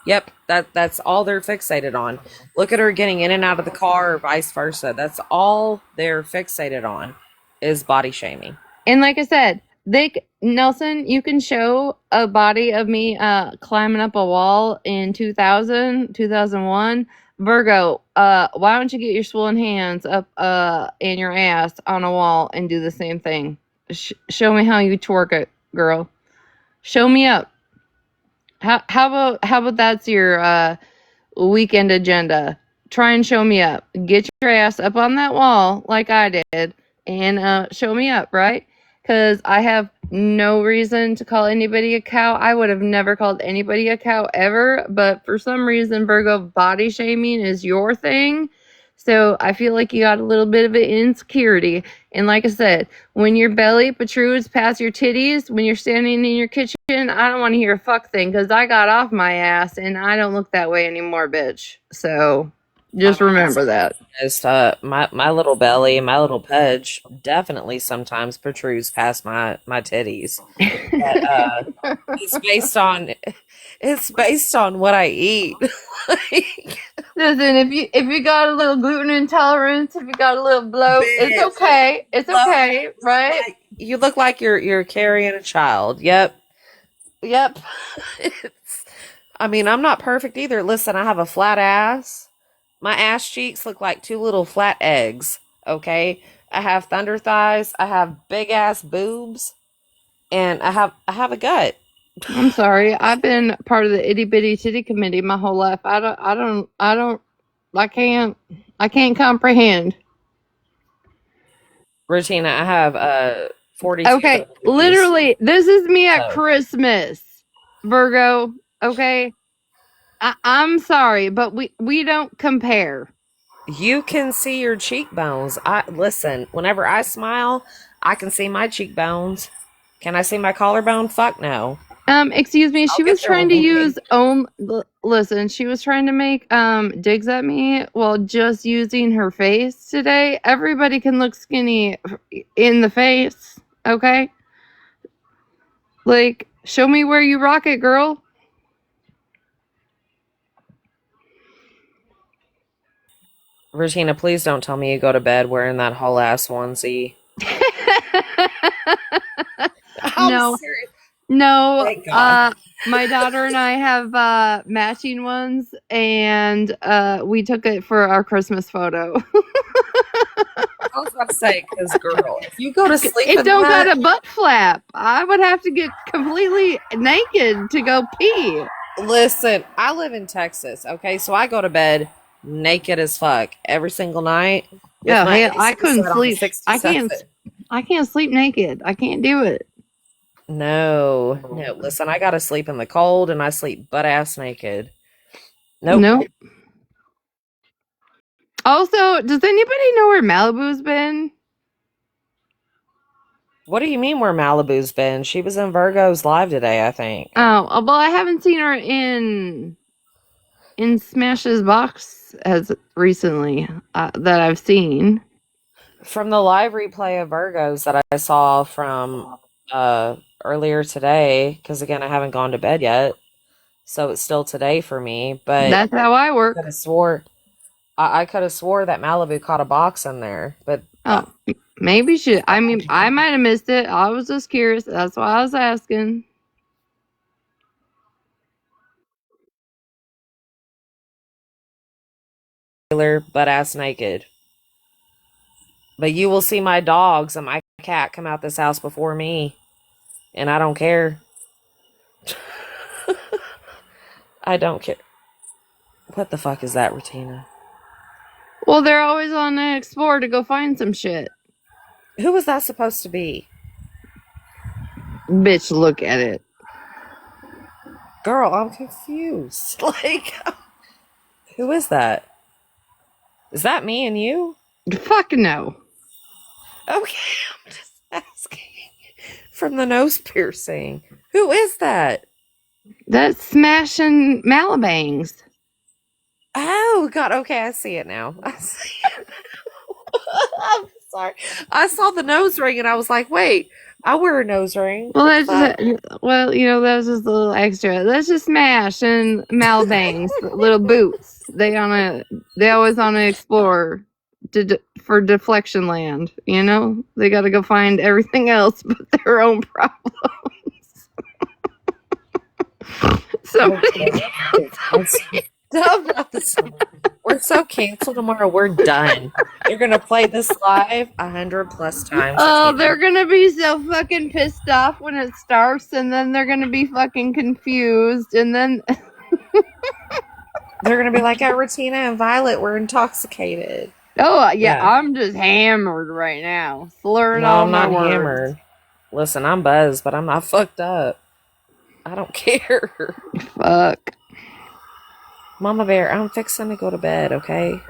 B: Yep, that's all they're fixated on. Look at her getting in and out of the car or vice versa. That's all they're fixated on is body shaming.
A: And like I said, Nelson, you can show a body of me climbing up a wall in 2001. Virgo, why don't you get your swollen hands up in your ass on a wall and do the same thing? Show me how you twerk it, girl. Show me up. How about that's your weekend agenda? Try and show me up. Get your ass up on that wall like I did and show me up, right? Because I have no reason to call anybody a cow. I would have never called anybody a cow ever, but for some reason, Virgo, body shaming is your thing. So I feel like you got a little bit of an insecurity. And like I said, when your belly protrudes past your titties, when you're standing in your kitchen, I don't want to hear a fuck thing because I got off my ass and I don't look that way anymore, bitch. So just remember that.
B: My little belly, my little pudge definitely sometimes protrudes past my titties. But, it's based on what I eat. Like,
A: Listen, if you got a little gluten intolerance, if you got a little bloat, it's
B: Bitch,
A: okay. It's
B: look,
A: okay, right?
B: you look like you're carrying a child. Yep. Yep. It's, I mean, I'm not perfect either. Listen, I have a flat ass. My ass cheeks look like two little flat eggs. Okay. I have thunder thighs. I have big ass boobs, and I have a gut.
A: I'm sorry. I've been part of the itty bitty titty committee my whole life. I can't comprehend.
B: Retina, I have 42
A: Okay,
B: boobies.
A: literally, this is me at
B: So
A: Christmas, Virgo. Okay, I'm sorry, but we don't compare.
B: you can see your cheekbones. I listen, whenever I smile, I can see my cheekbones. Can I see my collarbone? Fuck no.
A: Excuse me.
B: I'll
A: She
B: get
A: was
B: there
A: trying
B: with
A: to
B: one
A: use
B: thing.
A: listen. She was trying to make digs at me while just using her face today. Everybody can look skinny in the face. Okay, like show me where you rock it, girl.
B: Regina, please don't tell me you go to bed wearing that whole ass onesie. I'm
A: No,
B: serious.
A: no.
B: Thank God.
A: My daughter and I have matching ones, and we took it for our Christmas photo.
B: I was about to say, because girl, if you go to sleep
A: It
B: in
A: don't got
B: that,
A: a butt flap. I would have to get completely naked to go pee.
B: listen, I live in Texas, okay? So I go to bed naked as fuck every single night with
A: Oh
B: my
A: hell, I
B: AC
A: couldn't
B: set on
A: sleep.
B: 67.
A: I can't sleep naked. I can't do it.
B: No, no. Listen, I gotta sleep in the cold and I sleep butt ass naked. Nope.
A: Nope. Also, does anybody know where Malibu's been?
B: What do you mean where Malibu's been? She was in Virgo's live today, I think.
A: Oh, well, I haven't seen her in Smash's box as recently that I've seen.
B: From the live replay of Virgo's that I saw from uh earlier today, because again, I haven't gone to bed yet, so it's still today for me, but
A: That's how I
B: I could
A: work.
B: have swore I could have swore that Malibu caught a box in there, but
A: Oh, maybe she. I mean, I might have missed it. I was just curious. That's why I was asking.
B: Taylor butt ass naked. But you will see my dogs and my cat come out this house before me, and I don't care. I don't care. What the fuck is that, Retina?
A: Well, they're always on an explore to go find some shit.
B: Who was that supposed to be?
A: Bitch, look at it.
B: Girl, I'm confused. Like, who is that? Is that me and you?
A: Fuck no.
B: Okay, I'm just asking. From the nose piercing. Who is that?
A: That's smashing Malabangs.
B: Oh, God. Okay, I see it now. I see it. I'm sorry. I saw the nose ring and I was like, wait, I wear a nose ring.
A: Well,
B: What the
A: that's
B: fuck?
A: just that's just a little extra. That's just smash and Malabangs, little boots. They always on an explorer for deflection land. You know, they got to go find everything else but their own problem. Somebody
B: Okay, let's stop about this. We're so canceled tomorrow. We're done. They're gonna play this live 100+ times.
A: Oh,
B: Retina.
A: they're gonna be so fucking pissed off when it starts, and then they're gonna be fucking confused, and then
B: They're gonna be like, "Oh, Retina and Violet were intoxicated."
A: oh yeah,
B: Yeah.
A: I'm just hammered right now, slurring
B: No,
A: all
B: I'm
A: my
B: not
A: words.
B: hammered. Listen, I'm buzzed, but I'm not fucked up. I don't care.
A: Fuck.
B: Mama Bear, I'm fixing to go to bed, okay?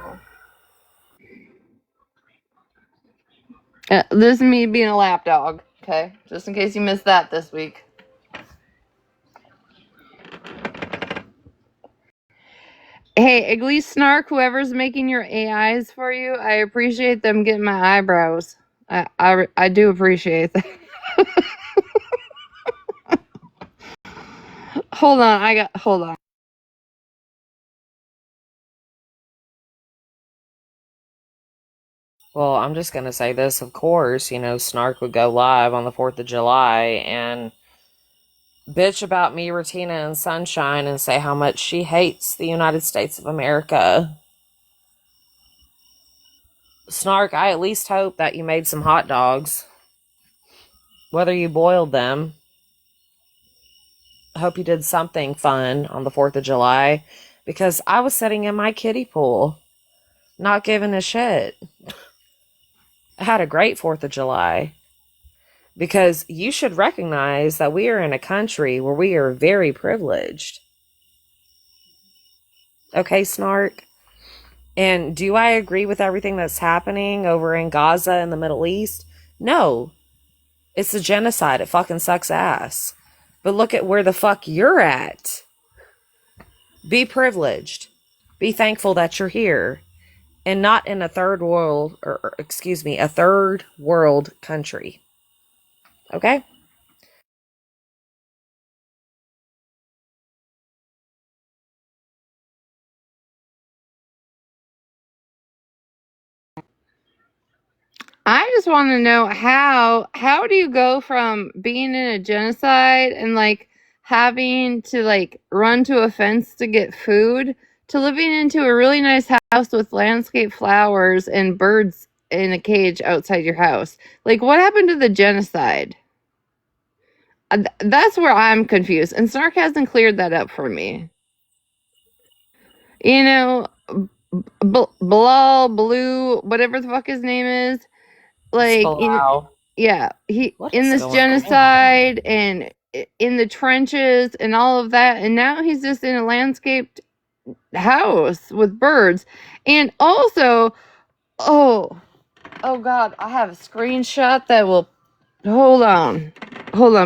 A: This is me being a lap dog. Okay, just in case you missed that this week. Hey, at least Snark, whoever's making your AIs for you, I appreciate them getting my eyebrows. I do appreciate that. Hold on.
B: Well, I'm just going to say this. Of course, Snark would go live on the 4th of July and bitch about me, Retina, and Sunshine and say how much she hates the United States of America. Snark, I at least hope that you made some hot dogs. Whether you boiled them, I hope you did something fun on the 4th of July because I was sitting in my kiddie pool, not giving a shit. I had a great 4th of July because you should recognize that we are in a country where we are very privileged. Okay, Snark? And do I agree with everything that's happening over in Gaza and the Middle East? No. It's a genocide. It fucking sucks ass. But look at where the fuck you're at. Be privileged. Be thankful that you're here and not in a third world, a third world country. Okay?
A: I just want to know how do you go from being in a genocide and like having to like run to a fence to get food to living into a really nice house with landscape flowers and birds in a cage outside your house? Like what happened to the genocide? That's where I'm confused, and Snark hasn't cleared that up for me. You know, Bilal, Blue, whatever the fuck his name is,
B: It's
A: like
B: Bilal.
A: yeah, he
B: What
A: in
B: is
A: this
B: going on?
A: genocide and in the trenches and all of that, and now he's just in a landscaped house with birds. And also, oh, oh god, I have a screenshot that will hold on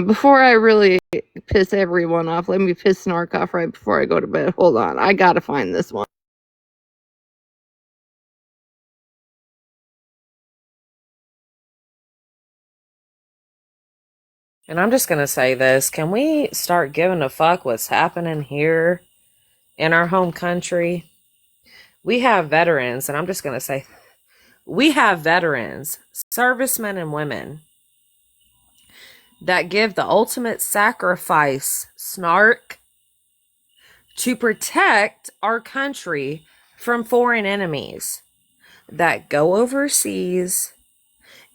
A: before I really piss everyone off. Let me piss Snark off right before I go to bed. Hold on, I gotta find this one.
B: And I'm just going to say this. Can we start giving a fuck what's happening here in our home country? We have veterans, and I'm just going to say we have veterans, servicemen and women that give the ultimate sacrifice, Snark, to protect our country from foreign enemies that go overseas.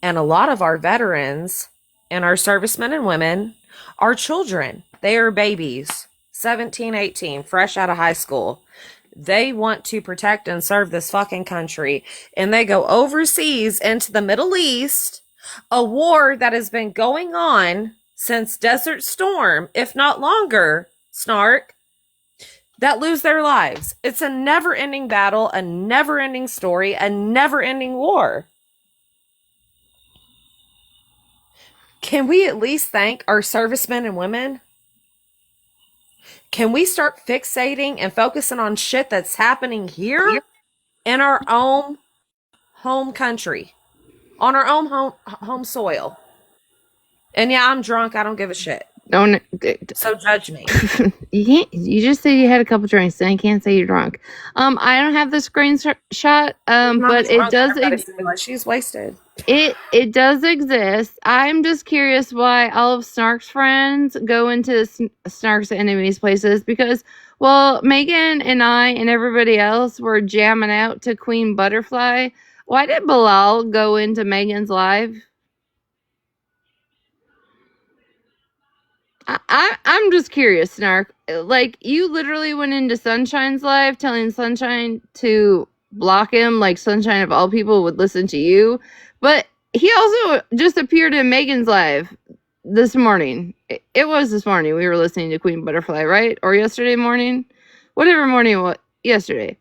B: And a lot of our veterans and our servicemen and women are children. They are babies, 17, 18, fresh out of high school. They want to protect and serve this fucking country. And they go overseas into the Middle East, a war that has been going on since Desert Storm, if not longer, Snark, that lose their lives. It's a never ending battle, a never ending story, a never ending war. Can we at least thank our servicemen and women? Can we start fixating and focusing on shit that's happening here in our own home country, on our own home soil? And yeah, I'm drunk. I don't give a shit.
A: Don't
B: So judge me.
A: you can't. You just said you had a couple drinks, and I can't say you're drunk. I don't have the screenshot.
B: I'm not
A: But it
B: drunk.
A: does.
B: Everybody's gonna be like, she's wasted.
A: It does exist. I'm just curious why all of Snark's friends go into Snark's enemies' places because, well, Megan and I and everybody else were jamming out to Queen Butterfly. Why did Bilal go into Megan's live? I'm just curious, Snark. Like, you literally went into Sunshine's live telling Sunshine to block him, like Sunshine of all people would listen to you. But he also just appeared in Megan's live this morning. It was this morning. We were listening to Queen Butterfly, right? Or yesterday morning? Whatever morning it was. Yesterday.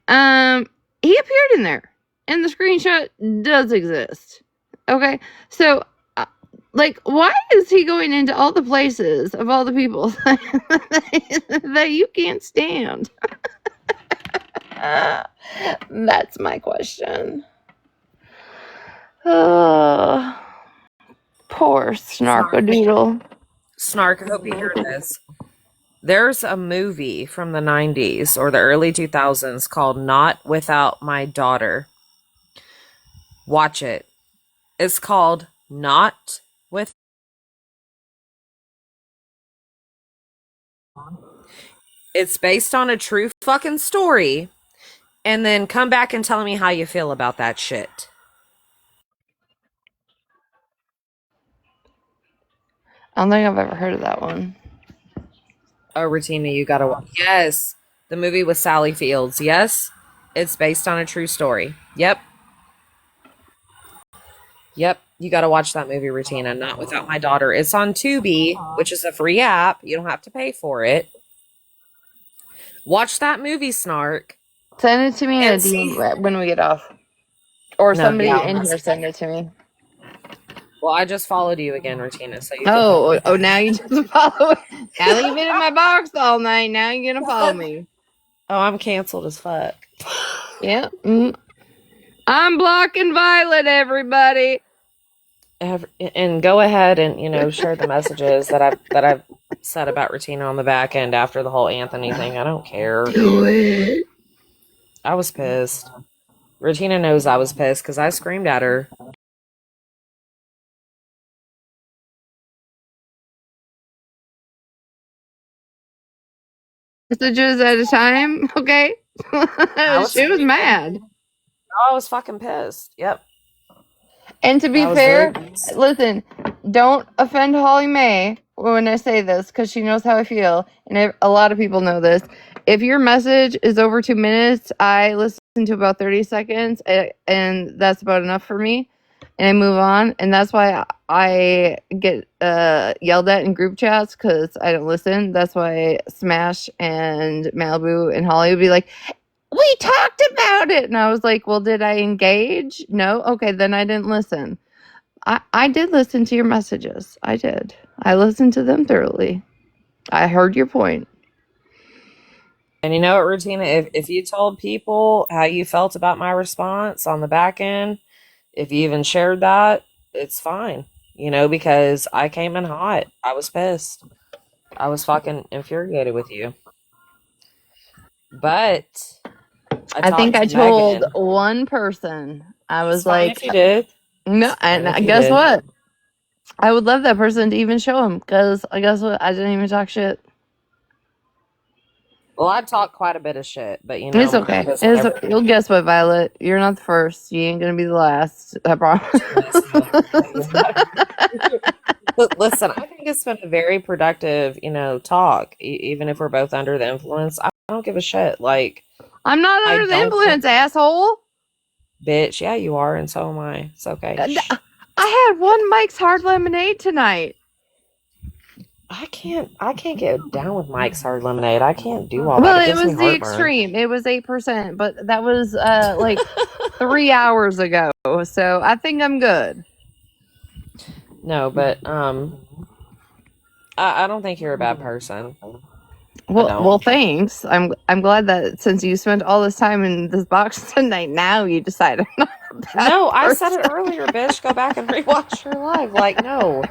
A: He appeared in there. And the screenshot does exist. Okay? So like, why is he going into all the places of all the people that you can't stand? That's my question. Oh, poor Snarkadoodle.
B: Snark, I hope you hear this. There's a movie from the 90s or the early 2000s called Not Without My Daughter. Watch it. It's called Not With. It's based on a true fucking story. And then come back and tell me how you feel about that shit.
A: I don't think I've ever heard of that one.
B: Oh, Retina, you gotta watch. Yes. The movie with Sally Fields. Yes. It's based on a true story. Yep. Yep. You gotta watch that movie, Retina. Not Without My Daughter. It's on Tubi, which is a free app. You don't have to pay for it. Watch that movie, Snark.
A: Send it to me in a
B: And see.
A: DM when we get off. Or
B: No,
A: somebody
B: yeah.
A: in here send it to me.
B: Well, I just followed you again, Retina, so you can
A: Oh,
B: follow me.
A: now you just follow. Now that you've been in my box all night, now you're gonna follow me.
B: Oh, I'm canceled as fuck.
A: Yeah. I'm blocking Violet, everybody.
B: And go ahead and share the messages that I've said about Retina on the back end after the whole Anthony thing. I don't care.
A: Do it.
B: I was pissed. Retina knows I was pissed because I screamed at her.
A: Messages at a time, okay? She was mad.
B: I was fucking pissed. Yep.
A: And to be
B: I was very
A: fair,
B: pissed.
A: listen, don't offend Holly Mae when I say this because she knows how I feel. And a lot of people know this. If your message is over 2 minutes, I listen to about 30 seconds and that's about enough for me. And I move on. And that's why I get yelled at in group chats because I don't listen. That's why Smash and Malibu and Holly would be like, we talked about it. And I was like, well, did I engage? No. Okay, then I didn't listen. I did listen to your messages. I did. I listened to them thoroughly. I heard your point.
B: And you know what, Retina? If you told people how you felt about my response on the back end, if you even shared that, it's fine. Because I came in hot. I was pissed. I was fucking infuriated with you. But I
A: I think
B: talked
A: I
B: to
A: told
B: Megan.
A: one person. I
B: It's
A: was
B: fine
A: like,
B: if you did.
A: no,
B: Fine if
A: and
B: you
A: guess
B: did.
A: what? I would love that person to even show him because I guess what? I didn't even talk shit.
B: Well, I talked quite a bit of shit, but
A: It's okay.
B: because whenever
A: You'll guess what, Violet? You're not the first. You ain't gonna be the last. I promise.
B: listen, I think it's been a very productive, talk. Even if we're both under the influence, I don't give a shit. Like,
A: I'm not
B: I
A: under the
B: don't think,
A: influence, asshole.
B: bitch. Yeah, you are, and so am I. It's okay. Shh.
A: I had one Mike's Hard Lemonade tonight.
B: I can't get down with Mike's Hard Lemonade. I can't do all that.
A: Well,
B: It
A: it
B: gives me
A: was the
B: heartburn.
A: extreme. It was 8%, but that was like 3 hours ago. So I think I'm good.
B: No, but I don't think you're a bad person.
A: Well, thanks. I'm glad that since you spent all this time in this box tonight, now you decided I'm not a bad
B: No, I
A: person.
B: said it earlier, bitch. Go back and rewatch your live. Like, no.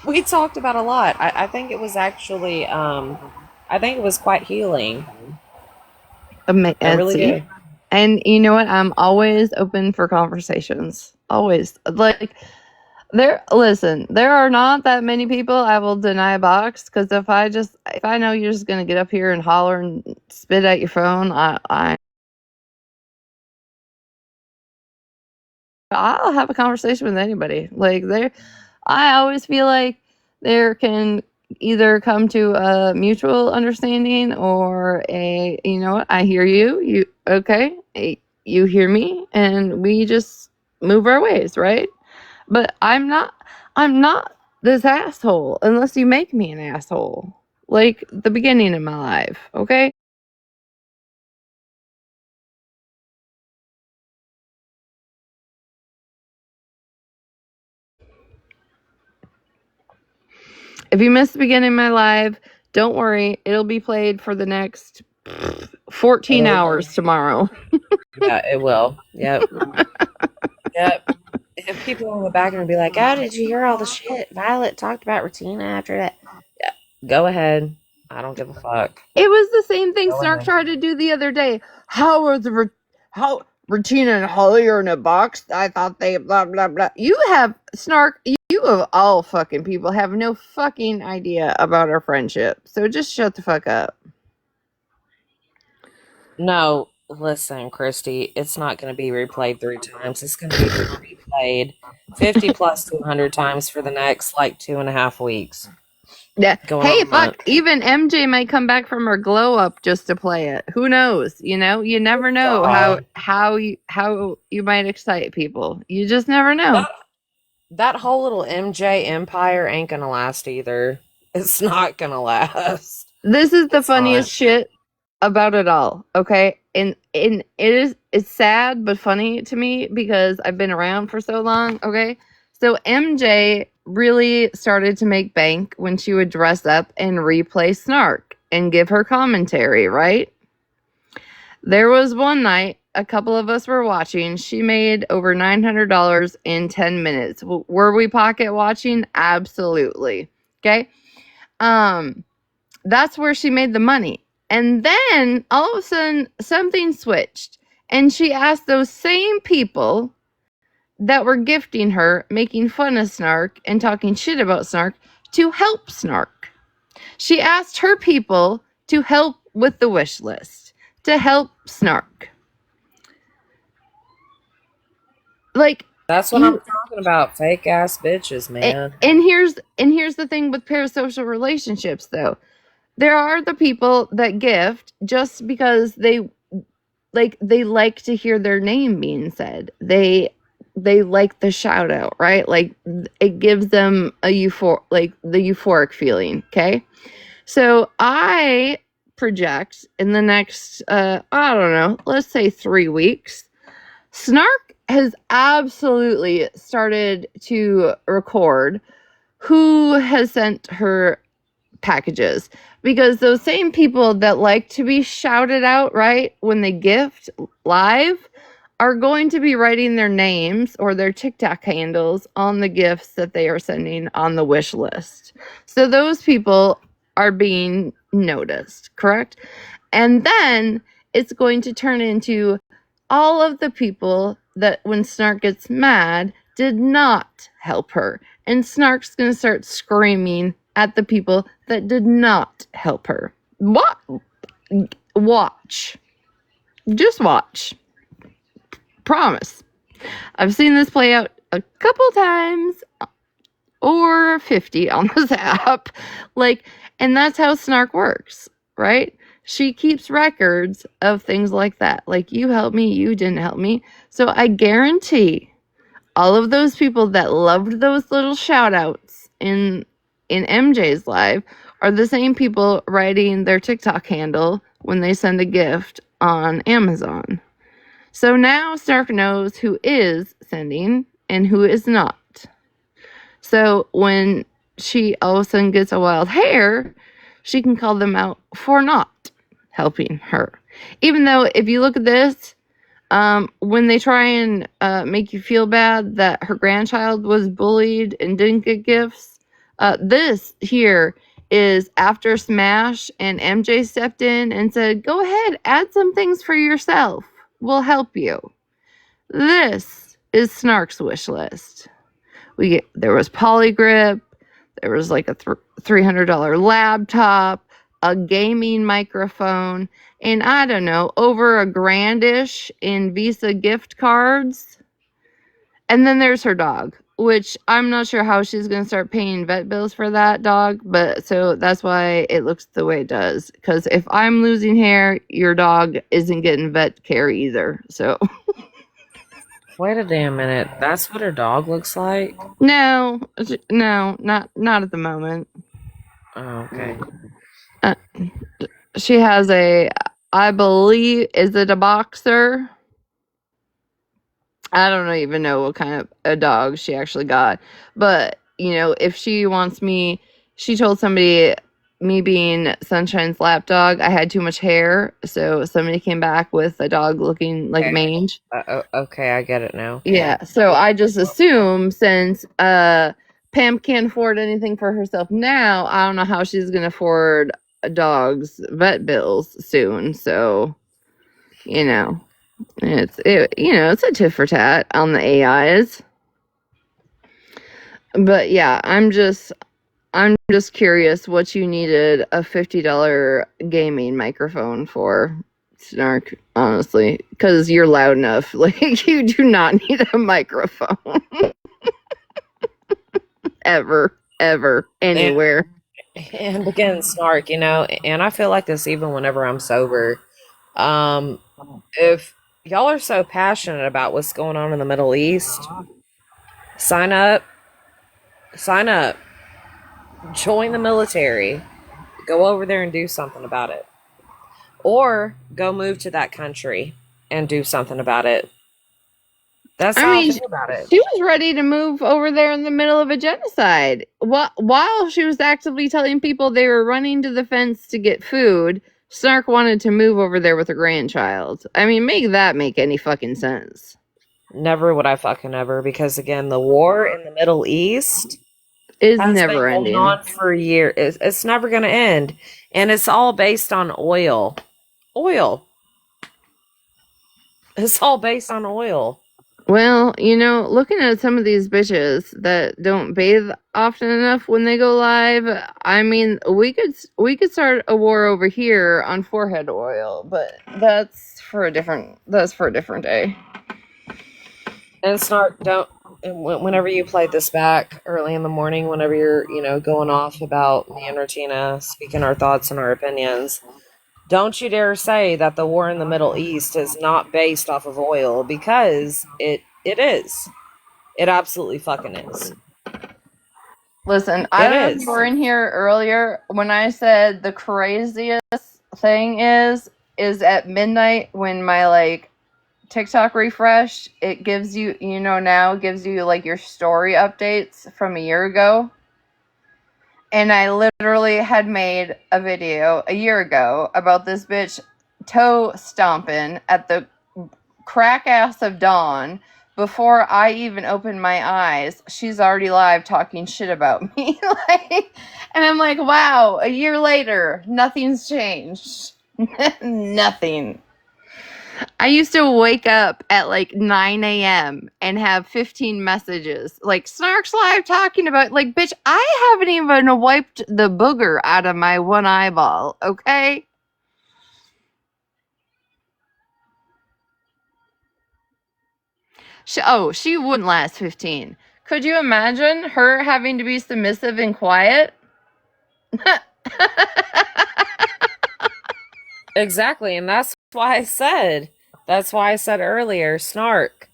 B: We talked about a lot. I think it was actually I think it was quite healing. I really
A: See?
B: do.
A: And you know what? I'm always open for conversations. Always. Like there are not that many people I will deny a box because if I know you're just gonna get up here and holler and spit at your phone, I'll have a conversation with anybody. I always feel like there can either come to a mutual understanding or you know what, I hear you, okay, you hear me, and we just move our ways, right? But I'm not this asshole unless you make me an asshole. Like the beginning of my life, okay? If you missed the beginning of my life, don't worry, it'll be played for the next 14 hours tomorrow.
B: Yeah, it will. Yep. Yep. If people on the back and be like, "Oh, did you hear all the shit Violet talked about Retina after that?" Yeah, go ahead. I don't give a fuck.
A: It was the same thing
B: Go
A: Snark
B: ahead.
A: tried to do the other day. How Retina and Holly are in a box. I thought they blah blah blah. You have Snark. You of all fucking people have no fucking idea about our friendship. So just shut the fuck up.
B: No, listen, Christy, it's not going to be replayed 3 times. It's going to be replayed 50 plus 200 times for the next like 2.5 weeks.
A: Yeah.
B: Going
A: Hey,
B: on a
A: fuck.
B: month.
A: Even MJ might come back from her glow up just to play it. Who knows? You know, you never know
B: God.
A: how you might excite people. You just never know.
B: That whole little MJ empire ain't going to last either. It's not going to last.
A: This is the
B: It's
A: funniest
B: not.
A: shit about it all. Okay, and it's sad but funny to me because I've been around for so long. Okay, so MJ really started to make bank when she would dress up and replay Snark and give her commentary. Right. There was one night a couple of us were watching. She made over $900 in 10 minutes. Were we pocket watching? Absolutely. Okay. That's where she made the money. And then all of a sudden something switched and she asked those same people that were gifting her, making fun of Snark and talking shit about Snark, to help Snark. She asked her people to help with the wish list, to help Snark. Like,
B: That's what I'm talking about. Fake ass bitches, man.
A: and here's the thing with parasocial relationships though. There are the people that gift just because they like to hear their name being said. They like the shout out, right? Like it gives them the euphoric feeling. Okay. So I project in the next I don't know, let's say 3 weeks, Snark has absolutely started to record who has sent her packages, because those same people that like to be shouted out, right, when they gift live, are going to be writing their names or their TikTok handles on the gifts that they are sending on the wish list. So those people are being noticed, correct? And then it's going to turn into all of the people that when Snark gets mad did not help her. And Snark's going to start screaming at the people that did not help her. What? Watch. Just watch. Promise. I've seen this play out a couple times, or 50 on this app. And that's how Snark works, right? She keeps records of things like that. Like, you helped me, you didn't help me. So I guarantee all of those people that loved those little shout outs in MJ's live are the same people writing their TikTok handle when they send a gift on Amazon. So now Snark knows who is sending and who is not. So when she all of a sudden gets a wild hair, she can call them out for not helping her. Even though if you look at this, when they try and make you feel bad that her grandchild was bullied and didn't get gifts, this here is after Smash, and MJ stepped in and said, go ahead, add some things for yourself. We'll help you. This is Snark's wish list. There was Polygrip, there was like a $300 laptop, a gaming microphone, and I don't know, over $1,000-ish in Visa gift cards. And then there's her dog, which I'm not sure how she's going to start paying vet bills for that dog, but so that's why it looks the way it does. Because if I'm losing hair, your dog isn't getting vet care either. So
B: Wait a damn minute. That's what her dog looks like?
A: no, not at the moment.
B: Oh, okay.
A: She has I believe, is it a boxer? I don't even know what kind of a dog she actually got. But, if she wants me, she told somebody, me being Sunshine's lap dog, I had too much hair. So somebody came back with a dog looking like mange.
B: Okay, I get it now.
A: Yeah. So I just assume since Pam can't afford anything for herself now, I don't know how she's going to afford a dog's vet bills soon. So, It's a tit for tat on the AIs. But yeah, I'm just curious what you needed a $50 gaming microphone for, Snark, honestly, because you're loud enough. Like, you do not need a microphone. Ever,
B: And
A: anywhere.
B: and again, snark, and I feel like this even whenever I'm sober. Um, if y'all are so passionate about what's going on in the Middle East, sign up, sign up, join the military, go over there and do something about it. Or go move to that country and do something about it. That's
A: I
B: how I
A: mean,
B: feel about it.
A: she was ready to move over there in the middle of a genocide. While she was actively telling people they were running to the fence to get food, Snark wanted to move over there with her grandchild. I mean, make that make any fucking sense.
B: Never would I fucking ever, because again, the war in the Middle East
A: It's
B: has been
A: never
B: going
A: ending.
B: on for years. It's never going to end. And it's all based on oil. Oil. It's all based on oil.
A: Well, looking at some of these bitches that don't bathe often enough when they go live, I mean, we could start a war over here on forehead oil, but that's for a different day.
B: And Snark, don't. Whenever you play this back early in the morning, whenever you're, going off about me and Retina speaking our thoughts and our opinions, don't you dare say that the war in the Middle East is not based off of oil, because it is. It absolutely fucking is.
A: Listen, I
B: It
A: don't know if you
B: is.
A: were in here earlier when I said the craziest thing is at midnight when my TikTok refresh, it gives you, gives you like your story updates from a year ago. And I literally had made a video a year ago about this bitch toe stomping at the crack ass of dawn. Before I even open my eyes, she's already live talking shit about me. And I'm like, wow, a year later, nothing's changed. Nothing. I used to wake up at 9 a.m. and have 15 messages. Like, Snark's live talking about, bitch, I haven't even wiped the booger out of my one eyeball, okay? She wouldn't last 15. Could you imagine her having to be submissive and quiet?
B: Exactly, and that's why I said earlier, Snark,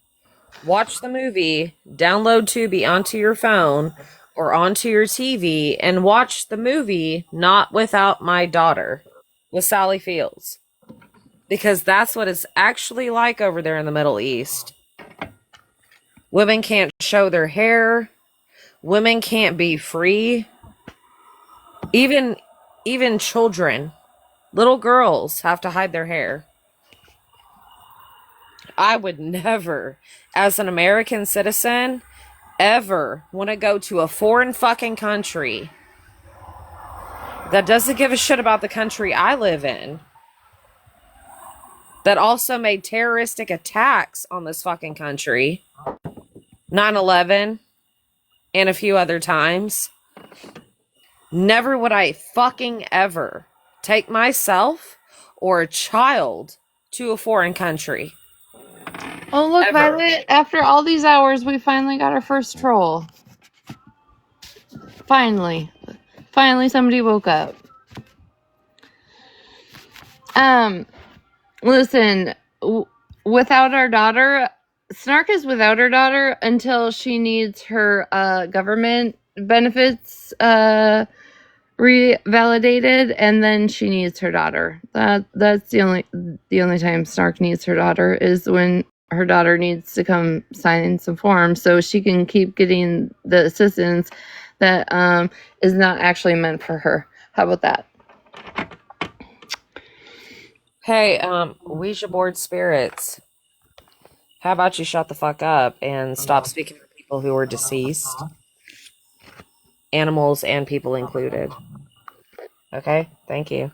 B: watch the movie, download Tubi onto your phone or onto your TV, and watch the movie Not Without My Daughter with Sally Fields. Because that's what it's actually like over there in the Middle East. Women can't show their hair, women can't be free. Even children, little girls have to hide their hair. I would never, as an American citizen, ever want to go to a foreign fucking country that doesn't give a shit about the country I live in, that also made terroristic attacks on this fucking country, 9/11 and a few other times. Never would I fucking ever take myself or a child to a foreign country.
A: Oh, look,
B: Ever.
A: Violet, after all these hours, we finally got our first troll. Finally. Finally, somebody woke up. Listen, without our daughter, Snark is without her daughter until she needs her government benefits revalidated, and then she needs her daughter. That's the only time Snark needs her daughter is when her daughter needs to come sign in some forms so she can keep getting the assistance that is not actually meant for her. How about that?
B: Hey, Ouija board spirits, how about you shut the fuck up and stop speaking for people who are deceased? Animals and people included. Okay? Thank you.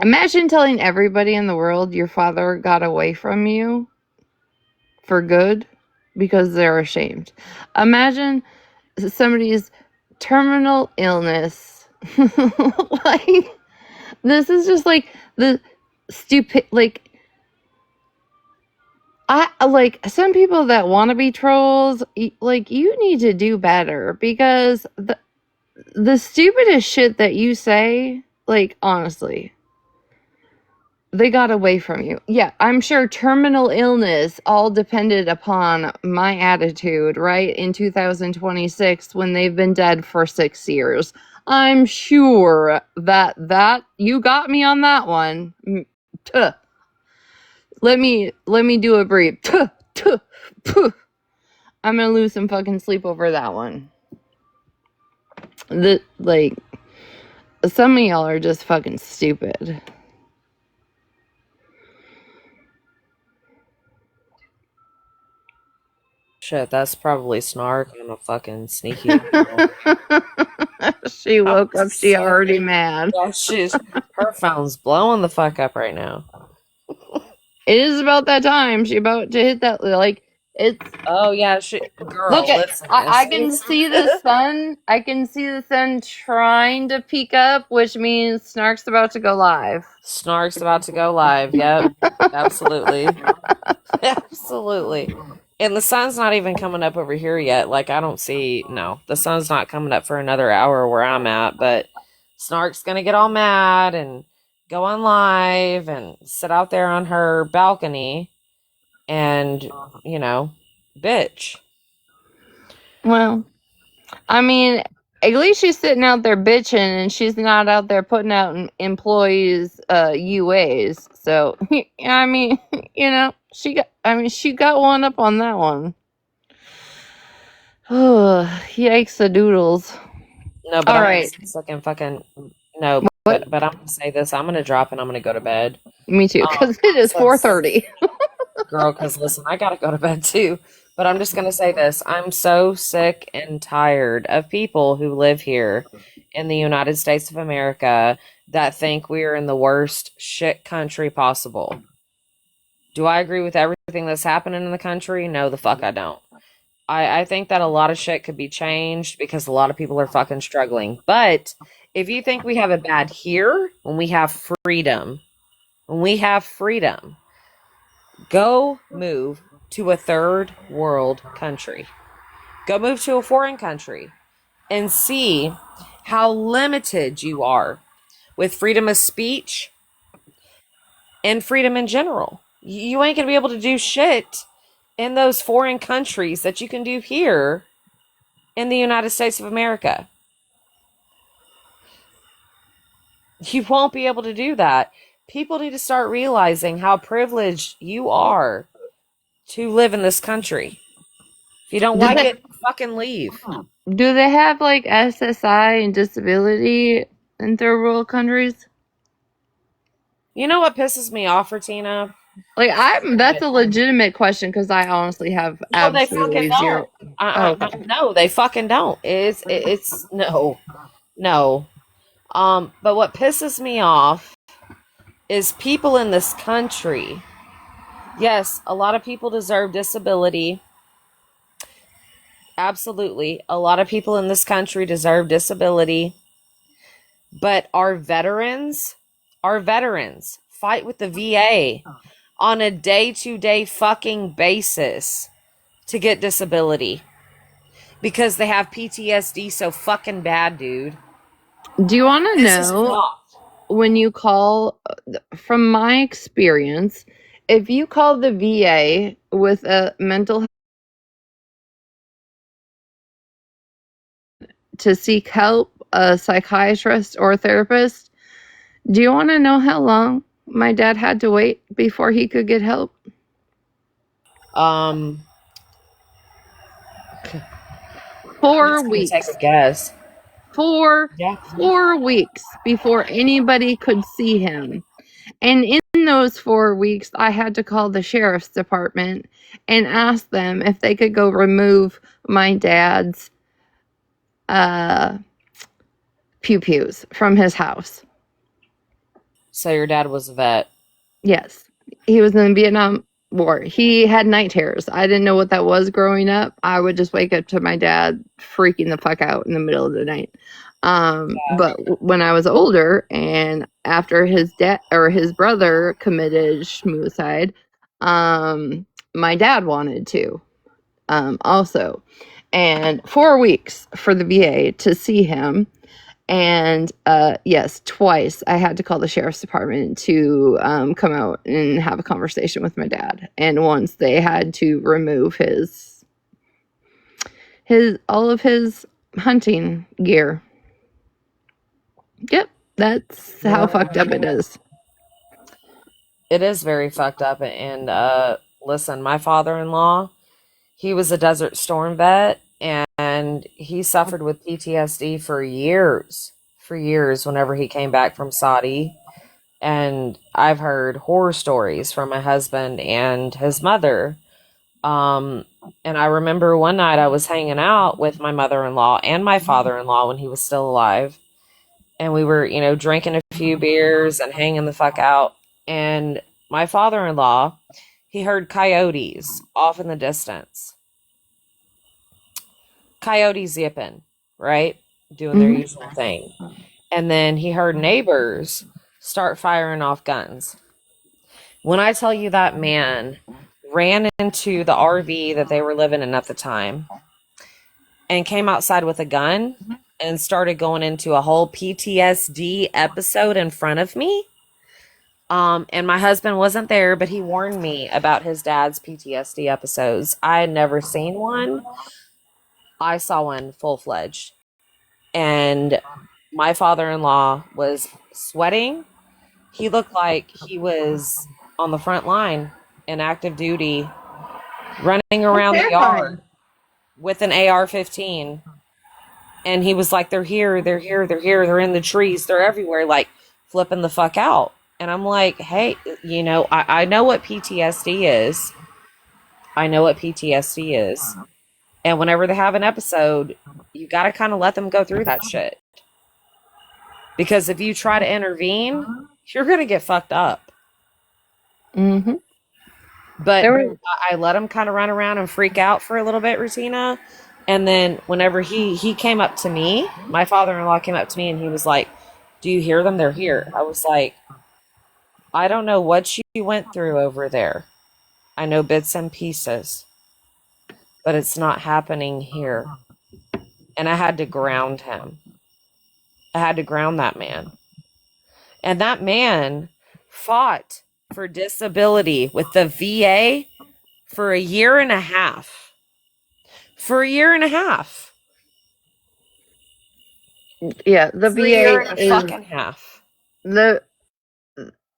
A: Imagine telling everybody in the world your father got away from you for good because they're ashamed. Imagine somebody's terminal illness. Like, this is just like the stupid, like, I like some people that want to be trolls, like, you need to do better because the stupidest shit that you say, like, honestly, they got away from you. Yeah, I'm sure terminal illness all depended upon my attitude, right? In 2026 when they've been dead for 6 years. I'm sure that you got me on that one. Tuh. Let me do a brief. Tuh, tuh, puh. I'm gonna lose some fucking sleep over that one. Like, some of y'all are just fucking stupid.
B: Shit, that's probably Snark on a fucking sneaky.
A: She
B: I'm
A: woke up, she
B: so
A: already mad.
B: yeah, her phone's blowing the fuck up right now.
A: It is about that time. She about to hit that, like, it's.
B: Oh yeah,
A: Look
B: girl,
A: at.
B: listen,
A: I can see the sun. I can see the sun trying to peek up, which means Snark's about to go live.
B: Snark's about to go live. Yep, absolutely, absolutely. And the sun's not even coming up over here yet. Like I don't see. No, the sun's not coming up for another hour where I'm at. But Snark's gonna get all mad and go on live and sit out there on her balcony and bitch.
A: Well, I mean, at least she's sitting out there bitching, and she's not out there putting out employees UAs. So I mean, she got. I mean, she got one up on that one. Oh, yikes a doodles.
B: No, but
A: All
B: I'm
A: right.
B: looking fucking no.
A: What?
B: But I'm gonna say this. I'm gonna drop and I'm gonna go to bed.
A: Me too, because it is
B: So I'm
A: 4:30.
B: girl, because listen, I gotta go to bed too. But I'm just gonna say this. I'm so sick and tired of people who live here in the United States of America that think we are in the worst shit country possible. Do I agree with everything that's happening in the country? No, the fuck I don't. I think that a lot of shit could be changed because a lot of people are fucking struggling. But if you think we have it bad here, when we have freedom, go move to a third world country. Go move to a foreign country and see how limited you are with freedom of speech and freedom in general. You ain't gonna be able to do shit in those foreign countries that you can do here in the United States of America. You won't be able to do that. People need to start realizing how privileged you are to live in this country. If you don't
A: Do
B: like
A: they,
B: it, fucking leave.
A: do they have like SSI and disability in third world countries?
B: You know what pisses me off, Retina?
A: Like, that's a legitimate question because I honestly have
B: No, they fucking
A: absolutely zero.
B: don't.
A: Oh, okay.
B: No, they fucking don't. It's no, no. But what pisses me off is people in this country. Yes, a lot of people deserve disability. Absolutely. A lot of people in this country deserve disability. But our veterans fight with the VA on a day-to-day fucking basis to get disability because they have PTSD so fucking bad, dude.
A: Do you want to
B: This is
A: know
B: not.
A: when you call, from my experience, if you call the VA with a mental to seek help, a psychiatrist or a therapist, do you want to know how long my dad had to wait before he could get help?
B: Um,
A: 4
B: I'm just gonna take
A: weeks.
B: a guess.
A: Four
B: Yeah.
A: 4 weeks before anybody could see him. And in those 4 weeks, I had to call the sheriff's department and ask them if they could go remove my dad's pew-pews from his house.
B: So your dad was a vet.
A: Yes. He was in the Vietnam War. He had night terrors. I didn't know what that was growing up. I would just wake up to my dad freaking the fuck out in the middle of the night. But when I was older and after his dad or his brother committed suicide, my dad wanted to also. And 4 weeks for the VA to see him. And yes, twice I had to call the sheriff's department to come out and have a conversation with my dad. And once they had to remove his all of his hunting gear. Yep, that's how fucked up it is.
B: It is very fucked up. And listen, my father-in-law, he was a Desert Storm vet, and he suffered with PTSD for years whenever he came back from Saudi. And I've heard horror stories from my husband and his mother. Um, and I remember one night I was hanging out with my mother-in-law and my father-in-law when he was still alive. And we were, drinking a few beers and hanging the fuck out. And my father-in-law, he heard coyotes off in the distance. Coyotes yipping, right? Doing their usual thing. And then he heard neighbors start firing off guns. When I tell you that man ran into the RV that they were living in at the time and came outside with a gun and started going into a whole PTSD episode in front of me. And my husband wasn't there, but he warned me about his dad's PTSD episodes. I had never seen one. I saw one full-fledged. And my father-in-law was sweating. He looked like he was on the front line in active duty, running around the yard with an AR-15. And he was like, they're here, they're here, they're here, they're in the trees, they're everywhere, like flipping the fuck out. And I'm like, hey, I know what PTSD is. I know what PTSD is. And whenever they have an episode, you got to kind of let them go through that shit. Because if you try to intervene, you're going to get fucked up.
A: Mm-hmm.
B: But I let him kind of run around and freak out for a little bit, Retina. And then whenever he came up to me, my father-in-law came up to me and he was like, do you hear them? They're here. I was like, I don't know what you went through over there. I know bits and pieces. But it's not happening here. And I had to ground him. I had to ground that man. And that man fought for disability with the VA for a year and a half. For a year and a half.
A: Yeah, the
B: For a
A: VA
B: year and a
A: is
B: fucking half.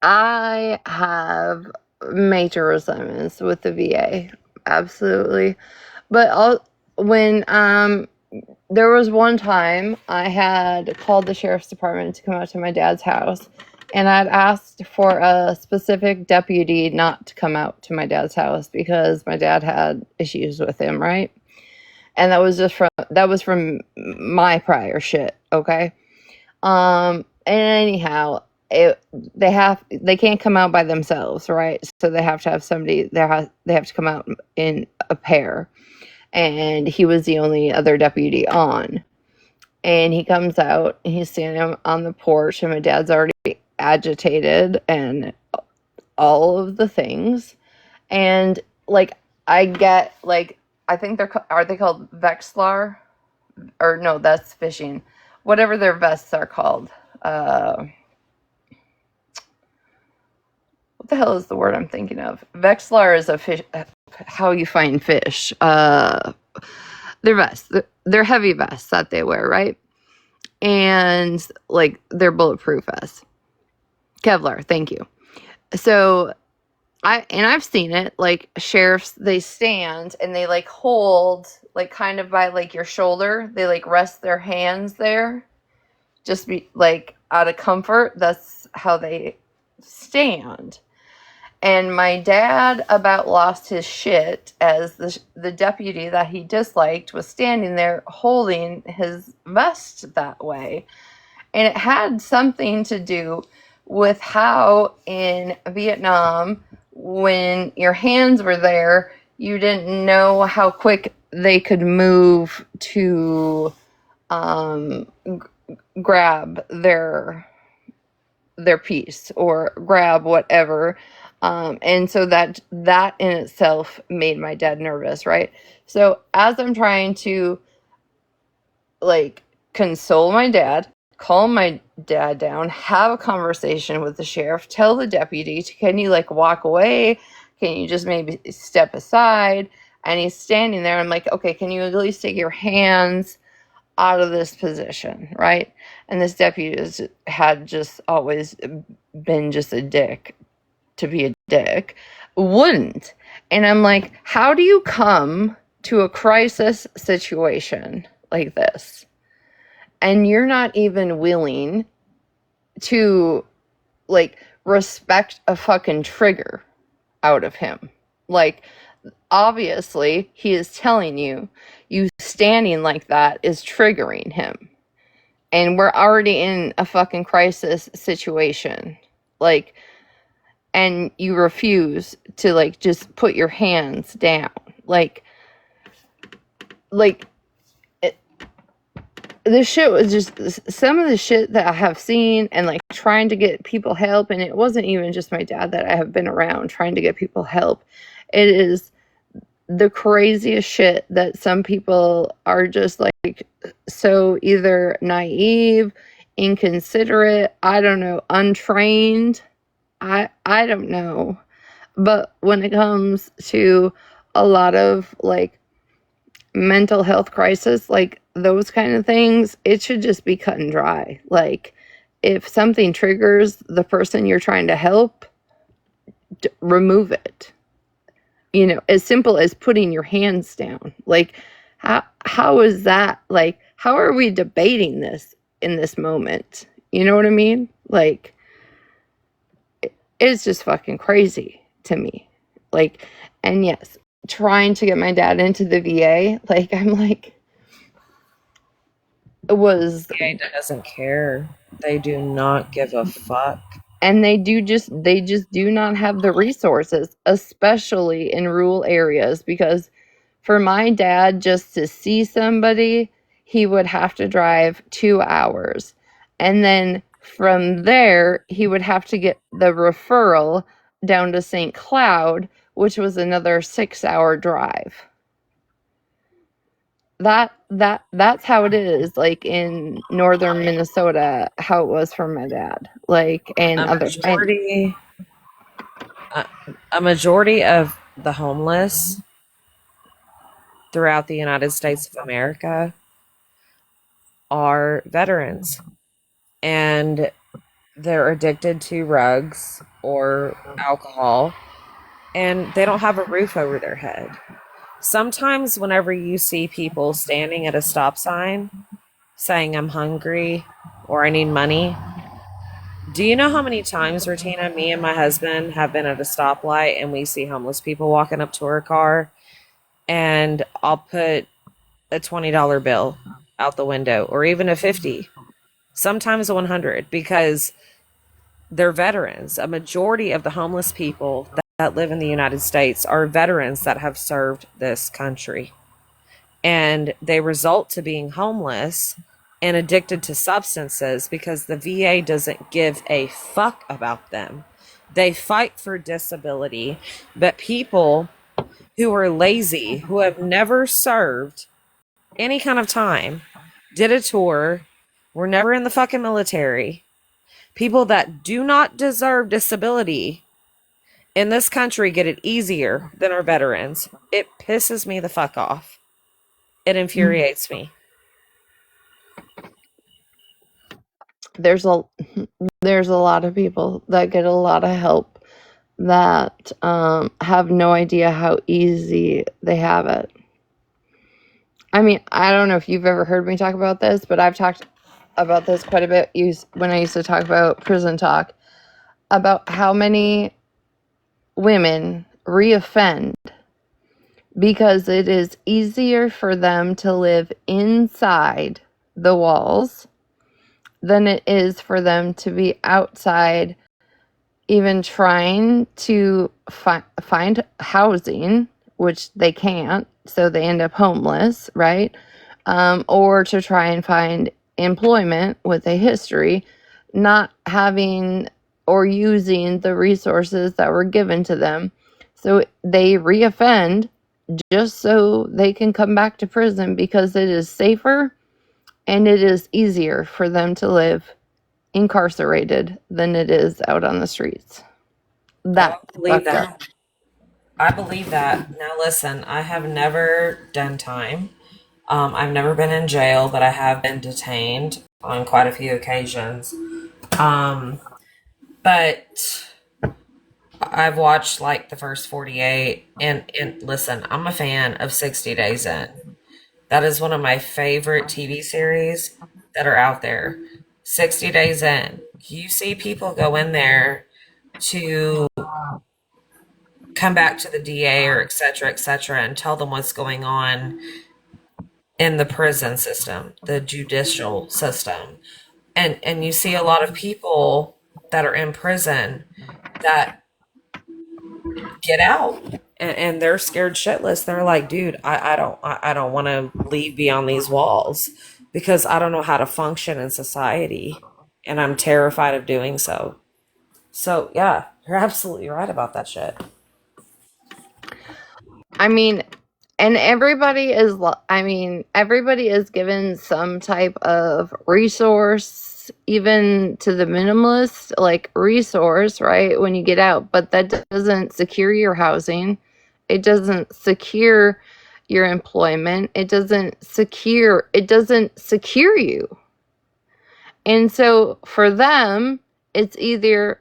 A: I have major resentments with the VA. Absolutely. But when there was one time I had called the sheriff's department to come out to my dad's house, and I'd asked for a specific deputy not to come out to my dad's house because my dad had issues with him, right? And that was from my prior shit, okay? And anyhow, they can't come out by themselves, right? So they have to have somebody they have to come out in a pair. And he was the only other deputy on. And he comes out and he's standing on the porch, and my dad's already agitated and all of the things. And like I get like I think are they called Vexlar? Or no, that's fishing. Whatever their vests are called. What the hell is the word I'm thinking of? Vexlar is a fish. How you find fish. Their vests. They're heavy vests that they wear, right? And like they're bulletproof vests. Kevlar. Thank you. So I've seen it. Like sheriffs, they stand and they like hold like kind of by like your shoulder. They like rest their hands there, just be like out of comfort. That's how they stand. And my dad about lost his shit as the deputy that he disliked was standing there holding his vest that way. And it had something to do with how in Vietnam, when your hands were there, you didn't know how quick they could move to grab their piece or grab whatever. And so that in itself made my dad nervous, right? So as I'm trying to like console my dad, calm my dad down, have a conversation with the sheriff, tell the deputy, can you like walk away? Can you just maybe step aside? And he's standing there. I'm like, okay, can you at least take your hands out of this position, right? And this deputy had just always been just a dick to be a dick, wouldn't. And I'm like, how do you come to a crisis situation like this and you're not even willing to like respect a fucking trigger out of him? Like, obviously he is telling you standing like that is triggering him, and we're already in a fucking crisis situation, like, and you refuse to like just put your hands down, like this shit was just some of the shit that I have seen, and like trying to get people help. And it wasn't even just my dad that I have been around trying to get people help. It is the craziest shit that some people are just like so either naive, inconsiderate, I don't know, untrained. I don't know. But when it comes to a lot of like mental health crisis, like those kind of things, it should just be cut and dry. Like, if something triggers the person you're trying to help, remove it. You know, as simple as putting your hands down. Like, how is that, like, how are we debating this in this moment? You know what I mean? Like, it's just fucking crazy to me. Like, and yes, trying to get my dad into the VA, like, I'm like, it was,
B: VA doesn't care. They do not give a fuck.
A: and they just do not have the resources, especially in rural areas, because for my dad just to see somebody, he would have to drive 2 hours, and then from there he would have to get the referral down to St. Cloud, which was another 6-hour drive. That's how it is, like in northern Minnesota, how it was for my dad, like, and
B: A majority of the homeless throughout the United States of America are veterans, and they're addicted to drugs or alcohol, and they don't have a roof over their head. Sometimes whenever you see people standing at a stop sign saying I'm hungry or I need money, do you know how many times, Retina, me and my husband have been at a stoplight and we see homeless people walking up to our car, and I'll put a $20 bill out the window, or even a 50, sometimes a 100, because they're veterans. A majority of the homeless people that live in the United States are veterans that have served this country. And they result to being homeless and addicted to substances because the VA doesn't give a fuck about them. They fight for disability, but people who are lazy, who have never served any kind of time, did a tour, were never in the fucking military, people that do not deserve disability in this country get it easier than our veterans. It pisses me the fuck off. It infuriates me.
A: there's a lot of people that get a lot of help that have no idea how easy they have it. I mean, I don't know if you've ever heard me talk about this, but I've talked about this quite a bit when I used to talk about prison talk, about how many women reoffend because it is easier for them to live inside the walls than it is for them to be outside even trying to find housing, which they can't, so they end up homeless, right? Or to try and find employment with a history, not having or using the resources that were given to them. So they reoffend just so they can come back to prison because it is safer and it is easier for them to live incarcerated than it is out on the streets.
B: Oh, I
A: That's
B: believe
A: fucked up.
B: that. I believe that. Now, listen, I have never done time. I've never been in jail, but I have been detained on quite a few occasions. Um, but I've watched like the first 48, and listen, I'm a fan of 60 Days In. That is one of my favorite TV series that are out there. 60 Days In. You see people go in there to come back to the DA or et cetera, and tell them what's going on in the prison system, the judicial system. And you see a lot of people that are in prison that get out and they're scared shitless. They're like, dude, I don't want to leave beyond these walls because I don't know how to function in society and I'm terrified of doing so. So yeah, you're absolutely right about that shit.
A: I mean, and everybody is given some type of resource, even to the minimalist, like resource, right? When you get out, but that doesn't secure your housing. It doesn't secure your employment. It doesn't secure you. And so for them, it's either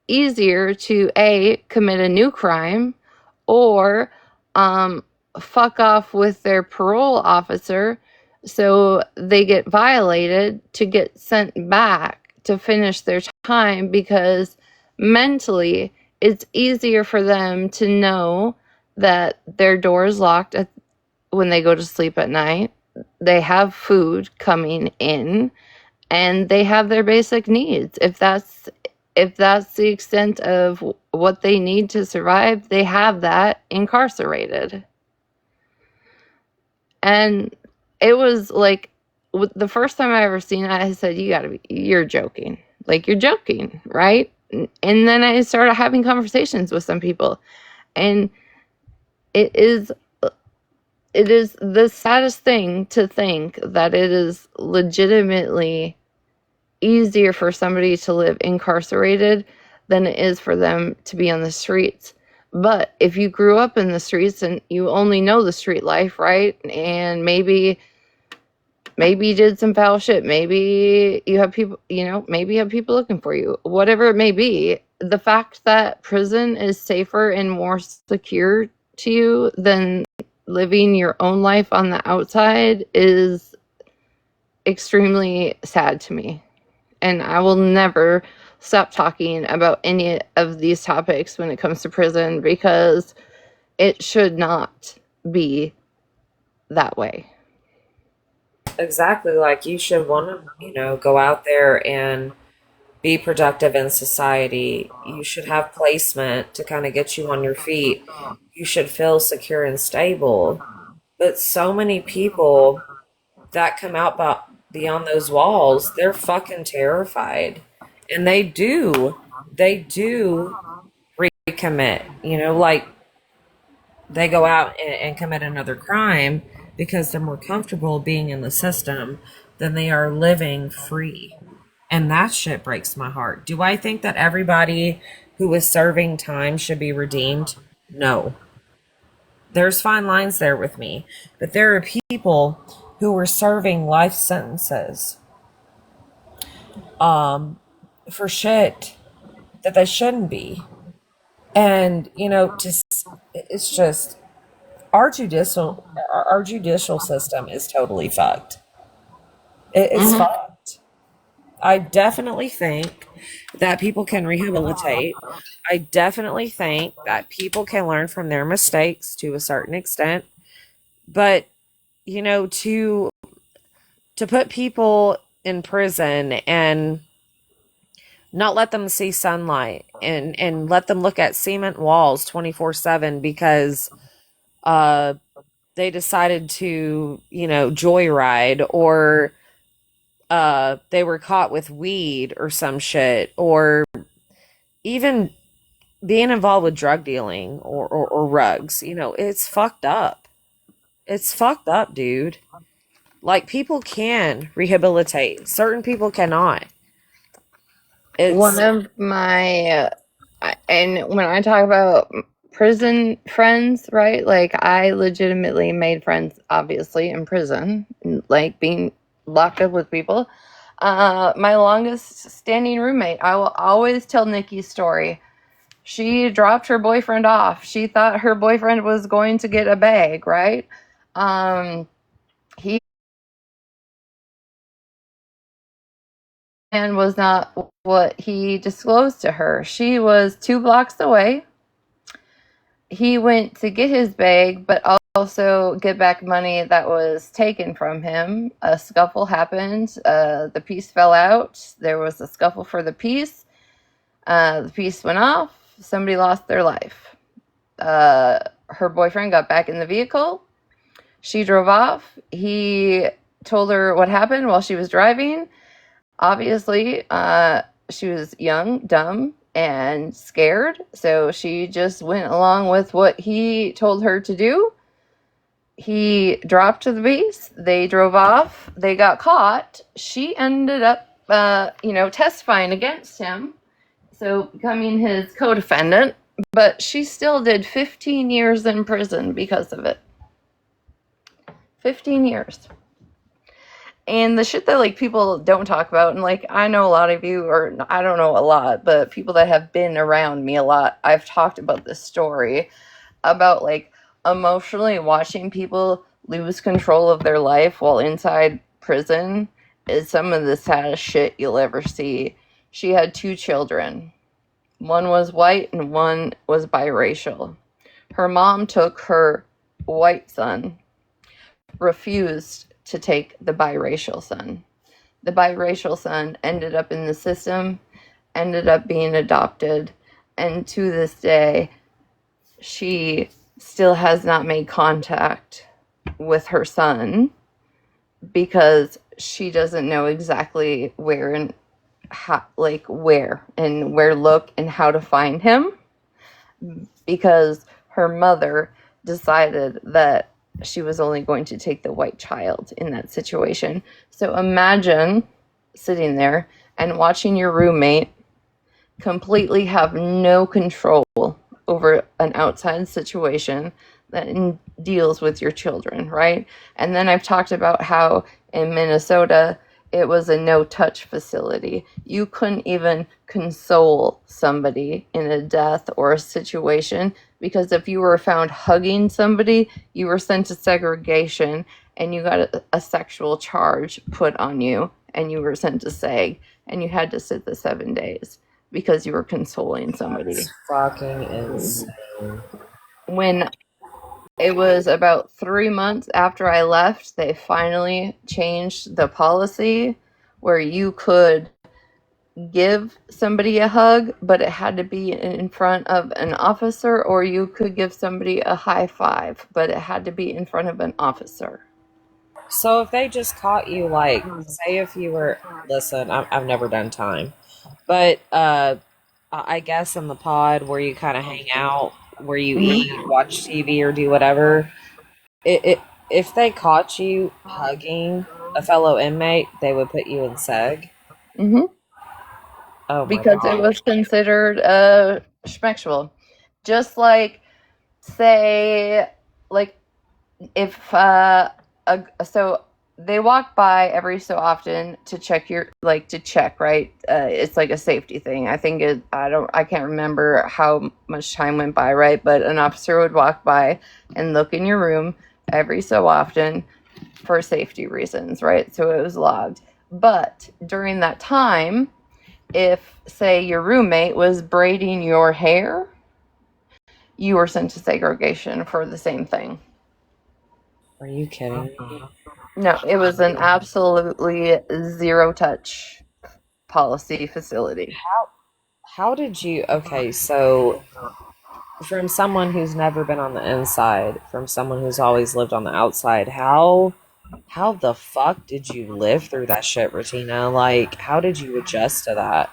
A: easier to commit a new crime or um, fuck off with their parole officer so they get violated to get sent back to finish their time because mentally it's easier for them to know that their door is locked when they go to sleep at night. They have food coming in and they have their basic needs. If that's the extent of what they need to survive, they have that incarcerated. And it was like the first time I ever seen it, I said, you're joking. Like, you're joking, right? And then I started having conversations with some people, and it is the saddest thing to think that it is legitimately easier for somebody to live incarcerated than it is for them to be on the streets. But if you grew up in the streets and you only know the street life, right? And maybe you did some foul shit. Maybe you have people, maybe you have people looking for you. Whatever it may be, the fact that prison is safer and more secure to you than living your own life on the outside is extremely sad to me. And I will never stop talking about any of these topics when it comes to prison because it should not be that way.
B: Exactly, like you should want to, go out there and be productive in society. You should have placement to kind of get you on your feet. You should feel secure and stable. But so many people that come out beyond those walls, they're fucking terrified. And they do recommit, like they go out and commit another crime because they're more comfortable being in the system than they are living free. And that shit breaks my heart. Do I think that everybody who is serving time should be redeemed? No. There's fine lines there with me. But there are people who are serving life sentences for shit that they shouldn't be. And, it's just our judicial system is totally fucked. It's
A: Mm-hmm.
B: fucked. I definitely think that people can rehabilitate. I definitely think that people can learn from their mistakes to a certain extent. But, to put people in prison and not let them see sunlight and let them look at cement walls 24/7 because uh they decided to, joyride, or they were caught with weed or some shit, or even being involved with drug dealing or rugs. It's fucked up. It's fucked up, dude. Like, people can rehabilitate, certain people cannot.
A: One
B: It's
A: of my, and when I talk about prison friends, right? Like, I legitimately made friends, obviously, in prison, like being locked up with people. My longest standing roommate, I will always tell Nikki's story. She dropped her boyfriend off. She thought her boyfriend was going to get a bag, right? He and was not what he disclosed to her. She was 2 blocks away. He went to get his bag, but also get back money that was taken from him. A scuffle happened. The piece fell out. There was a scuffle for the piece. The piece went off. Somebody lost their life. Her boyfriend got back in the vehicle. She drove off. He told her what happened while she was driving. Obviously, she was young, dumb, and scared, so she just went along with what he told her to do. He dropped the base. They drove off. They got caught. She ended up, testifying against him, so becoming his co-defendant. But she still did 15 years in prison because of it. 15 years. And the shit that like people don't talk about, and like I know a lot of you, or I don't know a lot, but people that have been around me a lot, I've talked about this story about like emotionally watching people lose control of their life while inside prison is some of the saddest shit you'll ever see. She had 2 children. One was white and one was biracial. Her mom took her white son, refused to take the biracial son. The biracial son ended up in the system, ended up being adopted, and to this day, she still has not made contact with her son because she doesn't know exactly where and how, like where look and how to find him, because her mother decided that she was only going to take the white child in that situation. So imagine sitting there and watching your roommate completely have no control over an outside situation that deals with your children, right? And then I've talked about how in Minnesota it was a no-touch facility. You couldn't even console somebody in a death or a situation, because if you were found hugging somebody, you were sent to segregation and you got a sexual charge put on you and you were sent to SAG and you had to sit the 7 days because you were consoling somebody.
B: That's fucking insane.
A: When it was about 3 months after I left, they finally changed the policy where you could give somebody a hug, but it had to be in front of an officer, or you could give somebody a high five, but it had to be in front of an officer.
B: So if they just caught you, like, say if you were, listen, I've never done time, but I guess in the pod where you kind of hang out, where you eat,
A: Mm-hmm.
B: watch TV, or do whatever, if they caught you hugging a fellow inmate, they would put you in seg.
A: Mm-hmm.
B: Oh my
A: Because it
B: God.
A: was considered schmexual. Just like, say, like if so they walk by every so often to check your, like, to check, right? It's like a safety thing. I can't remember how much time went by, right? But an officer would walk by and look in your room every so often for safety reasons, right? So it was logged. But during that time, if say your roommate was braiding your hair, you were sent to segregation for the same thing.
B: Are you kidding me?
A: No, it was an absolutely zero touch policy facility.
B: How did you? Okay, so from someone who's never been on the inside, from someone who's always lived on the outside, how the fuck did you live through that shit, Retina? Like, how did you adjust to that?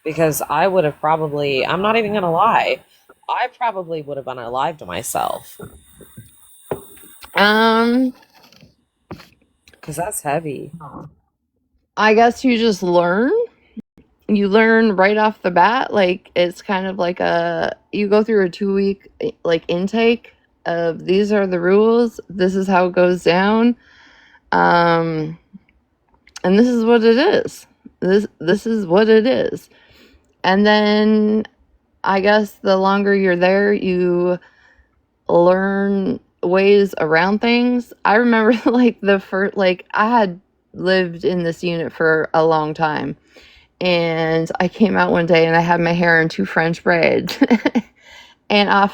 B: Because I would have probably, I'm not even gonna lie, I probably would have unalived myself
A: Um,
B: because that's heavy.
A: I guess you just learn. You learn right off the bat. Like it's kind of like you go through a 2 week like intake of these are the rules. This is how it goes down. Um, and this is what it is. This is what it is. And then I guess the longer you're there, you learn ways around things. I remember like the first, like I had lived in this unit for a long time, and I came out one day and I had my hair in two French braids. And I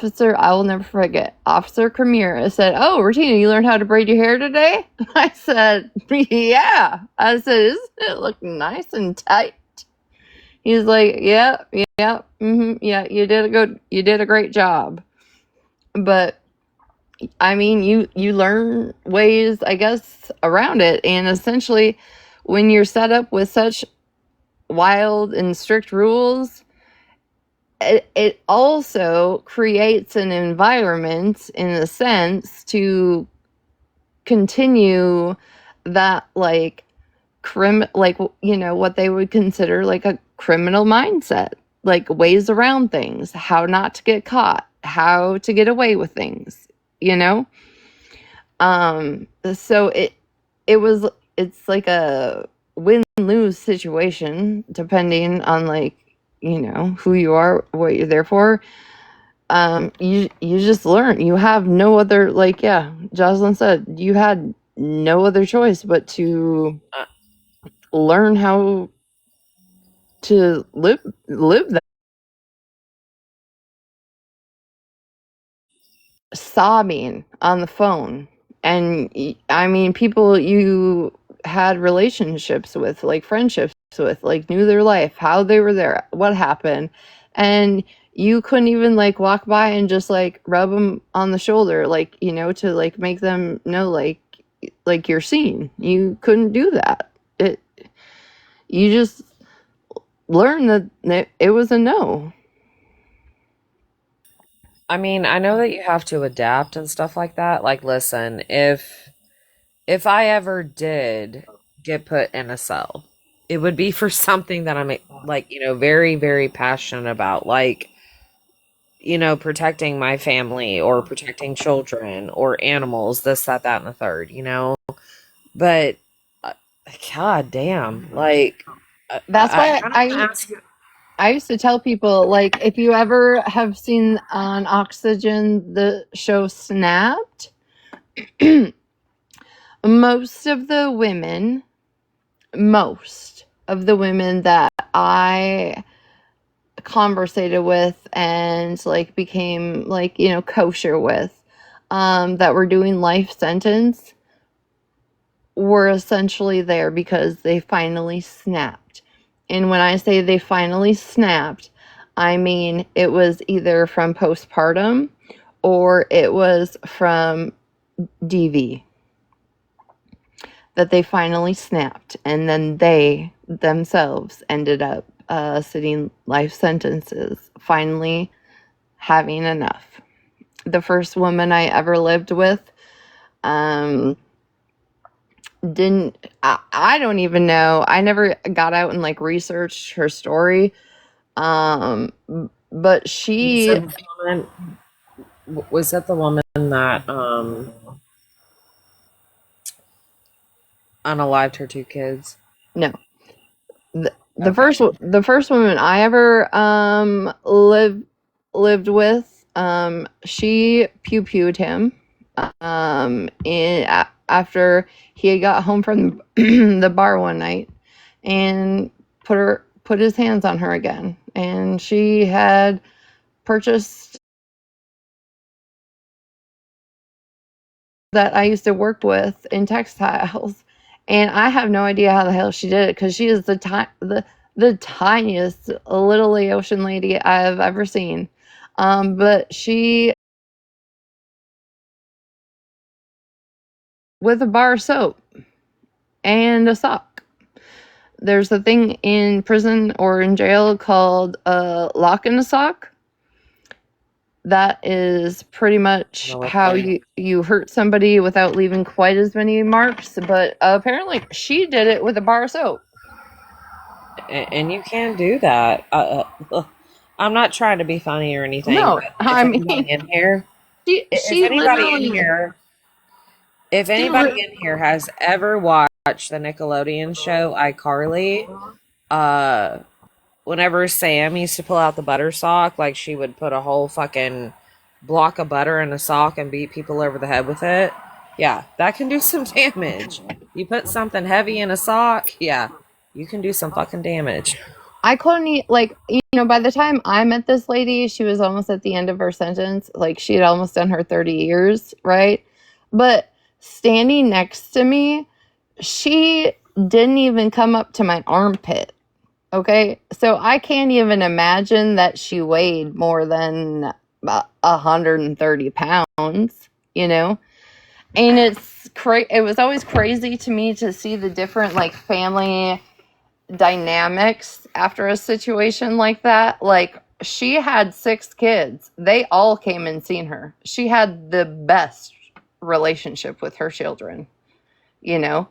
A: will never forget, Officer Cremier said, "Oh, Retina, you learned how to braid your hair today?" I said, "Yeah." I said, "Isn't it looking nice and tight?" He's like, "Yeah, yeah, yeah, you did a great job." But I mean, you learn ways, I guess, around it, and essentially, when you're set up with such wild and strict rules, it also creates an environment, in a sense, to continue that like what they would consider like a criminal mindset, like ways around things, how not to get caught, how to get away with things, you know. So it's like a win-lose situation depending on like, who you are, what you're there for. You just learn. You have no other, like, yeah, Jocelyn said, you had no other choice but to
B: Uh,
A: learn how to live that. Sobbing on the phone, and I mean, people you had relationships with, like friendships with, like knew their life, how they were there, what happened, and you couldn't even like walk by and just like rub them on the shoulder, like, to like make them know, like you're seen. You couldn't do that. It You just learned that it was a no.
B: I mean, I know that you have to adapt and stuff like that. Like, listen, if I ever did get put in a cell, it would be for something that I'm like, very, very passionate about, like, protecting my family or protecting children or animals, this, that, and the third. But uh, god damn, like
A: That's
B: I
A: why
B: kind of want
A: I
B: to ask you.
A: I used to tell people, like, if you ever have seen on Oxygen the show Snapped, most of the women, most of the women that I conversated with and like became like, kosher with, that were doing life sentence, were essentially there because they finally snapped. And when I say they finally snapped, I mean it was either from postpartum or it was from DV that they finally snapped. And then they themselves ended up sitting life sentences, finally having enough. The first woman I ever lived with, um, I don't even know. I never got out and like researched her story. Um but
B: Was
A: she
B: that the woman, was that the woman that unalived her two kids?
A: no.
B: Okay.
A: The first woman I ever lived with, she pew-pewed him after he had got home from the bar one night, and put his hands on her again, and she had purchased that I used to work with in textiles, and I have no idea how the hell she did it because she is the tiniest little Laotian lady I've ever seen. But she with a bar of soap and a sock. There's a thing in prison or in jail called a lock in a sock. That is pretty much how you hurt somebody without leaving quite as many marks. But apparently, she did it with a bar of soap.
B: And you can do that. I'm not trying to be funny or anything,
A: No,
B: but
A: I mean,
B: if
A: she
B: anybody in
A: literally
B: here, if
A: she
B: anybody
A: li-
B: in here has ever watched the Nickelodeon show iCarly, uh, whenever Sam used to pull out the butter sock, like she would put a whole fucking block of butter in a sock and beat people over the head with it. Yeah, that can do some damage. You put something heavy in a sock, yeah, you can do some fucking damage.
A: I couldn't by the time I met this lady, she was almost at the end of her sentence. Like she had almost done her 30 years, right? But standing next to me, she didn't even come up to my armpit. Okay. So I can't even imagine that she weighed more than 130 pounds, you know? And it was always crazy to me to see the different like family dynamics after a situation like that. Like she had 6 kids. They all came and seen her. She had the best relationship with her children, you know?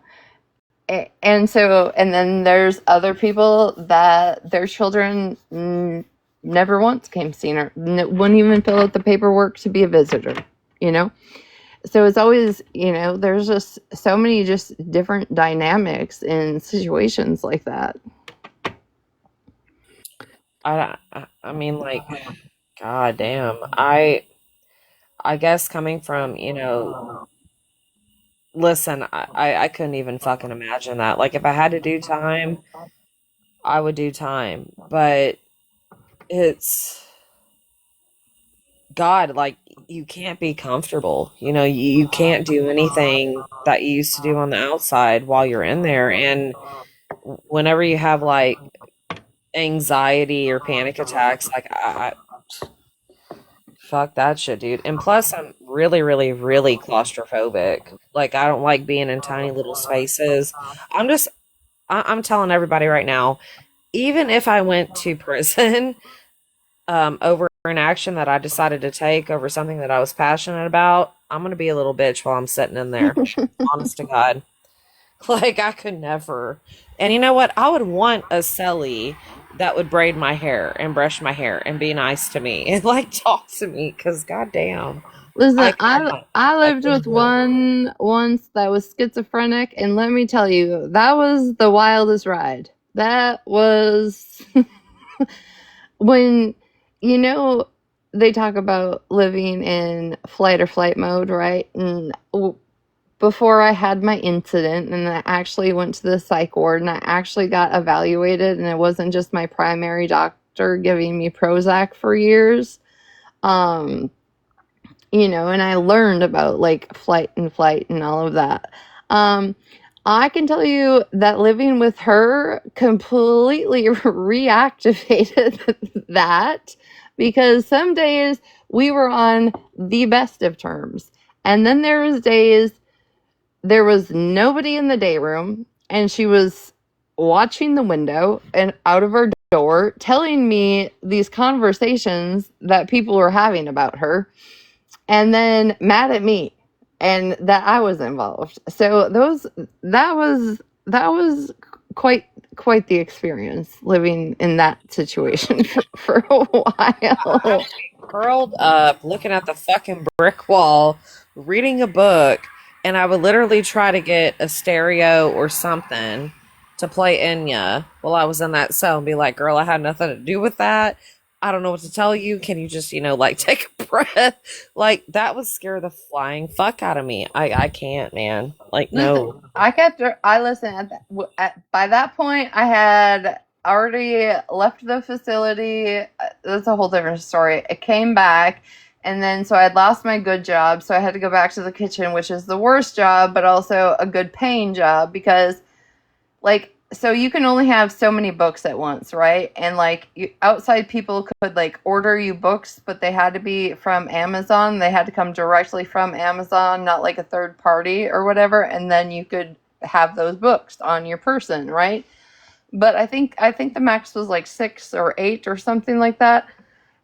A: And then there's other people that their children never once came seen her, wouldn't even fill out the paperwork to be a visitor, you know? So it's always, there's just so many just different dynamics in situations like that.
B: I mean, like, god damn. I guess coming from, listen, I couldn't even fucking imagine that. Like, if I had to do time, I would do time. But it's God, like, you can't be comfortable. You can't do anything that you used to do on the outside while you're in there. And whenever you have like anxiety or panic attacks, like, fuck that shit, dude. And plus, I'm really, really, really claustrophobic. Like, I don't like being in tiny little spaces. I'm just, I'm telling everybody right now, even if I went to prison, over an action that I decided to take over something that I was passionate about, I'm gonna be a little bitch while I'm sitting in there. Honest to God. Like, I could never. And you know what? I would want a cellie that would braid my hair and brush my hair and be nice to me and like talk to me because goddamn, I
A: Listen,
B: could
A: I
B: not.
A: I
B: I
A: lived
B: could
A: with
B: not.
A: one once that was schizophrenic, and let me tell you, that was the wildest ride. That was when you know they talk about living in flight or flight mode, right? And before I had my incident, and I actually went to the psych ward, and I actually got evaluated, and it wasn't just my primary doctor giving me Prozac for years. Um, and I learned about like flight and flight and all of that. Um, I can tell you that living with her completely reactivated that because some days we were on the best of terms. And then there was days there was nobody in the day room and she was watching the window and out of her door telling me these conversations that people were having about her and then mad at me and that I was involved. So that was quite the experience living in that situation for a
B: I
A: while.
B: would be curled up looking at the fucking brick wall, reading a book, and I would literally try to get a stereo or something to play Enya while I was in that cell and be like, girl, I had nothing to do with that. I don't know what to tell you. Can you just, like take a breath? Like, that would scare the flying fuck out of me. I can't, man. Like,
A: Listen,
B: no.
A: I listened by that point I had already left the facility. That's a whole different story. I came back And then so I had lost my good job, so I had to go back to the kitchen, which is the worst job, but also a good paying job because like so you can only have so many books at once, right? And like outside people could like order you books, but they had to be from Amazon. They had to come directly from Amazon, not like a third party or whatever, and then you could have those books on your person, right? But I think the max was like 6 or 8 or something like that.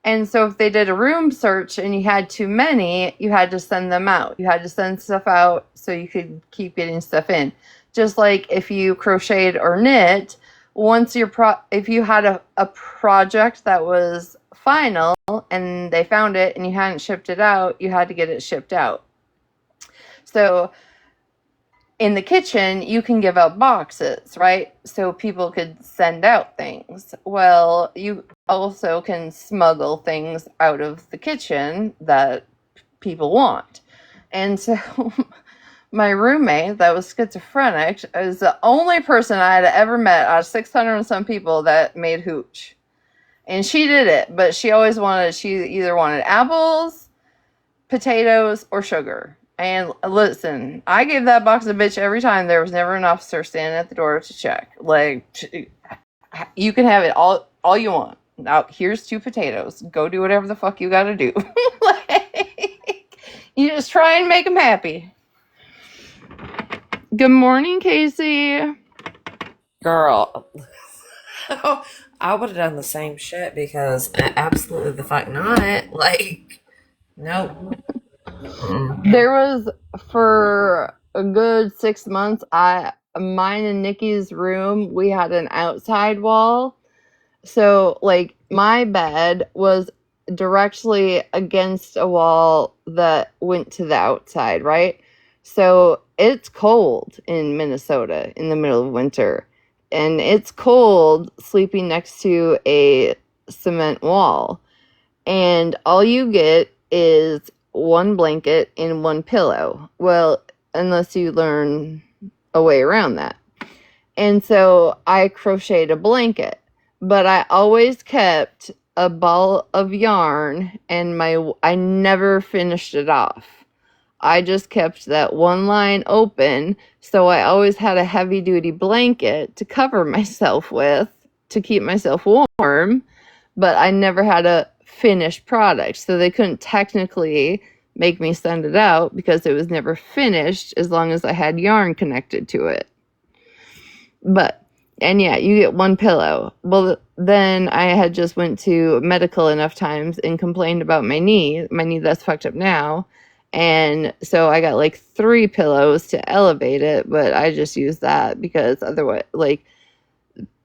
A: And so if they did a room search and you had too many, you had to send them out. You had to send stuff out so you could keep getting stuff in. Just like if you crocheted or knit, once if you had a project that was final and they found it and you hadn't shipped it out, you had to get it shipped out. So in the kitchen, you can give out boxes, right? So people could send out things. Well, you also can smuggle things out of the kitchen that people want. And so my roommate that was schizophrenic is the only person I had ever met out of 600 and some people that made hooch. And she did it, but she either wanted apples, potatoes, or sugar. And listen, I gave that box a bitch every time. There was never an officer standing at the door to check. Like, you can have it all you want. Now, here's 2 potatoes. Go do whatever the fuck you gotta do. Like, you just try and make them happy. Good morning, Casey.
B: Girl, I would have done the same shit because absolutely the fuck not. Like, nope.
A: There was for a good 6 months, mine and Nikki's room, we had an outside wall. So like my bed was directly against a wall that went to the outside, right? So it's cold in Minnesota in the middle of winter. And it's cold sleeping next to a cement wall. And all you get is one blanket and one pillow. Well, unless you learn a way around that. And so I crocheted a blanket, but I always kept a ball of yarn and I never finished it off. I just kept that one line open, so I always had a heavy duty blanket to cover myself with to keep myself warm, but I never had a finished product, so they couldn't technically make me send it out because it was never finished as long as I had yarn connected to it. And yeah, you get one pillow. Well, then I had just went to medical enough times and complained about my knee that's fucked up now. And so I got like 3 pillows to elevate it, but I just used that because otherwise, like,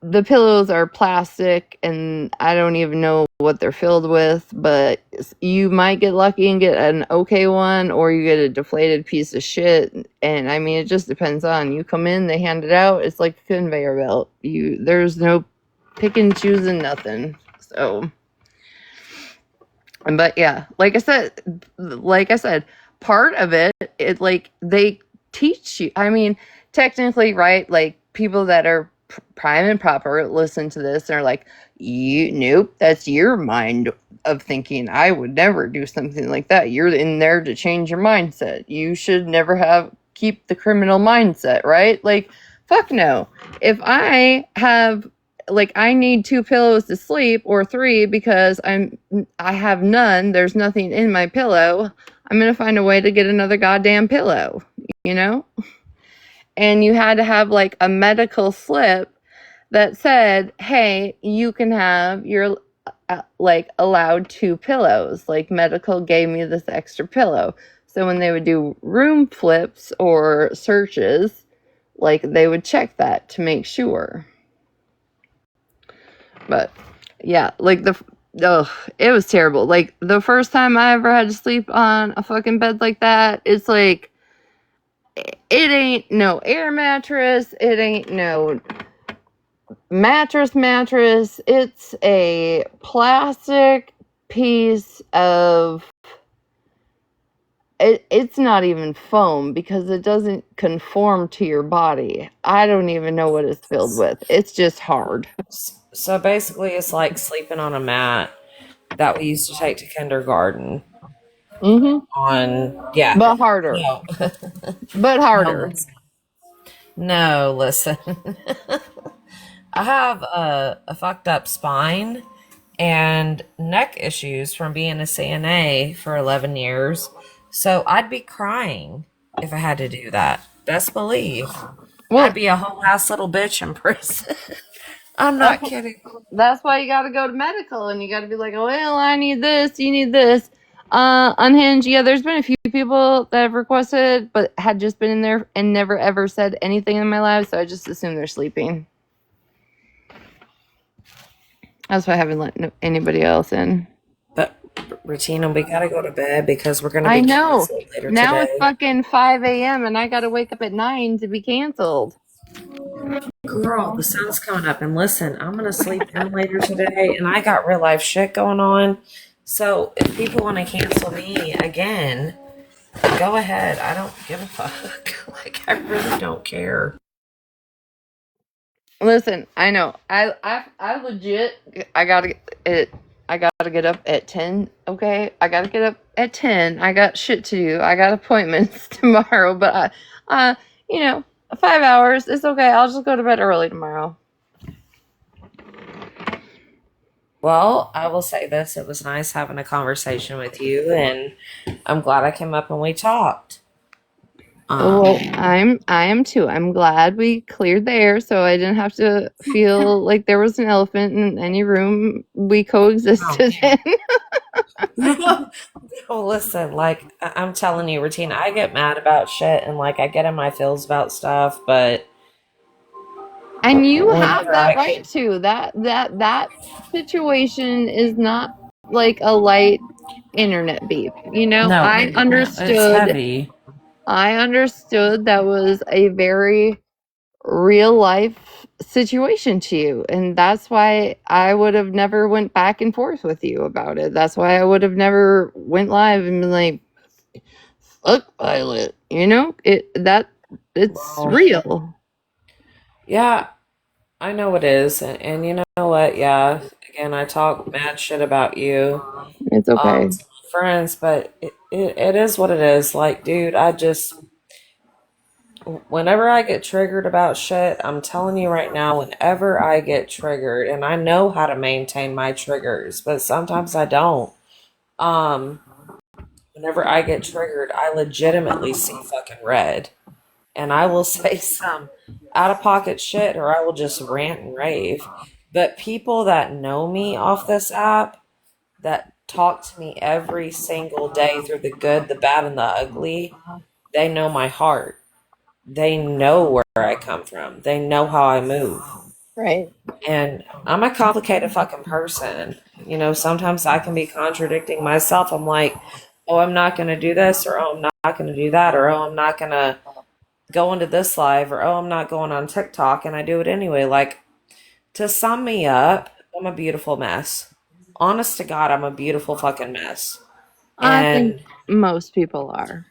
A: the pillows are plastic and I don't even know what they're filled with, but you might get lucky and get an okay one, or you get a deflated piece of shit. And I mean, it just depends on you. Come in, they hand it out. It's like a conveyor belt. There's no pick and choosing nothing. So, but yeah, like I said, part of it like they teach you. I mean, technically, right? Like people that are prime and proper listen to this and are like, nope, that's your mind of thinking. I would never do something like that. You're in there to change your mindset. You should never keep the criminal mindset, right? Like, fuck no. If I need 2 pillows to sleep or 3 because I have none, there's nothing in my pillow, I'm going to find a way to get another goddamn pillow, you know? And you had to have like a medical slip that said, hey, you can have your like allowed 2 pillows. Like medical gave me this extra pillow. So when they would do room flips or searches, like they would check that to make sure. But yeah, like it was terrible. Like the first time I ever had to sleep on a fucking bed like that, it's like, it ain't no air mattress. It ain't no mattress. It's a plastic piece of... It's not even foam because it doesn't conform to your body. I don't even know what it's filled with. It's just hard.
B: So basically, it's like sleeping on a mat that we used to take to kindergarten.
A: Mm-hmm.
B: on, yeah.
A: But harder.
B: No,
A: But
B: no,
A: harder.
B: listen. No, listen. I have a fucked up spine and neck issues from being a CNA for 11 years. So I'd be crying if I had to do that. Best believe. I'd
A: Well,
B: be a whole ass little bitch in prison. I'm
A: that's
B: not kidding.
A: that's why you got to go to medical, and you got to be like, oh, well, I need this, you need this. Unhinged, yeah, there's been a few people that have requested, but had just been in there and never ever said anything in my life, so I just assume they're sleeping. That's why I haven't let anybody else in.
B: But Regina, we gotta go to bed because we're gonna
A: I
B: be
A: know.
B: canceled later
A: Now it's
B: today.
A: fucking 5 a.m. and I got to wake up at 9 to be canceled.
B: Girl, the sun's coming up, and listen, I'm gonna sleep in later today, and I got real life shit going on. So if people want to cancel me again, go ahead. I don't give a fuck. Like I really don't care.
A: Listen, I know. I legit. I gotta it. I gotta get up at 10. Okay, I gotta get up at 10. I got shit to do. I got appointments tomorrow. But you know, 5 hours. It's okay. I'll just go to bed early tomorrow.
B: Well, I will say this: it was nice having a conversation with you, and I'm glad I came up and we talked.
A: Well,
B: Um,
A: I am too. I'm glad we cleared the air, so I didn't have to feel like there was an elephant in any room we
B: oh
A: coexisted
B: man.
A: in.
B: No, listen, like I'm telling you, Routine, I get mad about shit and like I get in my feels about stuff, but
A: And you have
B: whenever
A: that
B: I
A: right too. That situation is not like a light internet beef. You know,
B: no,
A: I
B: no, it's
A: understood.
B: heavy.
A: I understood that was a very real life situation to you, and that's why I would have never went back and forth with you about it. That's why I would have never went live and been like, "Fuck Violet," you know. It's
B: Well,
A: real.
B: yeah, I know it is, and you know what? Yeah, again, I talk mad shit about you,
A: It's okay.
B: to my friends, but it is what it is. Like, dude, I just whenever I get triggered about shit, I'm telling you right now, whenever I get triggered, and I know how to maintain my triggers, but sometimes I don't. Um, Whenever I get triggered, I legitimately see fucking red. And I will say some out of pocket shit or I will just rant and rave. But people that know me off this app, that talk to me every single day through the good, the bad, and the ugly, they know my heart. They know where I come from. They know how I move.
A: Right.
B: And I'm a complicated fucking person. You know, sometimes I can be contradicting myself. I'm like, oh, I'm not going to do this, or oh, I'm not going to do that, or oh, I'm not going to go into this live, or oh, I'm not going on TikTok, and I do it anyway. Like, to sum me up, I'm a beautiful mess. Honest to God, I'm a beautiful fucking mess.
A: I think
B: And
A: most people are.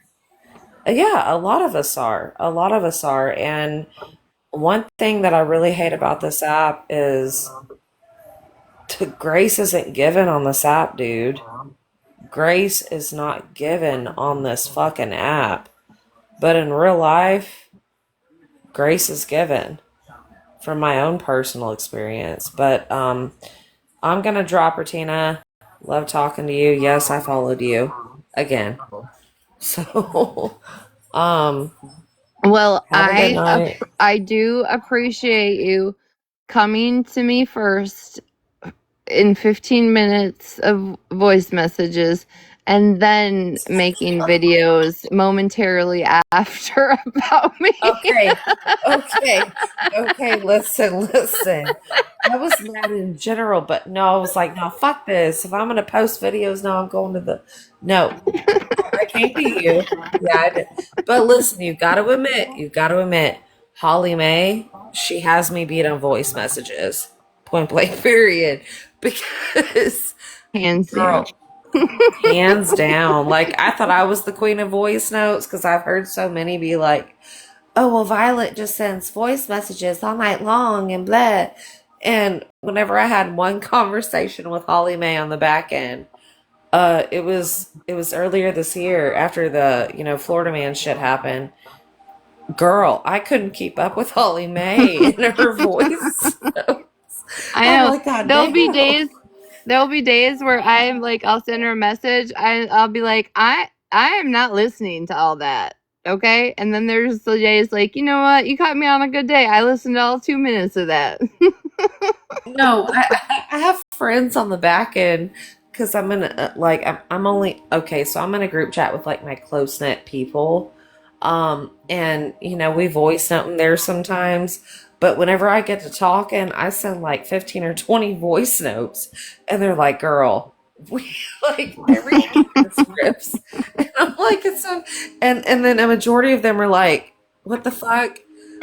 B: yeah, a lot of us are. A lot of us are. And one thing that I really hate about this app is grace isn't given on this app, dude. Grace is not given on this fucking app. But in real life, grace is given from my own personal experience. But I'm gonna drop her, Tina. Love talking to you. Yes, I followed you again. So um
A: Well,
B: have a good night.
A: I do appreciate you coming to me first in 15 minutes of voice messages and then making videos momentarily after about me.
B: Okay, okay, listen. I was mad in general, but no, I was like, no, fuck this. If I'm gonna post videos now, I'm going to the no. I came to you. Yeah, I did. But listen, you gotta admit, Holly Mae, she has me beat on voice messages. Point blank, period. Because,
A: Hands down.
B: girl, hands down. Like, I thought I was the queen of voice notes because I've heard so many be like, oh, well, Violet just sends voice messages all night long and blah. And whenever I had one conversation with Holly Mae on the back end, It was earlier this year after the, Florida man shit happened. Girl, I couldn't keep up with Holly Mae and her voice.
A: I
B: I'm
A: know.
B: like, God
A: There'll be
B: damn.
A: days there'll be days where I'm like, I'll send her a message. I'll be like, I am not listening to all that. Okay? And then there's the days like, you know what? You caught me on a good day. I listened to all 2 minutes of that.
B: No, I have friends on the back end because I'm in I'm only okay. So I'm in a group chat with like my close knit people, and we voice note in there sometimes. But whenever I get to talking, I send like 15 or 20 voice notes, and they're like, "Girl, we like every transcripts," and I'm like, "It's so," and then a majority of them are like, "What the fuck?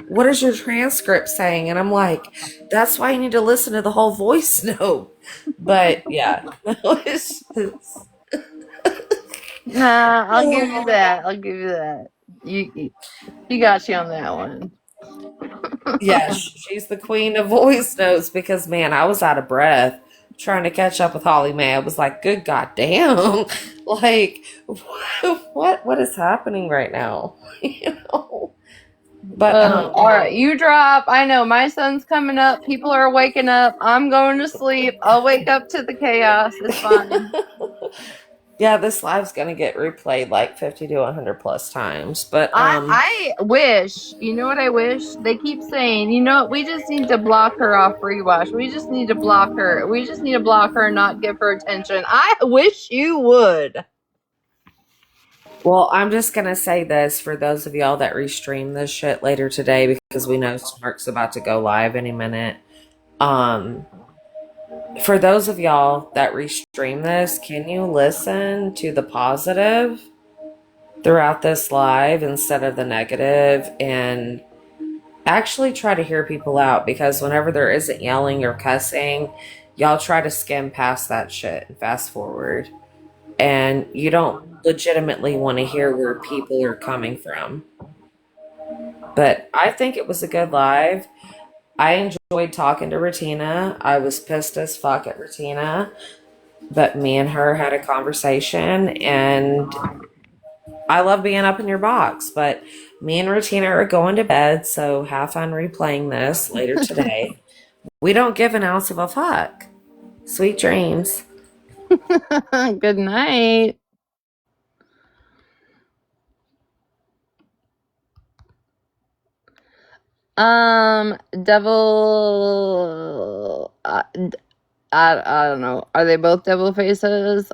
B: What is your transcript saying?" And I'm like, that's why you need to listen to the whole voice note. But yeah, no,
A: Nah, I'll give you that. I'll give you that. You got you on that one.
B: yeah, she's the queen of voice notes because man, I was out of breath trying to catch up with Holly Mae. I was like, good goddamn, like what is happening right now? you know. But
A: All right, you drop. I know my son's coming up. People are waking up. I'm going to sleep. I'll wake up to the chaos. It's fine.
B: yeah, this live's gonna get replayed like 50 to 100 plus times. But
A: I wish, you know what I wish? They keep saying, you know what, we just need to block her off rewatch. We just need to block her. We just need to block her and not give her attention. I wish you would.
B: well, I'm just gonna say this for those of y'all that restream this shit later today because we know Snark's about to go live any minute. Um, for those of y'all that restream this, can you listen to the positive throughout this live instead of the negative and actually try to hear people out? Because whenever there isn't yelling or cussing, y'all try to skim past that shit and fast forward. And you don't legitimately want to hear where people are coming from. But I think it was a good live. I enjoyed talking to Retina. I was pissed as fuck at Retina, but me and her had a conversation, and I love being up in your box. But me and Retina are going to bed, so have fun replaying this later today. We don't give an ounce of a fuck. Sweet dreams.
A: Good night. Devil. I don't know. Are they both devil faces?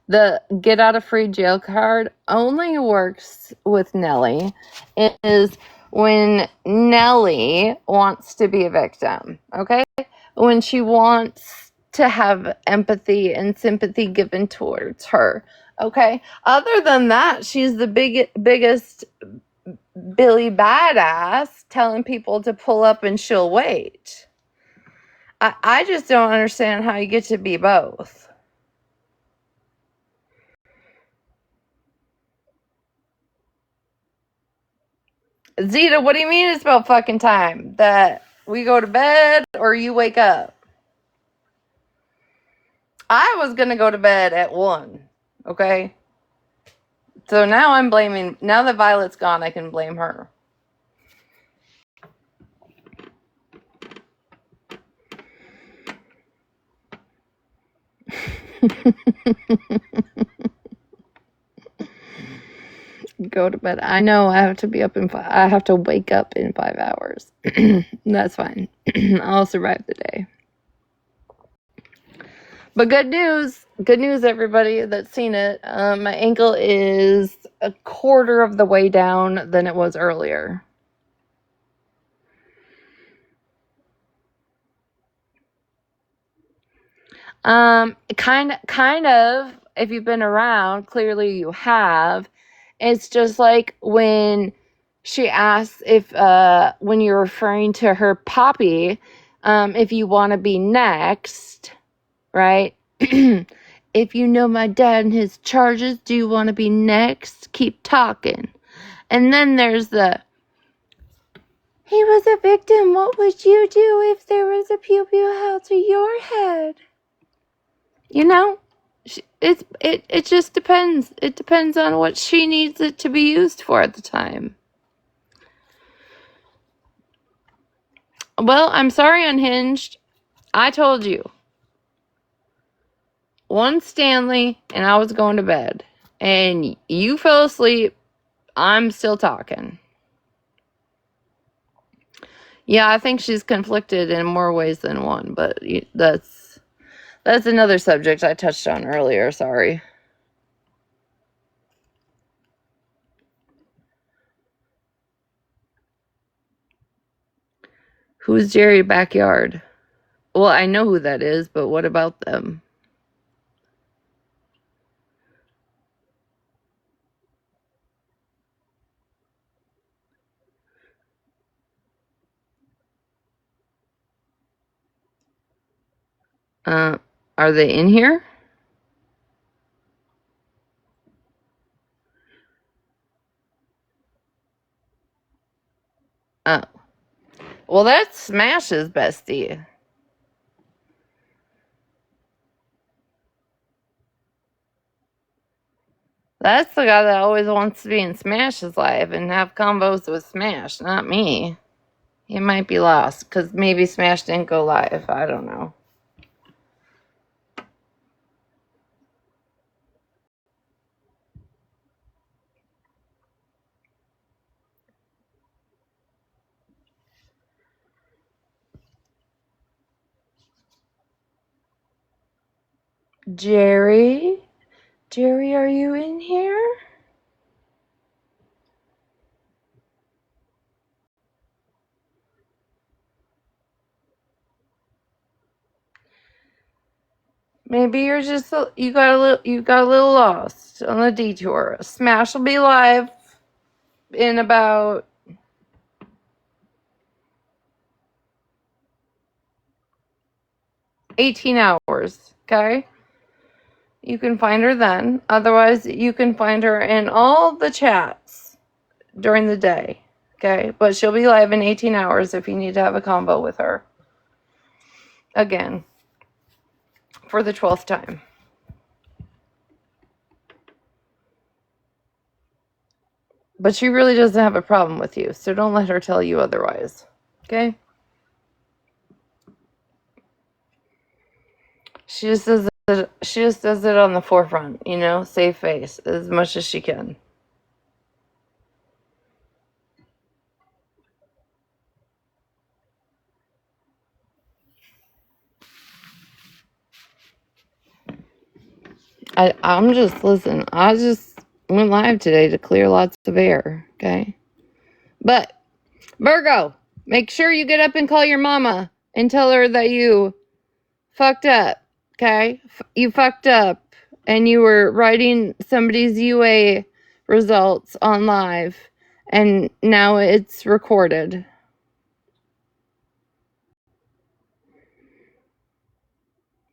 A: The get out of free jail card only works with Nellie. It is when Nellie wants to be a victim. Okay, when she wants to have empathy and sympathy given towards her. Okay. Other than that, she's the biggest Billy Badass telling people to pull up and she'll wait. I just don't understand how you get to be both. Zeta, what do you mean it's about fucking time? That we go to bed or you wake up? I was gonna go to bed at 1. Okay? So now I'm blaming, now that Violet's gone, I can blame her. Go to bed. I know I have to be up I have to wake up in 5 hours. That's fine. I'll survive the day. But good news, everybody that's seen it. My ankle is a quarter of the way down than it was earlier. Kind of. If you've been around, clearly you have. It's just like when she asks if, when you're referring to her poppy, if you want to be next, right? If you know my dad and his charges, do you want to be next? Keep talking. And then there's the, he was a victim. What would you do if there was a pew pew held to your head? You know? It just depends. It depends on what she needs it to be used for at the time. Well, I'm sorry, Unhinged. I told you. One Stanley, and I was going to bed. And you fell asleep. I'm still talking. Yeah, I think she's conflicted in more ways than one, but that's another subject I touched on earlier. Sorry. Who's Jerry Backyard? Well, I know who that is, but what about them? Are they in here? Oh. Well, that's Smash's bestie. That's the guy that always wants to be in Smash's life and have combos with Smash, not me. He might be lost, because maybe Smash didn't go live. I don't know. Jerry? Jerry, are you in here? Maybe you're just you got a little lost on the detour. Smash will be live in about 18 hours, okay? You can find her then. Otherwise, you can find her in all the chats during the day, okay? But she'll be live in 18 hours if you need to have a combo with her. Again, for the 12th time. But she really doesn't have a problem with you, so don't let her tell you otherwise, okay? She just does it on the forefront, save face as much as she can. I'm just listen. I just went live today to clear lots of air, okay? But Virgo, make sure you get up and call your mama and tell her that you fucked up, okay? You fucked up and you were writing somebody's UA results on live and now it's recorded.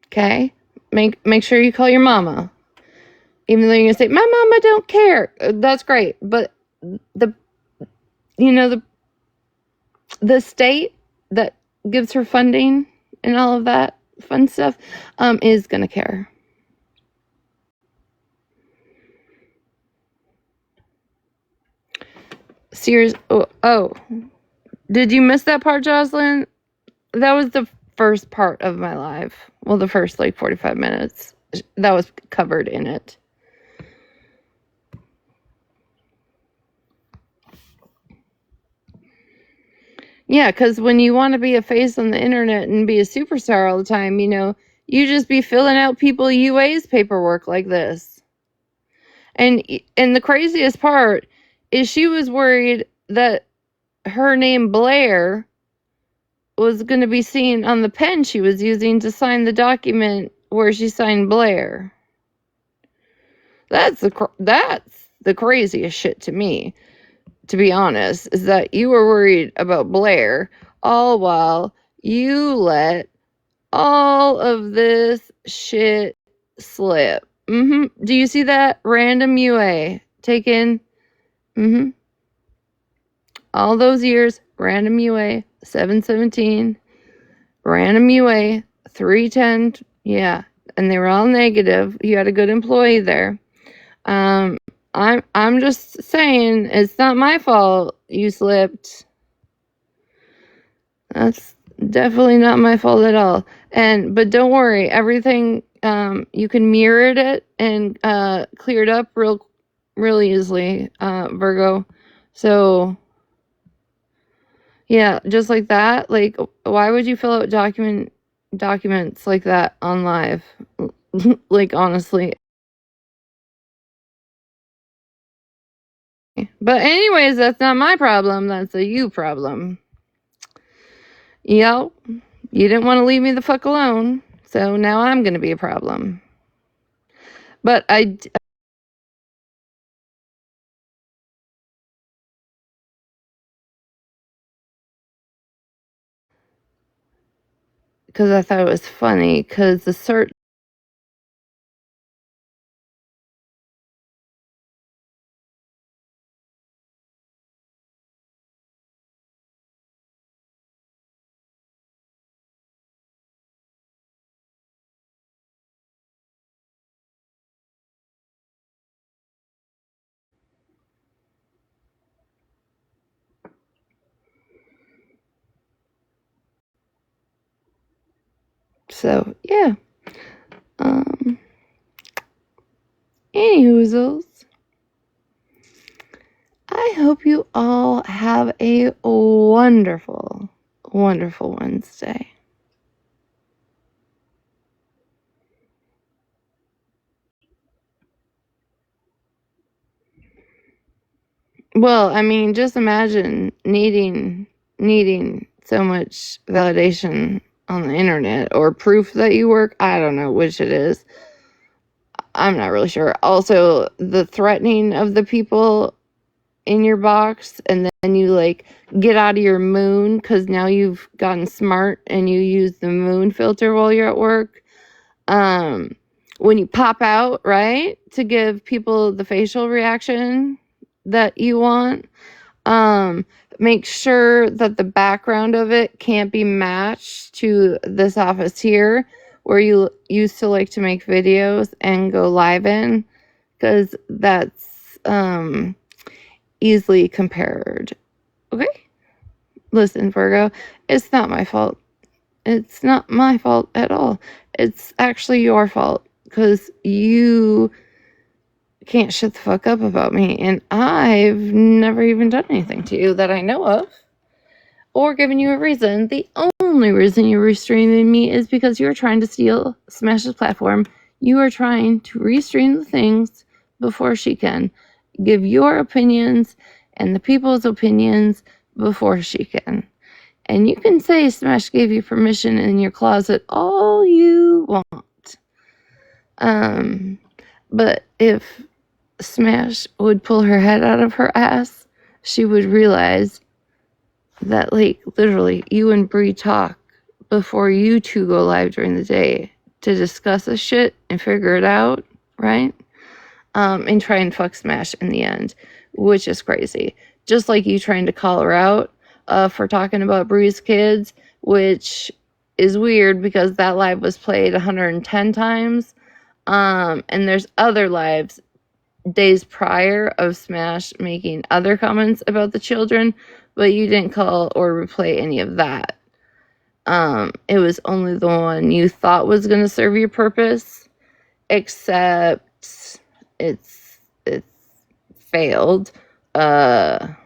A: Okay? Make sure you call your mama. Even though you're going to say, "My mama don't care." That's great, but the state that gives her funding and all of that fun stuff is going to care. Sears. Oh, did you miss that part, Jocelyn? That was the first part of my live. Well, the first 45 minutes that was covered in it. Yeah, because when you want to be a face on the internet and be a superstar all the time, you just be filling out people UA's paperwork like this. And the craziest part is she was worried that her name Blair was going to be seen on the pen she was using to sign the document where she signed Blair. That's the craziest shit to me, to be honest, is that you were worried about Blair all while you let all of this shit slip. Do you see that? Random UA taken. All those years, random UA 717, random UA 310. Yeah, and they were all negative. You had a good employee there. I'm just saying, it's not my fault you slipped. That's definitely not my fault at all. But don't worry, everything, you can mirror it and clear it up real easily, Virgo. So yeah, just like that. Like, why would you fill out documents like that on live? Like, honestly. But anyways, that's not my problem. That's a you problem. Yep. You didn't want to leave me the fuck alone. So now I'm going to be a problem. But because I thought it was funny, because the search. So, yeah. Anyhoozles. I hope you all have a wonderful, wonderful Wednesday. Well, I mean, just imagine needing so much validation on the internet or proof that you work. I don't know which it is. I'm not really sure. Also, the threatening of the people in your box, and then you like get out of your moon because now you've gotten smart and you use the moon filter while you're at work. When you pop out, right, to give people the facial reaction that you want, make sure that the background of it can't be matched to this office here where you used to like to make videos and go live in, because that's easily compared. Okay? Listen, Virgo, it's not my fault. It's not my fault at all. It's actually your fault, because you can't shut the fuck up about me, and I've never even done anything to you that I know of, or given you a reason. The only reason you're restraining me is because you're trying to steal Smash's platform. You are trying to restrain the things before she can. Give your opinions and the people's opinions before she can. And you can say Smash gave you permission in your closet all you want. But if Smash would pull her head out of her ass, she would realize that, like, literally, you and Bree talk before you two go live during the day to discuss this shit and figure it out, right? And try and fuck Smash in the end, which is crazy. Just like you trying to call her out for talking about Bree's kids, which is weird because that live was played 110 times. And there's other lives days prior of Smash making other comments about the children, but you didn't call or replay any of that. It was only the one you thought was going to serve your purpose, except it's failed. That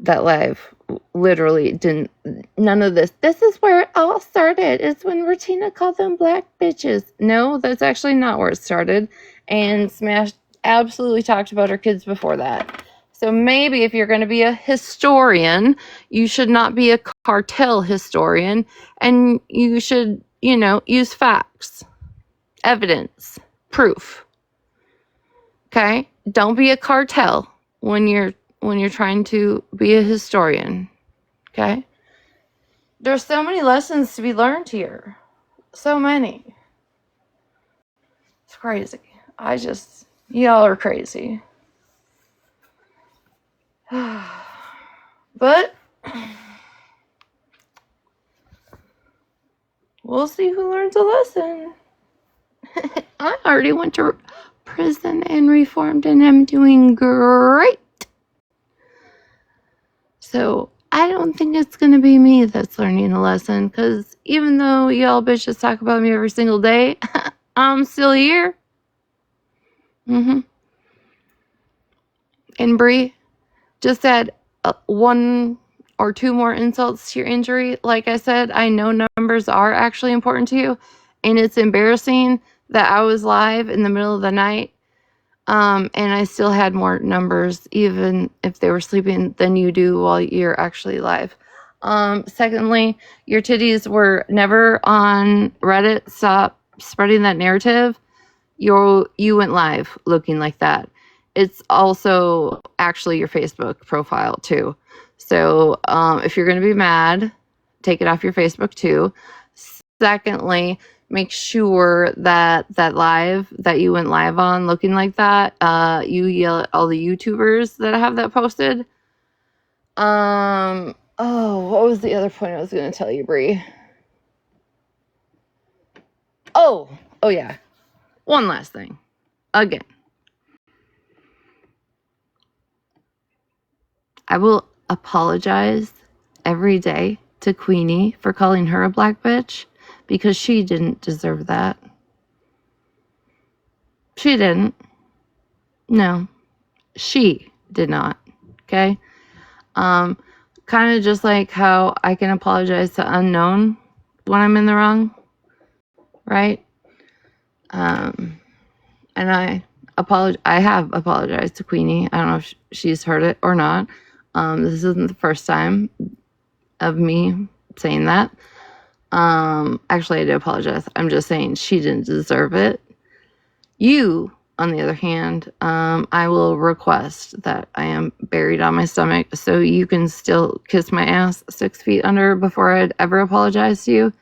A: live literally didn't, none of this. This is where it all started. It's when Retina called them black bitches. No, that's actually not where it started. And Smash absolutely talked about her kids before that. So maybe if you're going to be a historian, you should not be a cartel historian, and you should, use facts, evidence, proof. Okay? Don't be a cartel when you're trying to be a historian. Okay? There's so many lessons to be learned here. So many. It's crazy. Y'all are crazy. But We'll see who learns a lesson. I already went to prison and reformed, and I'm doing great. So I don't think it's going to be me that's learning a lesson, because even though y'all bitches talk about me every single day, I'm still here. And Bree, just add 1 or 2 more insults to your injury. Like I said, I know numbers are actually important to you, and it's embarrassing that I was live in the middle of the night, and I still had more numbers, even if they were sleeping, than you do while you're actually live. Secondly, your titties were never on Reddit. Stop spreading that narrative. You went live looking like that. It's also actually your Facebook profile too. So if you're going to be mad, take it off your Facebook too. Secondly, make sure that live that you went live on looking like that, you yell at all the YouTubers that have that posted. What was the other point I was going to tell you, Bree? Oh yeah. One last thing. Again, I will apologize every day to Queenie for calling her a black bitch, because she didn't deserve that. She didn't. No, she did not. Okay? Kind of just like how I can apologize to Unknown when I'm in the wrong, right? And I have apologized to Queenie. I don't know if she's heard it or not. This isn't the first time of me saying that. Actually, I do apologize. I'm just saying she didn't deserve it. You, on the other hand, I will request that I am buried on my stomach so you can still kiss my ass 6 feet under before I'd ever apologize to you.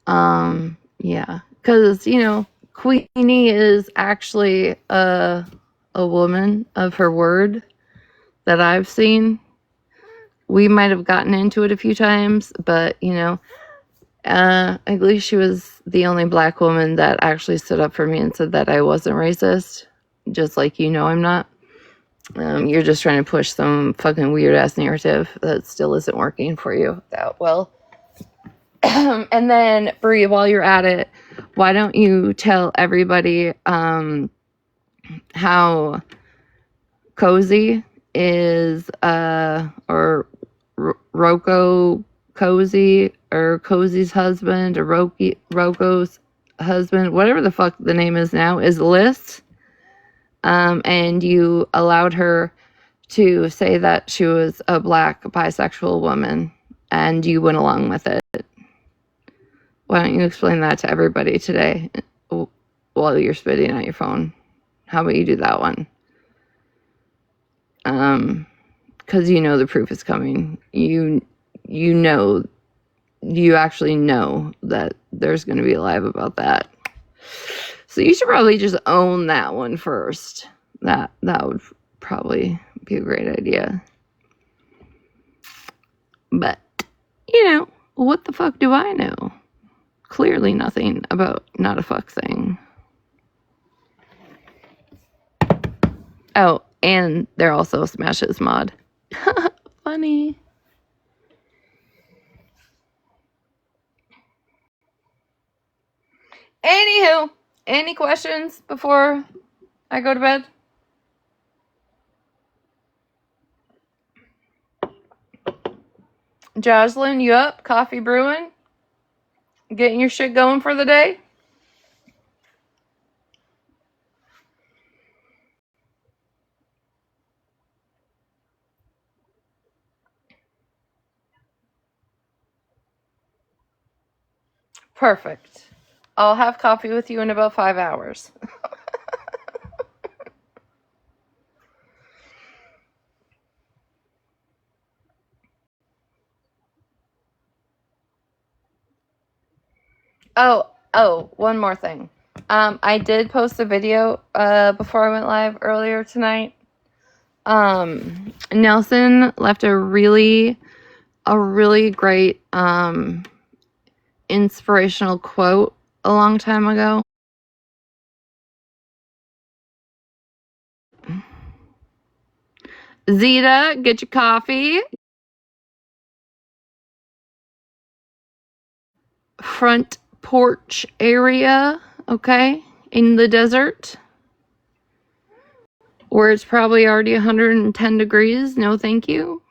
A: Yeah, because, Queenie is actually a woman of her word that I've seen. We might have gotten into it a few times, but, at least she was the only black woman that actually stood up for me and said that I wasn't racist. Just like I'm not. You're just trying to push some fucking weird ass narrative that still isn't working for you that well. And then, Bree, while you're at it, why don't you tell everybody how Cozy is, or Rocco Cozy, or Cozy's husband, or Rocco's husband, whatever the fuck the name is now, is Liz. And you allowed her to say that she was a black bisexual woman, and you went along with it. Why don't you explain that to everybody today while you're spitting at your phone? How about you do that one? Because the proof is coming. You actually know that there's going to be a live about that. So you should probably just own that one first. That would probably be a great idea. But, what the fuck do I know? Clearly nothing about not a fuck thing. Oh, and they're also Smash's mod. Funny. Anywho, any questions before I go to bed? Jocelyn, you up? Coffee brewing? Getting your shit going for the day? Perfect. I'll have coffee with you in about 5 hours. Oh, one more thing. I did post a video before I went live earlier tonight. Nelson left a really great inspirational quote a long time ago. Zeta, get your coffee. Front porch area, okay, in the desert where it's probably already 110 degrees. No, thank you.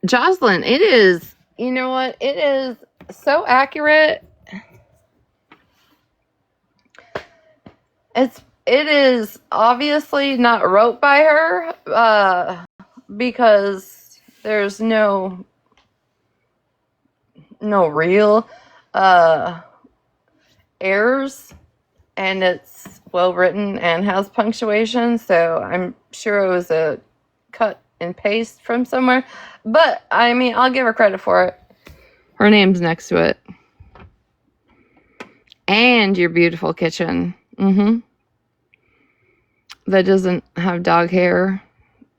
A: Jocelyn, it is, you know what? It is so accurate. It is obviously not wrote by her, because there's no real errors, and it's well written and has punctuation, so I'm sure it was a cut and paste from somewhere. But I mean, I'll give her credit for it. Her name's next to it. And your beautiful kitchen. That doesn't have dog hair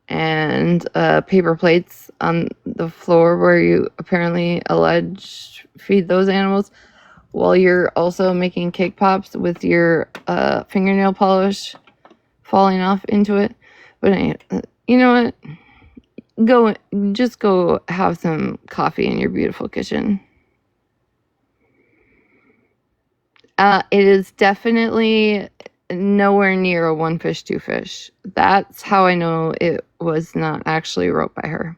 A: and paper plates on the floor where you apparently feed those animals, while you're also making cake pops with your fingernail polish falling off into it. But you know what? Just go have some coffee in your beautiful kitchen. It is definitely nowhere near a one fish, two fish. That's how I know it was not actually wrote by her.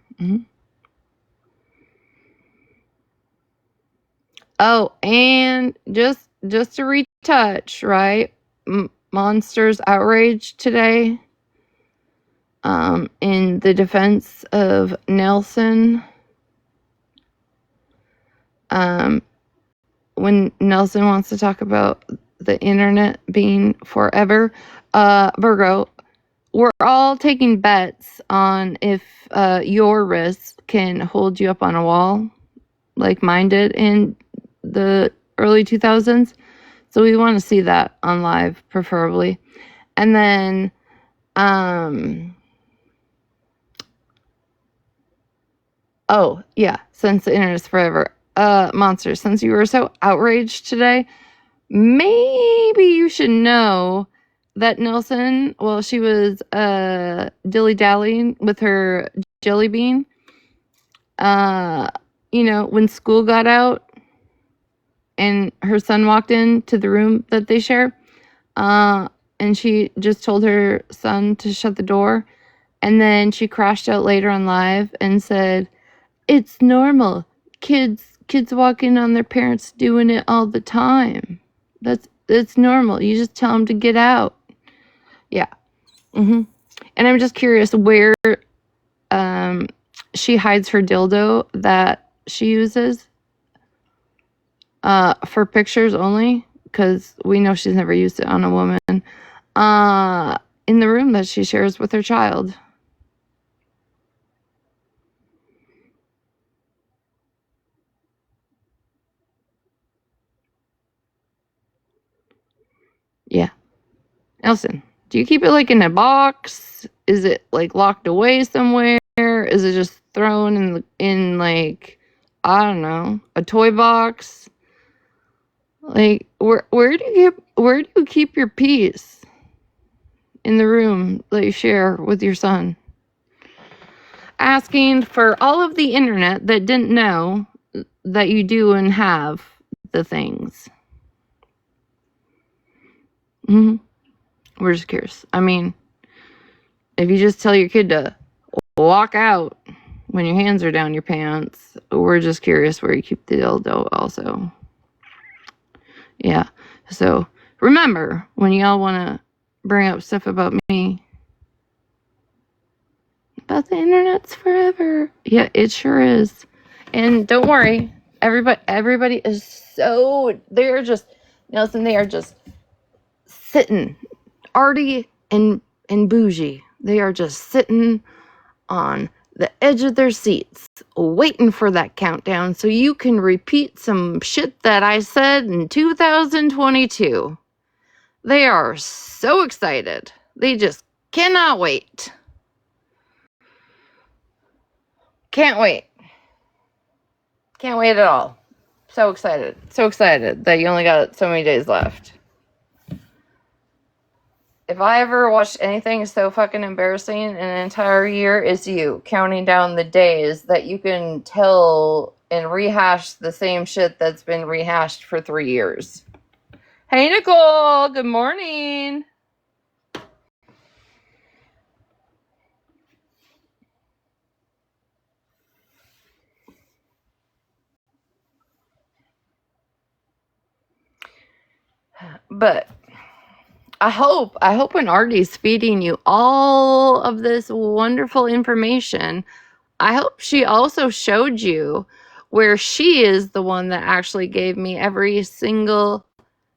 A: Oh, and just to retouch, right? Monsters outrage today. In the defense of Nelson. When Nelson wants to talk about the internet being forever, Virgo, we're all taking bets on if your wrist can hold you up on a wall like mine did in the early 2000s. So we want to see that on live, preferably. And then, oh, yeah, since the internet's forever. Monster, since you were so outraged today, maybe you should know that Nelson, while she was dilly-dallying with her jelly bean, when school got out and her son walked into the room that they share, and she just told her son to shut the door, and then she crashed out later on live and said, "It's normal. Kids walk in on their parents doing it all the time. It's normal. You just tell them to get out." Yeah. And I'm just curious where she hides her dildo that she uses for pictures only, because we know she's never used it on a woman, in the room that she shares with her child. Yeah. Nelson, do you keep it like in a box? Is it like locked away somewhere? Is it just thrown in like, I don't know, a toy box? Like, where do you keep your peace in the room that you share with your son? Asking for all of the internet that didn't know that you do and have the things. We're just curious. I mean, if you just tell your kid to walk out when your hands are down your pants, we're just curious where you keep the dildo also. Yeah. So remember, when y'all want to bring up stuff about me, about the internet's forever. Yeah, it sure is. And don't worry, everybody is they're just, Nelson, they are just sitting, arty and bougie. They are just sitting on the edge of their seats, waiting for that countdown so you can repeat some shit that I said in 2022. They are so excited. They just cannot wait. Can't wait. Can't wait at all. So excited. So excited that you only got so many days left. If I ever watched anything so fucking embarrassing in an entire year, it's you counting down the days that you can tell and rehash the same shit that's been rehashed for 3 years. Hey, Nicole. Good morning. But I hope when Artie's feeding you all of this wonderful information, I hope she also showed you where she is the one that actually gave me every single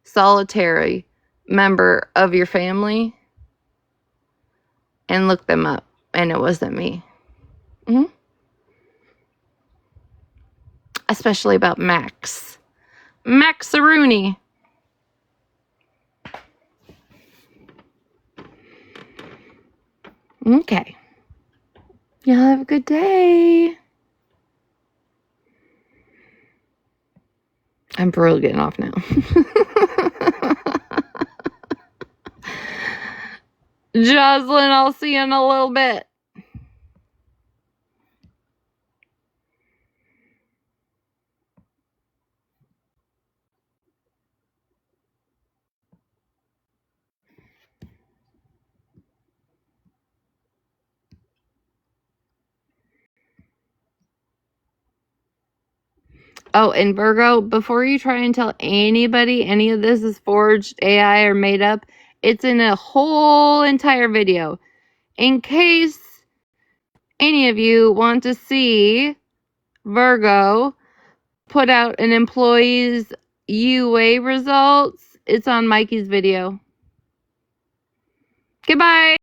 A: solitary member of your family and looked them up, and it wasn't me. Mm-hmm. Especially about Max. Max Rooney. Okay. Y'all have a good day. I'm for real getting off now. Jocelyn, I'll see you in a little bit. Oh, and Virgo, before you try and tell anybody any of this is forged, AI, or made up, it's in a whole entire video. In case any of you want to see Virgo put out an employee's UA results, it's on Mikey's video. Goodbye.